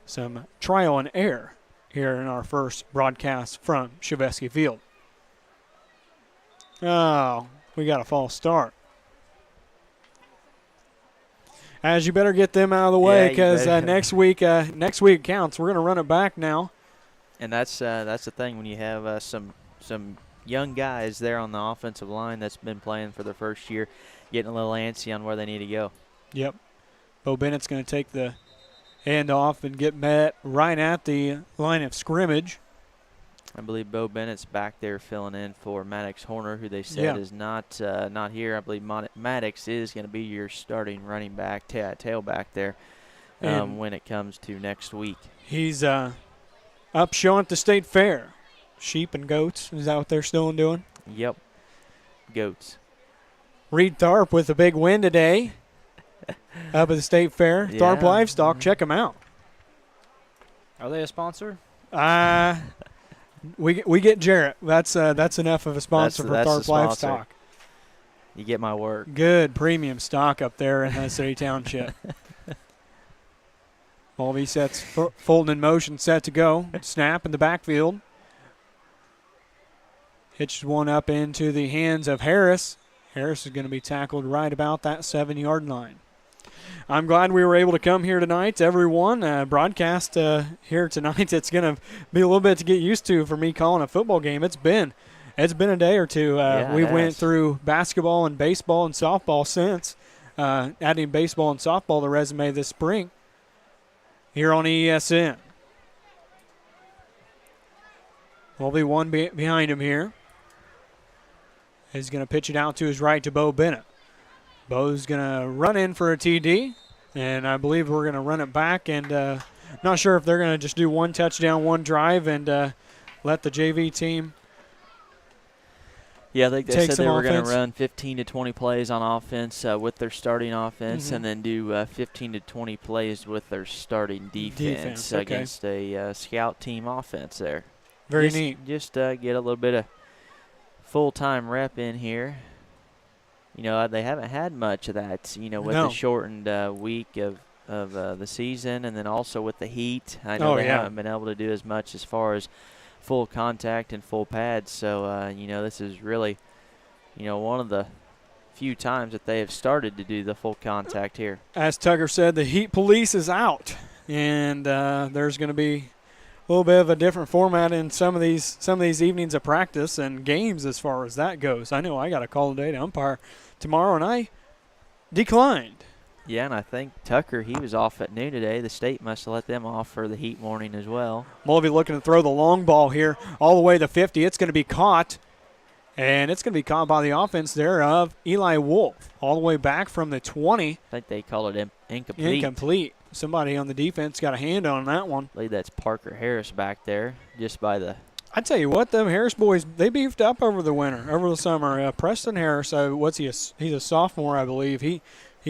Some trial and error here in our first broadcast from Shevesky Field. Oh, we got a false start. As you better get them out of the way because next week counts. We're going to run it back now. And that's the thing when you have some young guys there on the offensive line that's been playing for their first year, getting a little antsy on where they need to go. Yep. Bo Bennett's going to take the handoff and get met right at the line of scrimmage. I believe Bo Bennett's back there filling in for Maddox Horner, who they said is not here. I believe Maddox is going to be your starting running back, tailback there when it comes to next week. He's up showing at the state fair. Sheep and goats, is that what they're still doing? Yep, goats. Reed Tharp with a big win today up at the State Fair. Tharp Livestock, check them out. Are they a sponsor? We get Jarrett. That's enough of a sponsor for Tharp Livestock. You get my work. Good premium stock up there in City Township. Mulvey sets Fulton in motion, set to go. Snap in the backfield. Hitches one up into the hands of Harris. Harris is going to be tackled right about that 7-yard line. I'm glad we were able to come here tonight, everyone. Broadcast here tonight. It's going to be a little bit to get used to for me calling a football game. It's been a day or two. We went through basketball and baseball and softball since, adding baseball and softball to the resume this spring here on EESN. We'll be one behind him here. He's going to pitch it out to his right to Bo Bennett. Bo's going to run in for a TD, and I believe we're going to run it back. And not sure if they're going to just do one touchdown, one drive, and let the JV team. Yeah, I think they said they were going to run 15 to 20 plays on offense with their starting offense, and then do 15 to 20 plays with their starting defense against a scout team offense there. Very neat. Just get a little bit of full-time rep in here. You know, they haven't had much of that, with the shortened week of the season, and then also with the heat. I know they haven't been able to do as much as far as full contact and full pads. So, this is really, one of the few times that they have started to do the full contact here. As Tucker said, the heat police is out, and there's going to be a little bit of a different format in some of these evenings of practice and games as far as that goes. I know I got a call today to umpire tomorrow, and I declined. Yeah, and I think Tucker, he was off at noon today. The state must have let them off for the heat morning as well. Mulvey looking to throw the long ball here all the way to 50. It's going to be caught, and it's going to be caught by the offense there of Eli Wolf all the way back from the 20. I think they call it incomplete. Incomplete. Somebody on the defense got a hand on that one. I believe that's Parker Harris back there just by the – I tell you what, them Harris boys, they beefed up over the summer. Preston Harris, he's a sophomore, I believe. He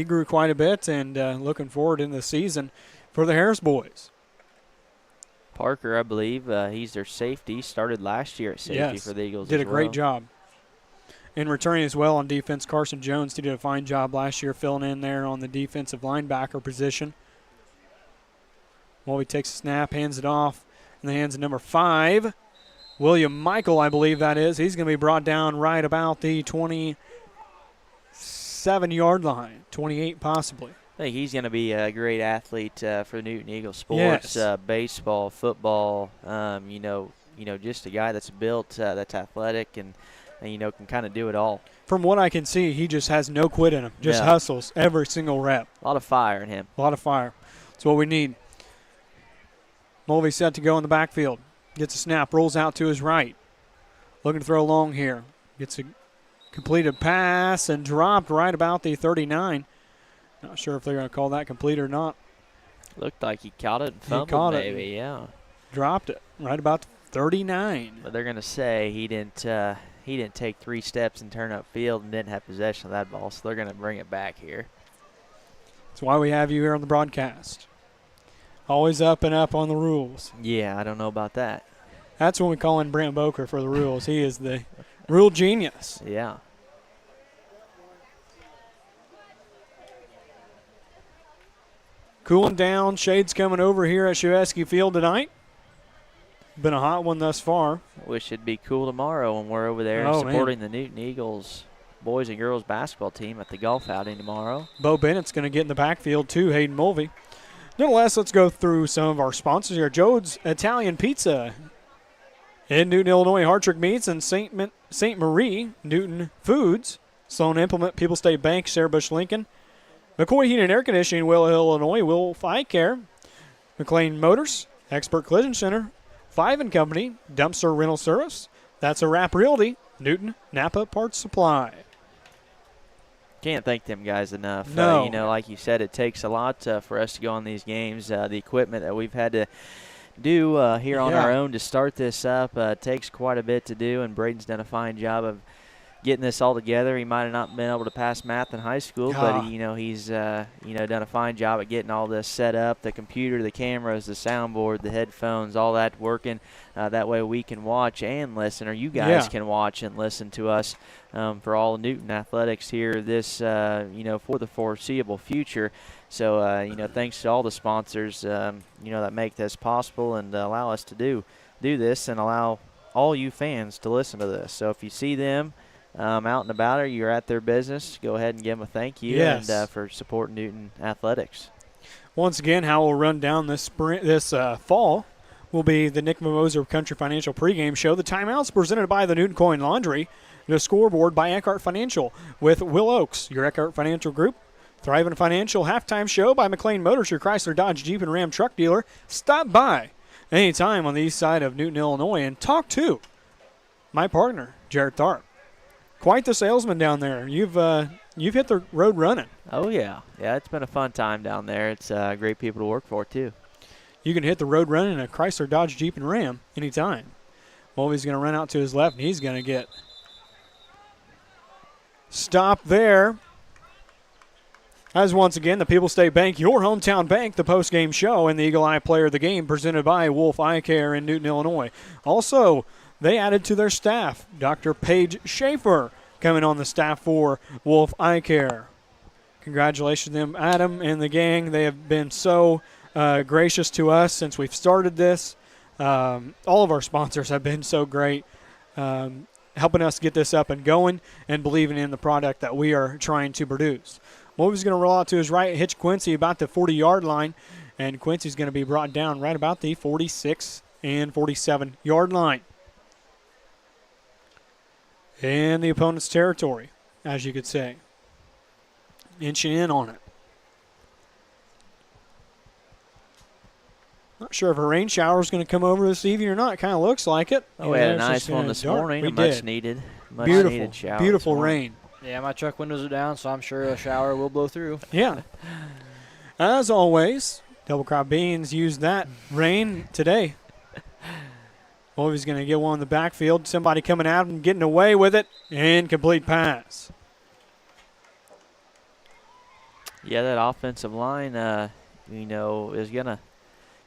grew quite a bit, and looking forward in the season for the Harris boys. Parker, I believe, he's their safety. Started last year at safety for the Eagles. Did a great job. And returning as well on defense, Carson Jones did a fine job last year filling in there on the defensive linebacker position. Mulvey takes a snap, hands it off in the hands of number 5. William Michael, I believe that is. He's going to be brought down right about the 27-yard line, 28 possibly. I think he's going to be a great athlete for Newton Eagle sports, baseball, football. Just a guy that's built, that's athletic, and can kind of do it all. From what I can see, he just has no quit in him. Just hustles every single rep. A lot of fire in him. A lot of fire. That's what we need. Mulvey set to go in the backfield. Gets a snap, rolls out to his right. Looking to throw long here. Gets a completed pass and dropped right about the 39. Not sure if they're going to call that complete or not. Looked like he caught it and fumbled, maybe, yeah. Dropped it right about 39. But they're going to say he didn't take 3 steps and turn upfield and didn't have possession of that ball, so they're going to bring it back here. That's why we have you here on the broadcast. Always up and up on the rules. Yeah, I don't know about that. That's when we call in Brent Boker for the rules. He is the rule genius. Yeah. Cooling down. Shades coming over here at Shoeski Field tonight. Been a hot one thus far. Wish it'd be cool tomorrow when we're over there supporting the Newton Eagles boys and girls basketball team at the golf outing tomorrow. Bo Bennett's going to get in the backfield too, Hayden Mulvey. Nonetheless, let's go through some of our sponsors here. Joe's Italian Pizza in Newton, Illinois. Hartrick Meats and St. Marie, Newton Foods. Sloan Implement, People State Bank, Sarah Bush Lincoln. McCoy Heating and Air Conditioning, Will Hill, Illinois. Wolf Eye Care. McLean Motors, Expert Collision Center. 5 & Company, Dumpster Rental Service. That's a Wrap Realty, Newton Napa Parts Supply. Can't thank them guys enough. No. Like you said, it takes a lot for us to go on these games. The equipment that we've had to do here on our own to start this up takes quite a bit to do, and Braden's done a fine job of getting this all together. He might have not been able to pass math in high school, but he's done a fine job at getting all this set up, the computer, the cameras, the soundboard, the headphones, all that working. That way we can watch and listen, or you guys can watch and listen to us for all Newton athletics here this for the foreseeable future. So thanks to all the sponsors that make this possible and allow us to do this and allow all you fans to listen to this. So if you see them out and about, or you're at their business, go ahead and give them a thank you and for supporting Newton athletics. Once again, how we'll run down this fall will be the Nick Mimosa Country Financial pregame show. The timeouts presented by the Newton Coin Laundry. The scoreboard by Eckhart Financial with Will Oakes, your Eckhart Financial Group. Thriving Financial halftime show by McLean Motors, your Chrysler, Dodge, Jeep, and Ram truck dealer. Stop by anytime on the east side of Newton, Illinois, and talk to my partner, Jared Tharp. Quite the salesman down there. You've hit the road running. Oh, yeah. Yeah, it's been a fun time down there. It's great people to work for, too. You can hit the road running in a Chrysler, Dodge, Jeep, and Ram anytime. Well, he's going to run out to his left, and he's going to get stopped there. As once again, the People's State Bank, your hometown bank, the post-game show, and the Eagle Eye Player of the Game presented by Wolf Eye Care in Newton, Illinois. Also, they added to their staff Dr. Paige Schaefer coming on the staff for Wolf Eye Care. Congratulations to them, Adam and the gang. They have been so gracious to us since we've started this. All of our sponsors have been so great, helping us get this up and going and believing in the product that we are trying to produce. Wolf's going to roll out to his right, hitch Quincy about the 40-yard line, and Quincy's going to be brought down right about the 46 and 47-yard line. In the opponent's territory, as you could say. Inching in on it. Not sure if a rain shower is going to come over this evening or not. It kind of looks like it. Oh, we had a nice one this morning. We much did. needed shower. Beautiful rain. Yeah, my truck windows are down, so I'm sure a shower will blow through. Yeah. As always, Double Crop Beans used that rain today. Well, he's going to get one in the backfield. Somebody coming out and getting away with it. Incomplete pass. Yeah, that offensive line, is gonna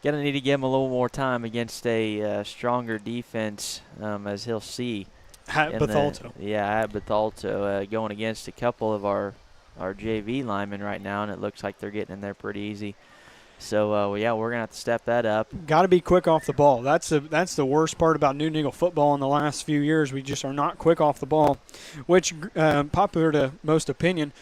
need to give him a little more time against a stronger defense, as he'll see. At Bethalto. At Bethalto, going against a couple of our JV linemen right now, and it looks like they're getting in there pretty easy. So, we're going to have to step that up. Got to be quick off the ball. That's the worst part about Newton Eagle football in the last few years. We just are not quick off the ball, which, popular to most opinion,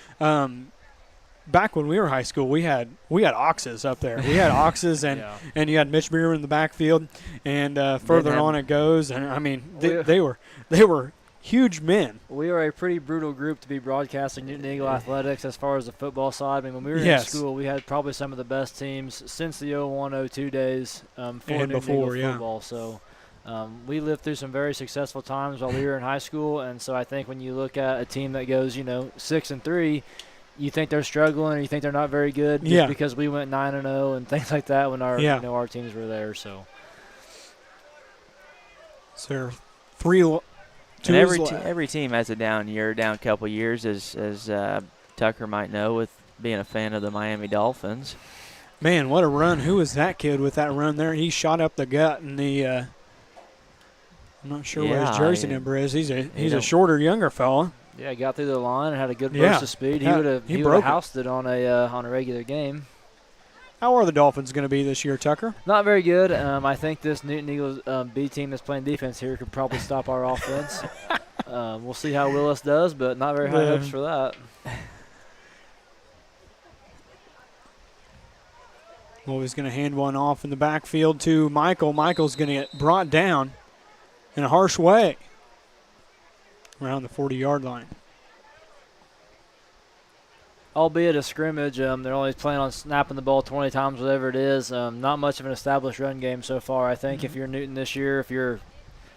back when we were in high school, we had oxes up there. We had oxes, and and you had Mitch Brewer in the backfield, and further on it goes. And I mean, they were huge men. We are a pretty brutal group to be broadcasting Newton Eagle athletics as far as the football side. I mean, when we were in school, we had probably some of the best teams since the 01-02 days for Newton Eagle football. So we lived through some very successful times while we were in high school, and so I think when you look at a team that goes 6-3. You think they're struggling, or you think they're not very good, just because we went 9-0 and things like that when our our teams were there. So there are and every team has a down year, down couple years, as Tucker might know, with being a fan of the Miami Dolphins. Man, what a run! Who was that kid with that run there? He shot up the gut, and I'm not sure what his jersey number is. He's a shorter, younger fella. Yeah, got through the line and had a good burst of speed. He would have housed it on a regular game. How are the Dolphins going to be this year, Tucker? Not very good. I think this Newton Eagles B team that's playing defense here could probably stop our offense. We'll see how Willis does, but not very high hopes for that. Well, he's going to hand one off in the backfield to Michael. Michael's going to get brought down in a harsh way around the 40-yard line. Albeit a scrimmage, they're only planning on snapping the ball 20 times, whatever it is. Not much of an established run game so far. I think if you're Newton this year, if you're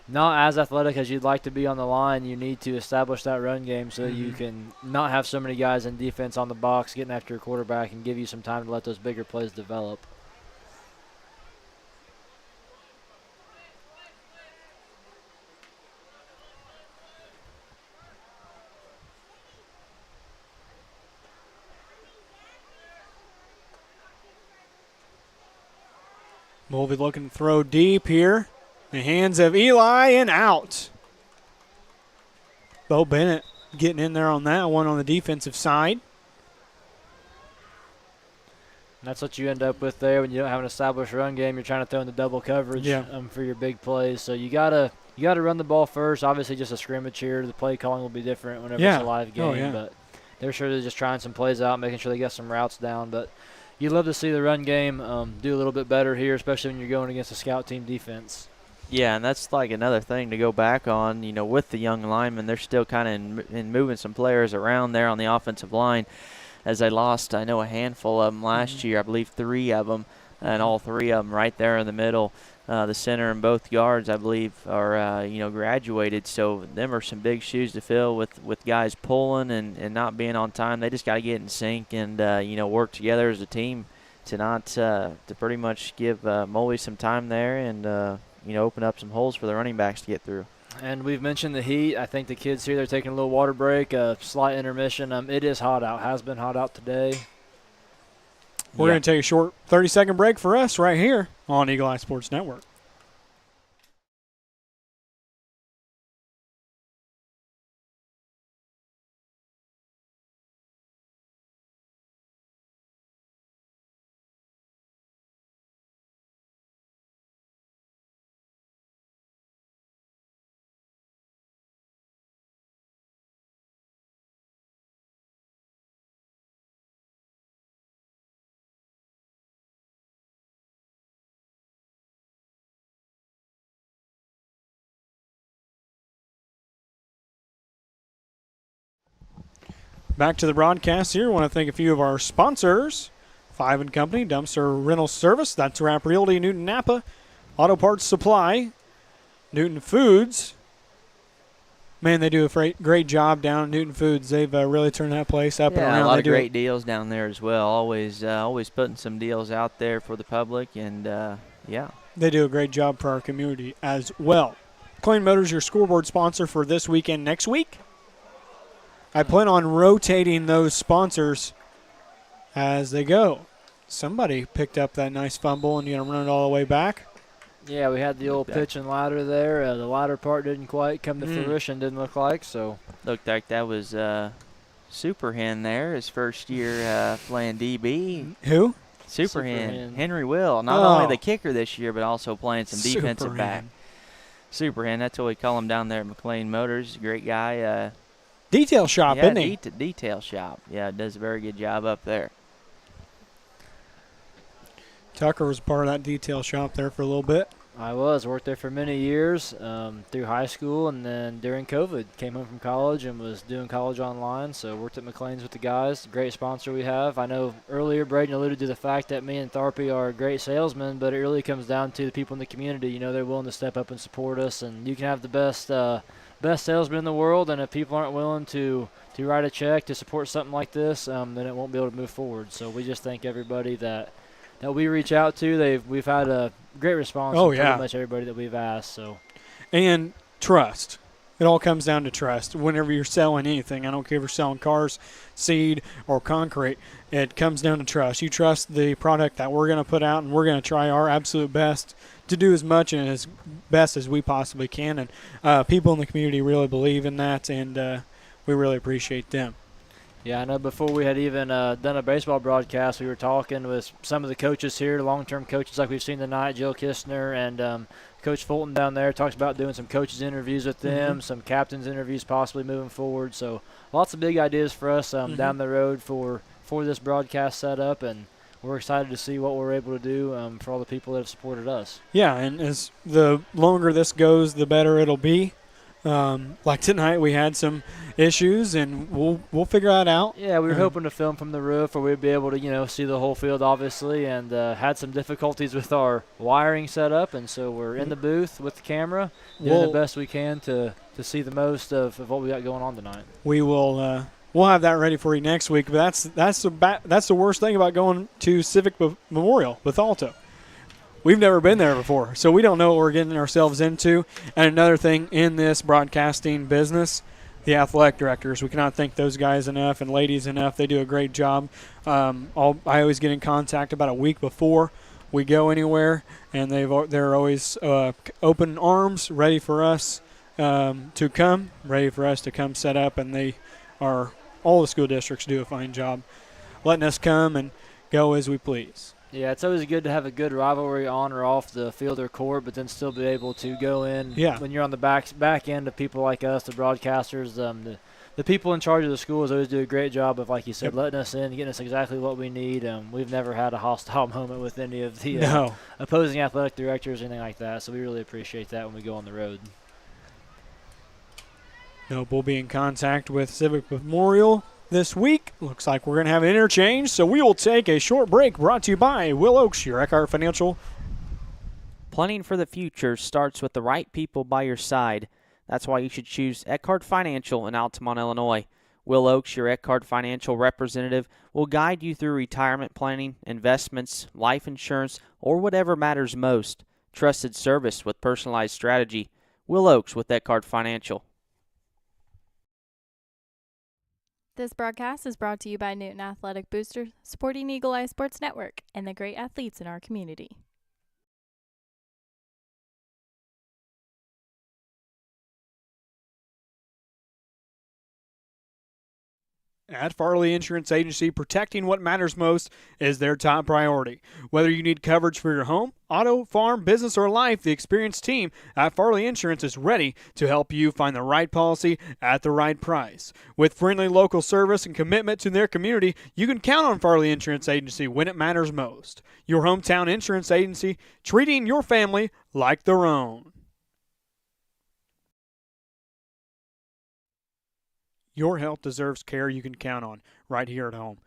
not as athletic as you'd like to be on the line, you need to establish that run game so you can not have so many guys in defense on the box getting after your quarterback and give you some time to let those bigger plays develop. We'll be looking to throw deep here. The hands of Eli and out. Bo Bennett getting in there on that one on the defensive side. And that's what you end up with there when you don't have an established run game. You're trying to throw in the double coverage for your big plays. So you gotta run the ball first. Obviously, just a scrimmage here. The play calling will be different whenever it's a live game. But they're sure they're just trying some plays out, making sure they get some routes down. But you love to see the run game do a little bit better here, especially when you're going against a scout team defense. Yeah, and that's like another thing to go back on. You know, with the young linemen, they're still kind of in moving some players around there on the offensive line. As they lost, I know, a handful of them last year. I believe 3 of them, and all 3 of them right there in the middle. The center and both guards, I believe, are graduated. So them are some big shoes to fill with guys pulling and not being on time. They just got to get in sync and work together as a team to pretty much give Moley some time there and open up some holes for the running backs to get through. And we've mentioned the heat. I think the kids here, they're taking a little water break, a slight intermission. It is hot out. Has been hot out today. We're going to take a short 30-second break for us right here on Eagle Eye Sports Network. Back to the broadcast here. I want to thank a few of our sponsors. 5 & Company, Dumpster Rental Service. That's Wrap Realty, Newton Napa. Auto Parts Supply. Newton Foods. Man, they do a great job down at Newton Foods. They've really turned that place up and around. A lot of great deals down there as well. Always putting some deals out there for the public, and They do a great job for our community as well. McLean Motors, your scoreboard sponsor for this weekend, next week. I plan on rotating those sponsors as they go. Somebody picked up that nice fumble and you're going to run it all the way back. Yeah, we had the old pitch and ladder there. The ladder part didn't quite come to fruition, didn't look like. So looked like that was Superhen there, his first year playing DB. Who? Superhen. Henry Will. Not only the kicker this year, but also playing some defensive back. Superhen, that's what we call him down there at McLean Motors. Great guy. Detail shop, isn't he? Detail shop. Yeah, does a very good job up there. Tucker was part of that detail shop there for a little bit. I worked there for many years through high school, and then during COVID came home from college and was doing college online, so worked at McLean's with the guys. Great sponsor we have. I know earlier Braden alluded to the fact that me and Tharpe are great salesmen, but it really comes down to the people in the community. You know, they're willing to step up and support us, and you can have the best salesman in the world, and if people aren't willing to write a check to support something like this, then it won't be able to move forward. So we just thank everybody that we reach out to. We've had a great response from pretty much everybody that we've asked. So, and trust. It all comes down to trust. Whenever you're selling anything, I don't care if you're selling cars, seed, or concrete, it comes down to trust. You trust the product that we're going to put out, and we're going to try our absolute best to do as much and as best as we possibly can. And people in the community really believe in that, and we really appreciate them. Yeah, I know before we had even done a baseball broadcast, we were talking with some of the coaches here, long-term coaches like we've seen tonight, Jill Kistner and Coach Fulton down there. Talks about doing some coaches interviews with them, some captains interviews possibly moving forward. So lots of big ideas for us down the road for this broadcast setup, and we're excited to see what we're able to do for all the people that have supported us. Yeah, and as the longer this goes, the better it'll be. Like tonight, we had some issues, and we'll figure that out. Yeah, we were hoping to film from the roof, where we'd be able to, see the whole field, obviously, and had some difficulties with our wiring setup, and so we're in the booth with the camera, doing the best we can to see the most of what we got going on tonight. We will. We'll have that ready for you next week. But that's the worst thing about going to Civic Memorial with Alto. We've never been there before, so we don't know what we're getting ourselves into. And another thing in this broadcasting business, the athletic directors, we cannot thank those guys enough and ladies enough. They do a great job. I always get in contact about a week before we go anywhere, and they're always open arms, ready for us to come, set up, and all the school districts do a fine job letting us come and go as we please. Yeah, it's always good to have a good rivalry on or off the field or court, but then still be able to go in when you're on the back end of people like us, the broadcasters. The people in charge of the schools always do a great job of, like you said, letting us in, getting us exactly what we need. We've never had a hostile moment with any of the opposing athletic directors or anything like that, so we really appreciate that when we go on the road. Nope, we'll be in contact with Civic Memorial this week. Looks like we're going to have an interchange, so we will take a short break. Brought to you by Will Oaks, your Eckhart Financial. Planning for the future starts with the right people by your side. That's why you should choose Eckhart Financial in Altamont, Illinois. Will Oaks, your Eckhart Financial representative, will guide you through retirement planning, investments, life insurance, or whatever matters most. Trusted service with personalized strategy. Will Oaks with Eckhart Financial. This broadcast is brought to you by Newton Athletic Boosters, supporting Eagle Eye Sports Network and the great athletes in our community. At Farley Insurance Agency, protecting what matters most is their top priority. Whether you need coverage for your home, auto, farm, business, or life, the experienced team at Farley Insurance is ready to help you find the right policy at the right price. With friendly local service and commitment to their community, you can count on Farley Insurance Agency when it matters most. Your hometown insurance agency, treating your family like their own. Your health deserves care you can count on right here at home.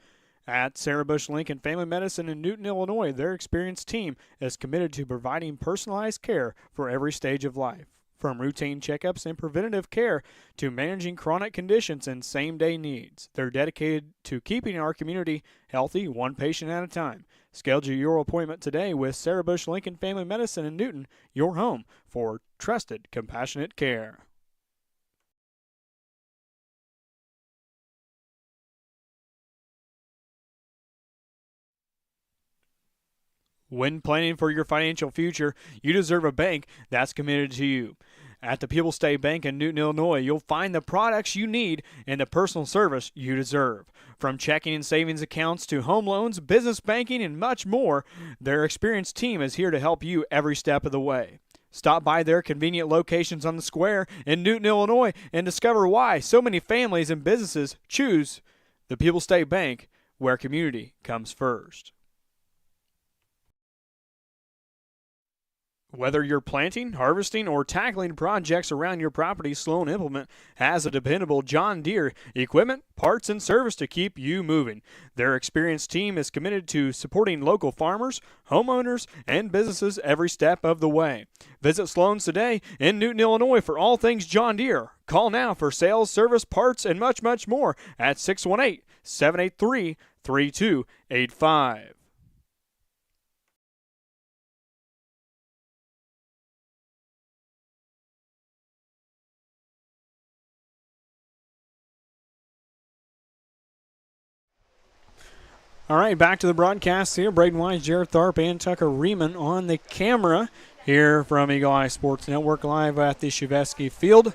At Sarah Bush Lincoln Family Medicine in Newton, Illinois, their experienced team is committed to providing personalized care for every stage of life. From routine checkups and preventative care to managing chronic conditions and same-day needs, they're dedicated to keeping our community healthy one patient at a time. Schedule your appointment today with Sarah Bush Lincoln Family Medicine in Newton, your home for trusted, compassionate care. When planning for your financial future, you deserve a bank that's committed to you. At the People State Bank in Newton, Illinois, you'll find the products you need and the personal service you deserve. From checking and savings accounts to home loans, business banking, and much more, their experienced team is here to help you every step of the way. Stop by their convenient locations on the square in Newton, Illinois, and discover why so many families and businesses choose the People State Bank, where community comes first. Whether you're planting, harvesting, or tackling projects around your property, Sloan Implement has a dependable John Deere equipment, parts, and service to keep you moving. Their experienced team is committed to supporting local farmers, homeowners, and businesses every step of the way. Visit Sloan's today in Newton, Illinois for all things John Deere. Call now for sales, service, parts, and much, much more at 618-783-3285. All right, back to the broadcast here. Braden Wise, Jared Tharp, and Tucker Riemann on the camera here from Eagle Eye Sports Network live at the Shevesky Field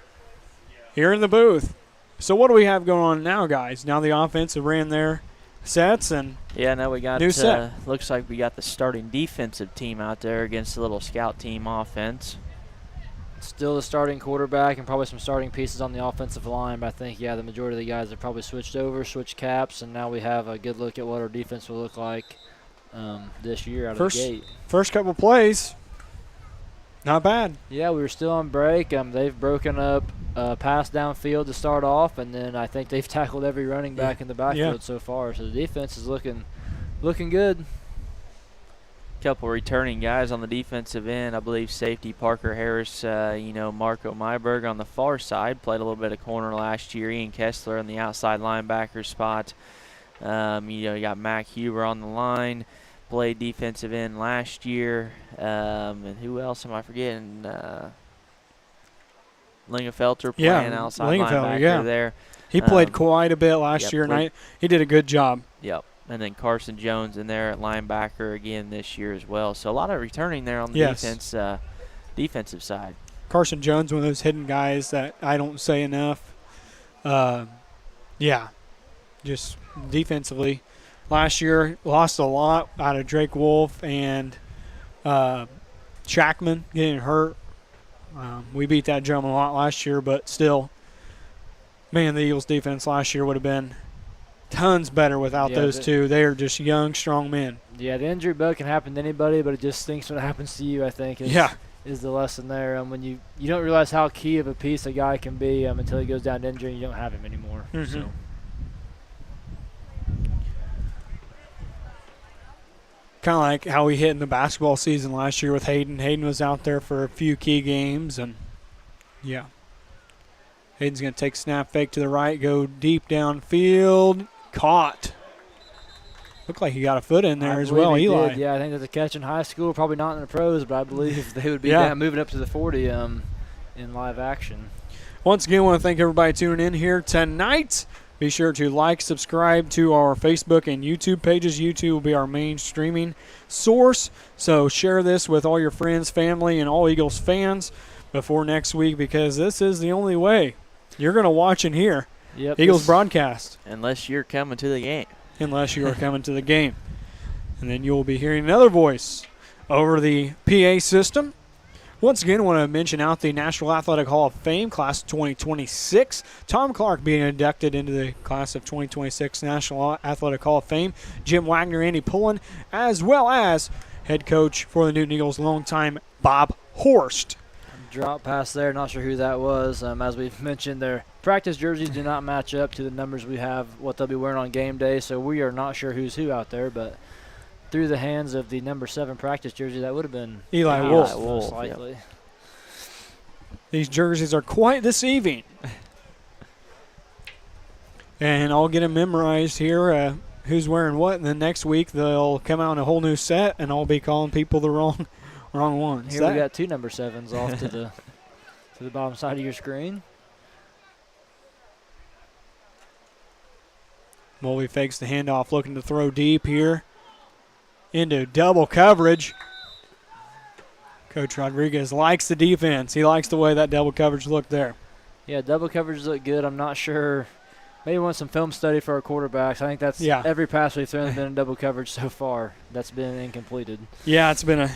here in the booth. So what do we have going on now, guys? Now the offense have ran their sets and now we got new set. Looks like we got the starting defensive team out there against the little scout team offense. Still the starting quarterback and probably some starting pieces on the offensive line, but I think, the majority of the guys have probably switched caps, and now we have a good look at what our defense will look like this year out of the gate. First couple plays, not bad. Yeah, we were still on break. They've broken up pass downfield to start off, and then I think they've tackled every running back in the backfield so far, so the defense is looking good. Couple returning guys on the defensive end. I believe safety Parker Harris, Marco Myberg on the far side. Played a little bit of corner last year. Ian Kessler in the outside linebacker spot. You got Mac Huber on the line. Played defensive end last year. And who else am I forgetting? Lingenfelter playing outside linebacker there. He played quite a bit last year, and he did a good job. Yep. and then Carson Jones in there at linebacker again this year as well. So a lot of returning there on the defensive side. Carson Jones, one of those hidden guys that I don't say enough. Just defensively. Last year, lost a lot out of Drake Wolf and Shackman getting hurt. We beat that drum a lot last year, but still, man, the Eagles' defense last year would have been tons better without those two. They are just young, strong men. Yeah, the injury bug can happen to anybody, but it just stinks when it happens to you, I think. Is the lesson there. When you don't realize how key of a piece a guy can be until he goes down to injury and you don't have him anymore. Mm-hmm. So. Kind of like how we hit in the basketball season last year with Hayden. Hayden was out there for a few key games, and Hayden's going to take snap, fake to the right, go deep downfield, caught. Looked like he got a foot in there as well, Eli. Did. Yeah, I think there's a catch in high school, probably not in the pros, but I believe they would be moving up to the 40 in live action. Once again, I want to thank everybody tuning in here tonight. Be sure to like, subscribe to our Facebook and YouTube pages. YouTube will be our main streaming source. So share this with all your friends, family, and all Eagles fans before next week, because this is the only way you're going to watch and hear Eagles broadcast. Unless you're coming to the game. Unless you are coming to the game. And then you'll be hearing another voice over the PA system. Once again, I want to mention out the National Athletic Hall of Fame, Class 2026. Tom Clark being inducted into the Class of 2026 National Athletic Hall of Fame. Jim Wagner, Andy Pullen, as well as head coach for the Newton Eagles, longtime Bob Horst. Drop pass there, not sure who that was. As we've mentioned, their practice jerseys do not match up to the numbers we have, what they'll be wearing on game day, so we are not sure who's who out there, but through the hands of the number 7 practice jersey, that would have been Eli Wolf. Most likely. These jerseys are quite deceiving. And I'll get them memorized here, who's wearing what, and then next week they'll come out in a whole new set, and I'll be calling people the wrong ones. Here we got 2 number 7s off to the bottom side of your screen. Mulvey fakes the handoff, looking to throw deep here into double coverage. Coach Rodriguez likes the defense. He likes the way that double coverage looked there. Yeah, double coverage looked good. I'm not sure. Maybe want some film study for our quarterbacks. I think that's every pass we've thrown has been in double coverage so far. That's been incompleted. Yeah, it's been a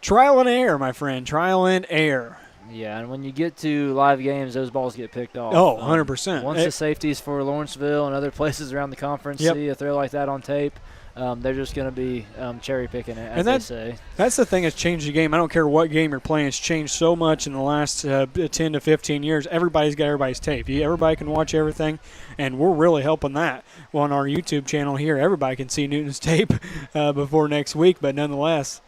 trial and error, my friend. Trial and error. Yeah, and when you get to live games, those balls get picked off. Oh, 100%. Once the safeties for Lawrenceville and other places around the conference see a throw like that on tape, they're just going to be cherry-picking it, as they say. That's the thing that's changed the game. I don't care what game you're playing. It's changed so much in the last 10 to 15 years. Everybody's got everybody's tape. Everybody can watch everything, and we're really helping that. Well, on our YouTube channel here, everybody can see Newton's tape before next week, but nonetheless,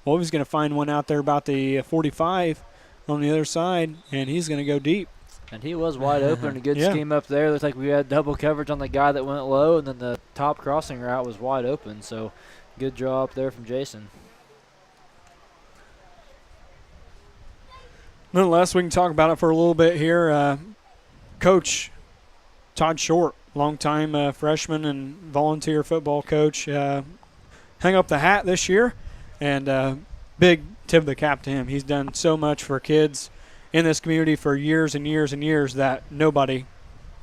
Wolfie's going to find one out there about the 45 on the other side, and he's going to go deep. And he was wide open. A good scheme up there. Looked like we had double coverage on the guy that went low, and then the top crossing route was wide open. So good draw up there from Jason. Nonetheless, we can talk about it for a little bit here. Coach Todd Short, longtime freshman and volunteer football coach, hung up the hat this year, and big tip of the cap to him. He's done so much for kids in this community for years and years and years that nobody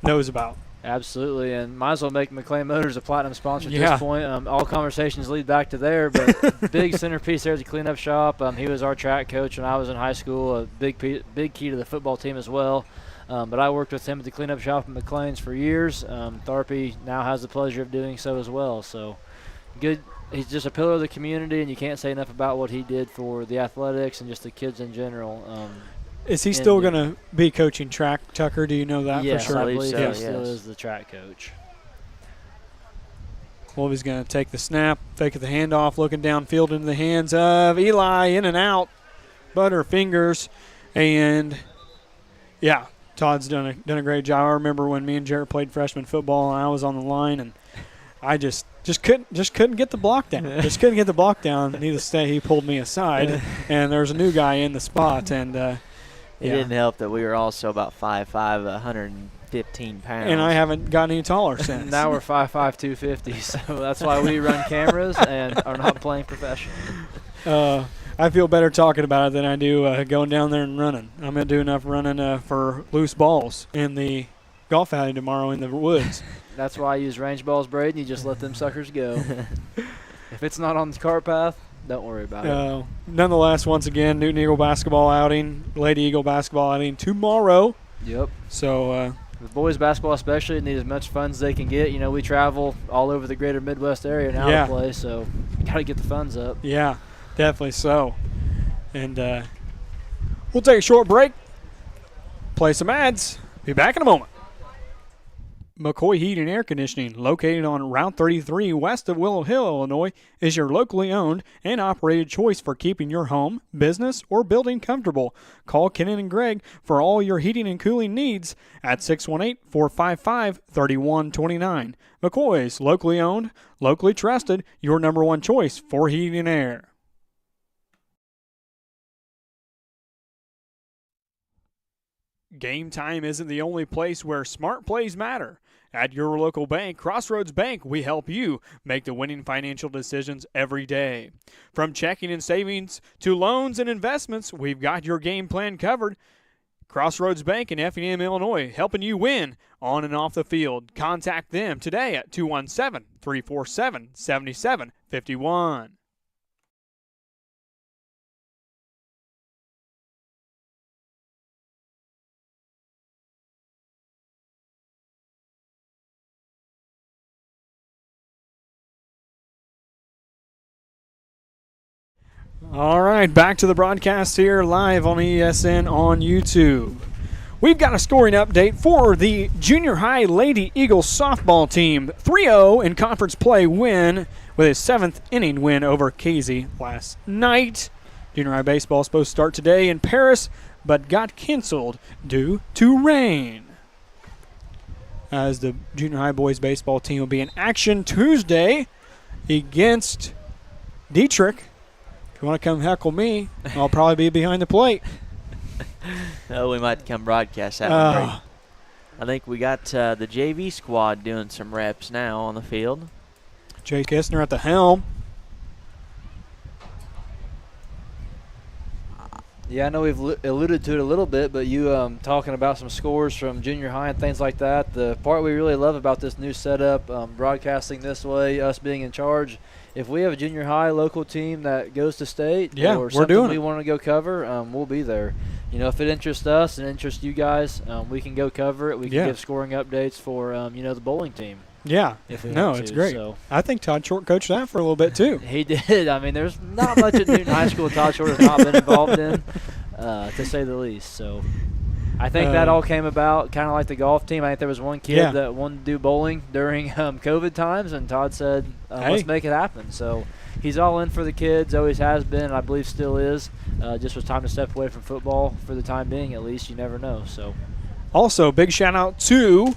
knows about. Absolutely, and might as well make McLean Motors a platinum sponsor at this point. All conversations lead back to there, but big centerpiece there is the cleanup shop. He was our track coach when I was in high school, a big key to the football team as well. But I worked with him at the cleanup shop at McLean's for years. Tharpe now has the pleasure of doing so as well. So good. He's just a pillar of the community, and you can't say enough about what he did for the athletics and just the kids in general. Is he still going to be coaching track, Tucker? Do you know that for sure? I believe so. He still is the track coach. Wolvie's going to take the snap, fake the handoff, looking downfield into the hands of Eli, in and out, butterfingers, and Todd's done a great job. I remember when me and Jarrett played freshman football, and I was on the line, and I just couldn't get the block down. Just couldn't get the block down. Needless to say, he pulled me aside, and there was a new guy in the spot, and It didn't help that we were also about 5'5", 115 pounds. And I haven't gotten any taller since. Now we're 5'5", 250, so that's why we run cameras and are not playing professionally. I feel better talking about it than I do going down there and running. I'm going to do enough running for loose balls in the golf alley tomorrow in the woods. That's why I use range balls, Braden. You just let them suckers go. If it's not on the cart path, don't worry about it. Nonetheless, once again, Newton Eagle basketball outing, Lady Eagle basketball outing tomorrow. Yep. So the boys basketball especially need as much funds as they can get. You know, we travel all over the greater Midwest area now to play, so got to get the funds up. Yeah, definitely so. And we'll take a short break, play some ads, be back in a moment. McCoy Heat and Air Conditioning, located on Route 33 west of Willow Hill, Illinois, is your locally owned and operated choice for keeping your home, business, or building comfortable. Call Kenan and Greg for all your heating and cooling needs at 618-455-3129. McCoy's, locally owned, locally trusted, your number one choice for heating and air. Game time isn't the only place where smart plays matter. At your local bank, Crossroads Bank, we help you make the winning financial decisions every day. From checking and savings to loans and investments, we've got your game plan covered. Crossroads Bank in Effingham, Illinois, helping you win on and off the field. Contact them today at 217-347-7751. All right, back to the broadcast here live on ESN on YouTube. We've got a scoring update for the junior high Lady Eagles softball team. 3-0 in conference play win with a 7th inning win over Casey last night. Junior high baseball is supposed to start today in Paris, but got canceled due to rain. As the junior high boys baseball team will be in action Tuesday against Dietrich. If you want to come heckle me, I'll probably be behind the plate. No, we might come broadcast that one. I think we got the JV squad doing some reps now on the field. Jay Kistner at the helm. Yeah, I know we've alluded to it a little bit, but you talking about some scores from junior high and things like that. The part we really love about this new setup, broadcasting this way, us being in charge, if we have a junior high local team that goes to state or something we want to go cover, we'll be there. You know, if it interests us and interests you guys, we can go cover it. We can give scoring updates for, the bowling team. Yeah. It's great. So. I think Todd Short coached that for a little bit, too. He did. I mean, there's not much at Newton High School Todd Short has not been involved in, to say the least. So I think that all came about kind of like the golf team. I think there was one kid that wanted to do bowling during COVID times, and Todd said, let's make it happen. So he's all in for the kids, always has been, and I believe still is. Just was time to step away from football for the time being, at least. You never know. So also, big shout-out to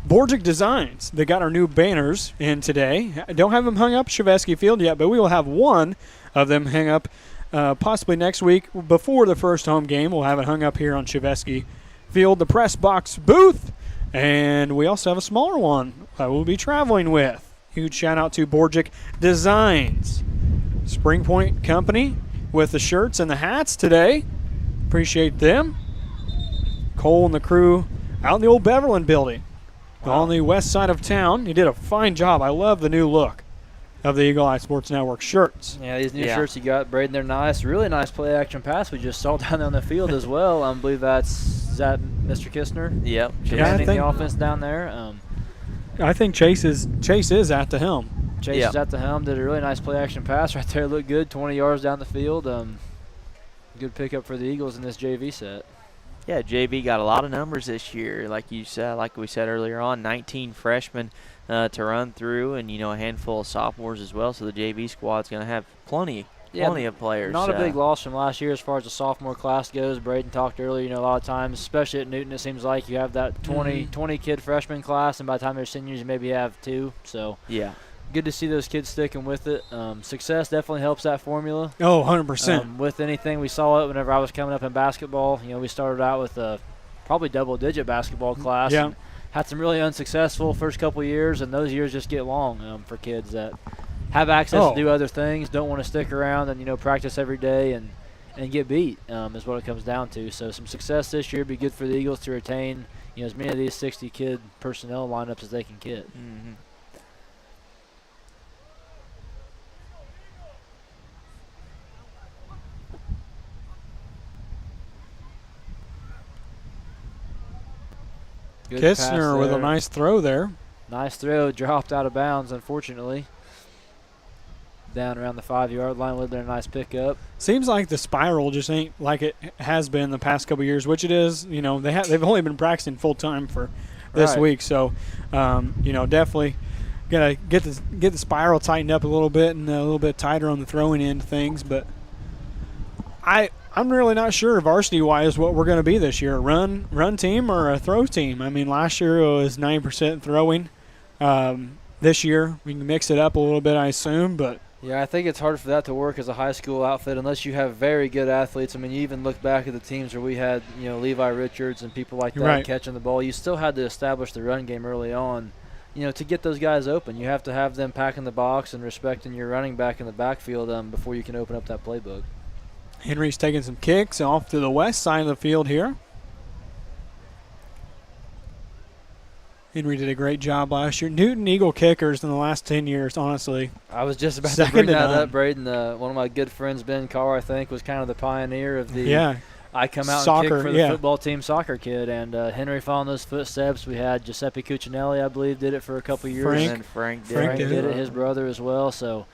Borgic Designs. They got our new banners in today. I don't have them hung up Chevesky Field yet, but we will have one of them hang up possibly next week before the first home game. We'll have it hung up here on Chevesky Field, the press box booth, and we also have a smaller one that we'll be traveling with. Huge shout out to Borgic Designs. Spring Point Company with the shirts and the hats today. Appreciate them. Cole and the crew out in the old Beverland building. Wow. On the west side of town. He did a fine job. I love the new look of the Eagle Eye Sports Network shirts. Yeah, these new shirts you got, Braden, they're nice. Really nice play action pass we just saw down on the field as well. I believe is that Mr. Kistner? Yep. Commanding the offense down there. I think Chase is at the helm. Chase is at the helm. Did a really nice play action pass right there. Looked good, 20 yards down the field. Good pickup for the Eagles in this JV set. Yeah, JV got a lot of numbers this year, like you said, like we said earlier on, 19 freshmen to run through, and a handful of sophomores as well. So the JV squad's going to have plenty of players. Not a big loss from last year as far as the sophomore class goes. Braden talked earlier. A lot of times, especially at Newton, it seems like you have that 20 kid freshman class, and by the time they're seniors, you maybe have 2. So yeah. good to see those kids sticking with it. Success definitely helps that formula. Oh, 100%. With anything, we saw it whenever I was coming up in basketball. You know, we started out with a probably double-digit basketball class. Yeah. And had some really unsuccessful first couple of years, and those years just get long for kids that have access to do other things, don't want to stick around and, you know, practice every day and get beat is what it comes down to. So some success this year would be good for the Eagles to retain, you know, as many of these 60-kid personnel lineups as they can get. Mm-hmm. Good Kistner with a nice throw there. Nice throw, dropped out of bounds, unfortunately. Down around the 5-yard line, would have been a nice pickup. Seems like the spiral just ain't like it has been the past couple of years, which it is. You know, they've only been practicing full time for this week, so you know, definitely gotta get the spiral tightened up a little bit and a little bit tighter on the throwing end of things. But I'm really not sure varsity-wise what we're going to be this year, a run team or a throw team. I mean, last year it was 90% throwing. This year we can mix it up a little bit, I assume, but. Yeah, I think it's hard for that to work as a high school outfit unless you have very good athletes. I mean, you even look back at the teams where we had, you know, Levi Richards and people like that catching the ball. You still had to establish the run game early on, you know, to get those guys open. You have to have them packing the box and respecting your running back in the backfield before you can open up that playbook. Henry's taking some kicks off to the west side of the field here. Henry did a great job last year. Newton Eagle kickers in the last 10 years, honestly. I was just about to bring that up, Braden. One of my good friends, Ben Carr, I think, was kind of the pioneer of the I come out and kick for the football team soccer kid. And Henry following those footsteps. We had Giuseppe Cuccinelli, I believe, did it for a couple of years. And Frank did it, his brother as well. So,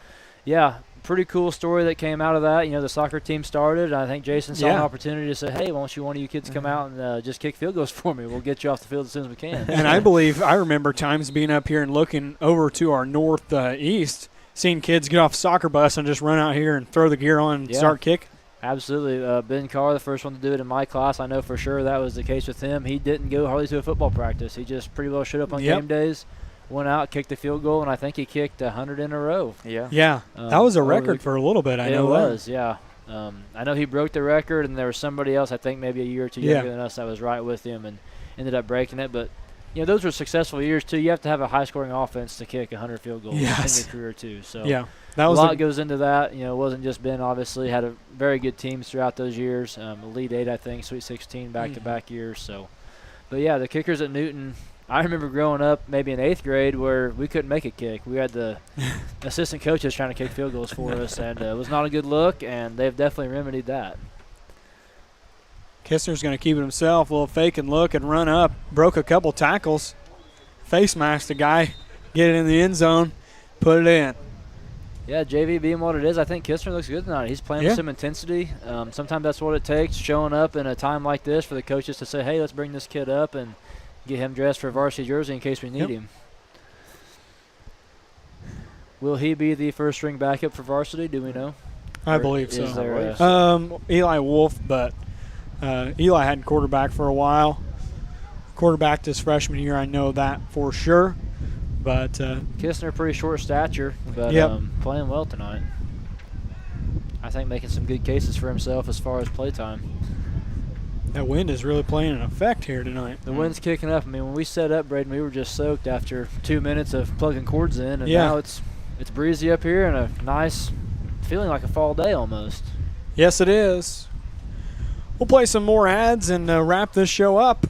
yeah, pretty cool story that came out of that. You know, the soccer team started, and I think Jason saw an opportunity to say, hey, why don't you one of you kids come out and just kick field goals for me? We'll get you off the field as soon as we can. And I remember times being up here and looking over to our northeast, seeing kids get off a soccer bus and just run out here and throw the gear on and start kick. Absolutely. Ben Carr, the first one to do it in my class. I know for sure that was the case with him. He didn't go hardly to a football practice. He just pretty well showed up on game days. Went out, kicked the field goal, and I think he kicked 100 in a row. Yeah. That was a record for a little bit. I know it was. Yeah. I know he broke the record, and there was somebody else, I think maybe a year or two younger than us, that was right with him and ended up breaking it. But, you know, those were successful years, too. You have to have a high-scoring offense to kick 100 field goals in your career, too. So that was a lot goes into that. You know, it wasn't just Ben, obviously. Had a very good teams throughout those years. Elite 8, I think, Sweet 16 back-to-back years. So, but, yeah, the kickers at Newton – I remember growing up maybe in 8th grade where we couldn't make a kick. We had the assistant coaches trying to kick field goals for us, and it was not a good look, and they've definitely remedied that. Kistner's going to keep it himself, a little fake and look and run up. Broke a couple tackles. Face masked the guy, get it in the end zone, put it in. Yeah, JV being what it is, I think Kistner looks good tonight. He's playing with some intensity. Sometimes that's what it takes, showing up in a time like this for the coaches to say, hey, let's bring this kid up and get him dressed for varsity jersey in case we need him. Will he be the first string backup for varsity? Do we know? I believe so. Eli Wolf, but Eli hadn't quarterback for a while. Quarterbacked his freshman year, I know that for sure. But Kistner, pretty short stature, but playing well tonight. I think making some good cases for himself as far as play time. That wind is really playing an effect here tonight. The wind's kicking up. I mean, when we set up, Braden, we were just soaked after 2 minutes of plugging cords in, and now it's breezy up here and a nice, feeling like a fall day almost. Yes, it is. We'll play some more ads and wrap this show up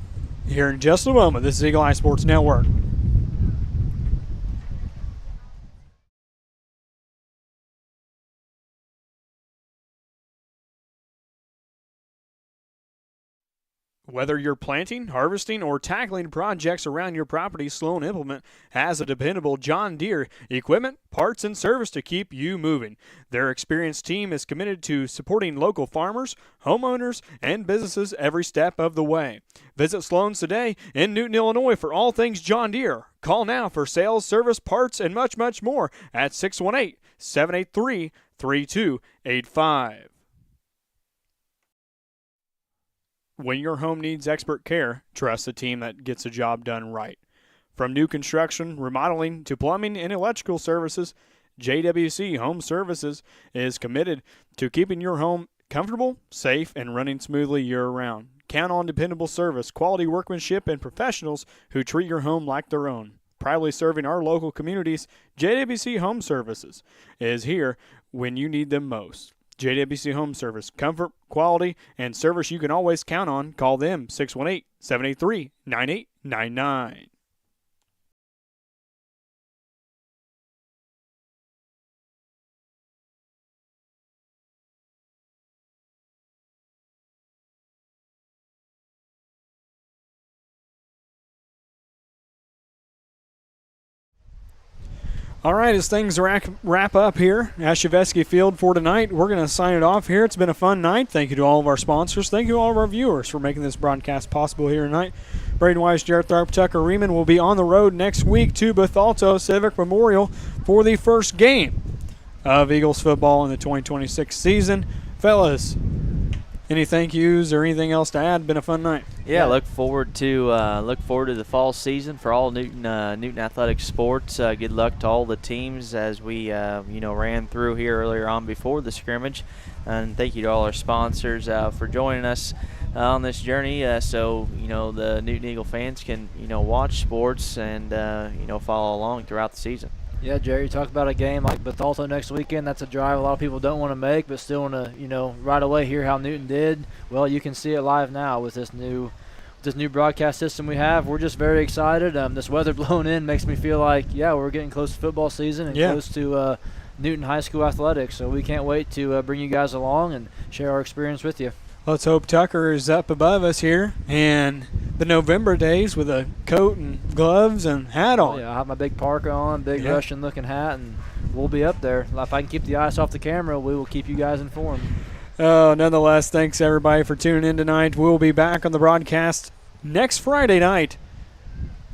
here in just a moment. This is Eagle Eye Sports Network. Whether you're planting, harvesting, or tackling projects around your property, Sloan Implement has a dependable John Deere equipment, parts, and service to keep you moving. Their experienced team is committed to supporting local farmers, homeowners, and businesses every step of the way. Visit Sloan's today in Newton, Illinois for all things John Deere. Call now for sales, service, parts, and much, much more at 618-783-3285. When your home needs expert care, trust the team that gets the job done right. From new construction, remodeling, to plumbing and electrical services, JWC Home Services is committed to keeping your home comfortable, safe, and running smoothly year-round. Count on dependable service, quality workmanship, and professionals who treat your home like their own. Proudly serving our local communities, JWC Home Services is here when you need them most. JWC Home Service, comfort, quality, and service you can always count on. Call them 618-783-9899. All right, as things wrap up here at Shevesky Field for tonight, we're going to sign it off here. It's been a fun night. Thank you to all of our sponsors. Thank you to all of our viewers for making this broadcast possible here tonight. Braden Wise, Jared Tharp, Tucker Riemann will be on the road next week to Bethalto Civic Memorial for the first game of Eagles football in the 2026 season. Fellas, any thank yous or anything else to add? Been a fun night. Yeah, look forward to the fall season for all Newton Athletics sports. Good luck to all the teams as we ran through here earlier on before the scrimmage, and thank you to all our sponsors for joining us on this journey. So the Newton Eagle fans can watch sports and follow along throughout the season. Yeah, Jerry, you talk about a game like Bethalto next weekend. That's a drive a lot of people don't want to make, but still want to, right away hear how Newton did. Well, you can see it live now with this new broadcast system we have. We're just very excited. This weather blowing in makes me feel like, we're getting close to football season and close to Newton High School athletics. So we can't wait to bring you guys along and share our experience with you. Let's hope Tucker is up above us here and the November days with a coat and gloves and hat on. Yeah, I have my big parka on, big Russian-looking hat, and we'll be up there. If I can keep the ice off the camera, we will keep you guys informed. Nonetheless, thanks everybody for tuning in tonight. We'll be back on the broadcast next Friday night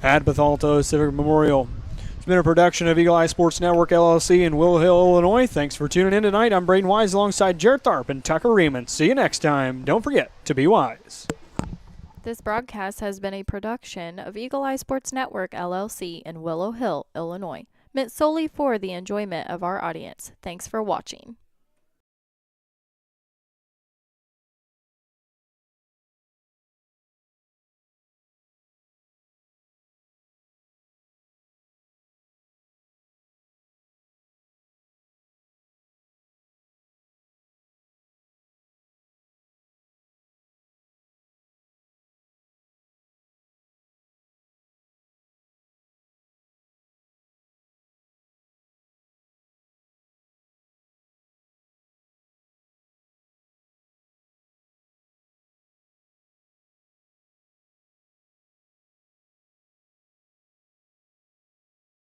at Bethalto Civic Memorial. It's been a production of Eagle Eye Sports Network, LLC in Willow Hill, Illinois. Thanks for tuning in tonight. I'm Braden Wise alongside Jared Tharp and Tucker Riemann. See you next time. Don't forget to be wise. This broadcast has been a production of Eagle Eye Sports Network, LLC in Willow Hill, Illinois, meant solely for the enjoyment of our audience. Thanks for watching.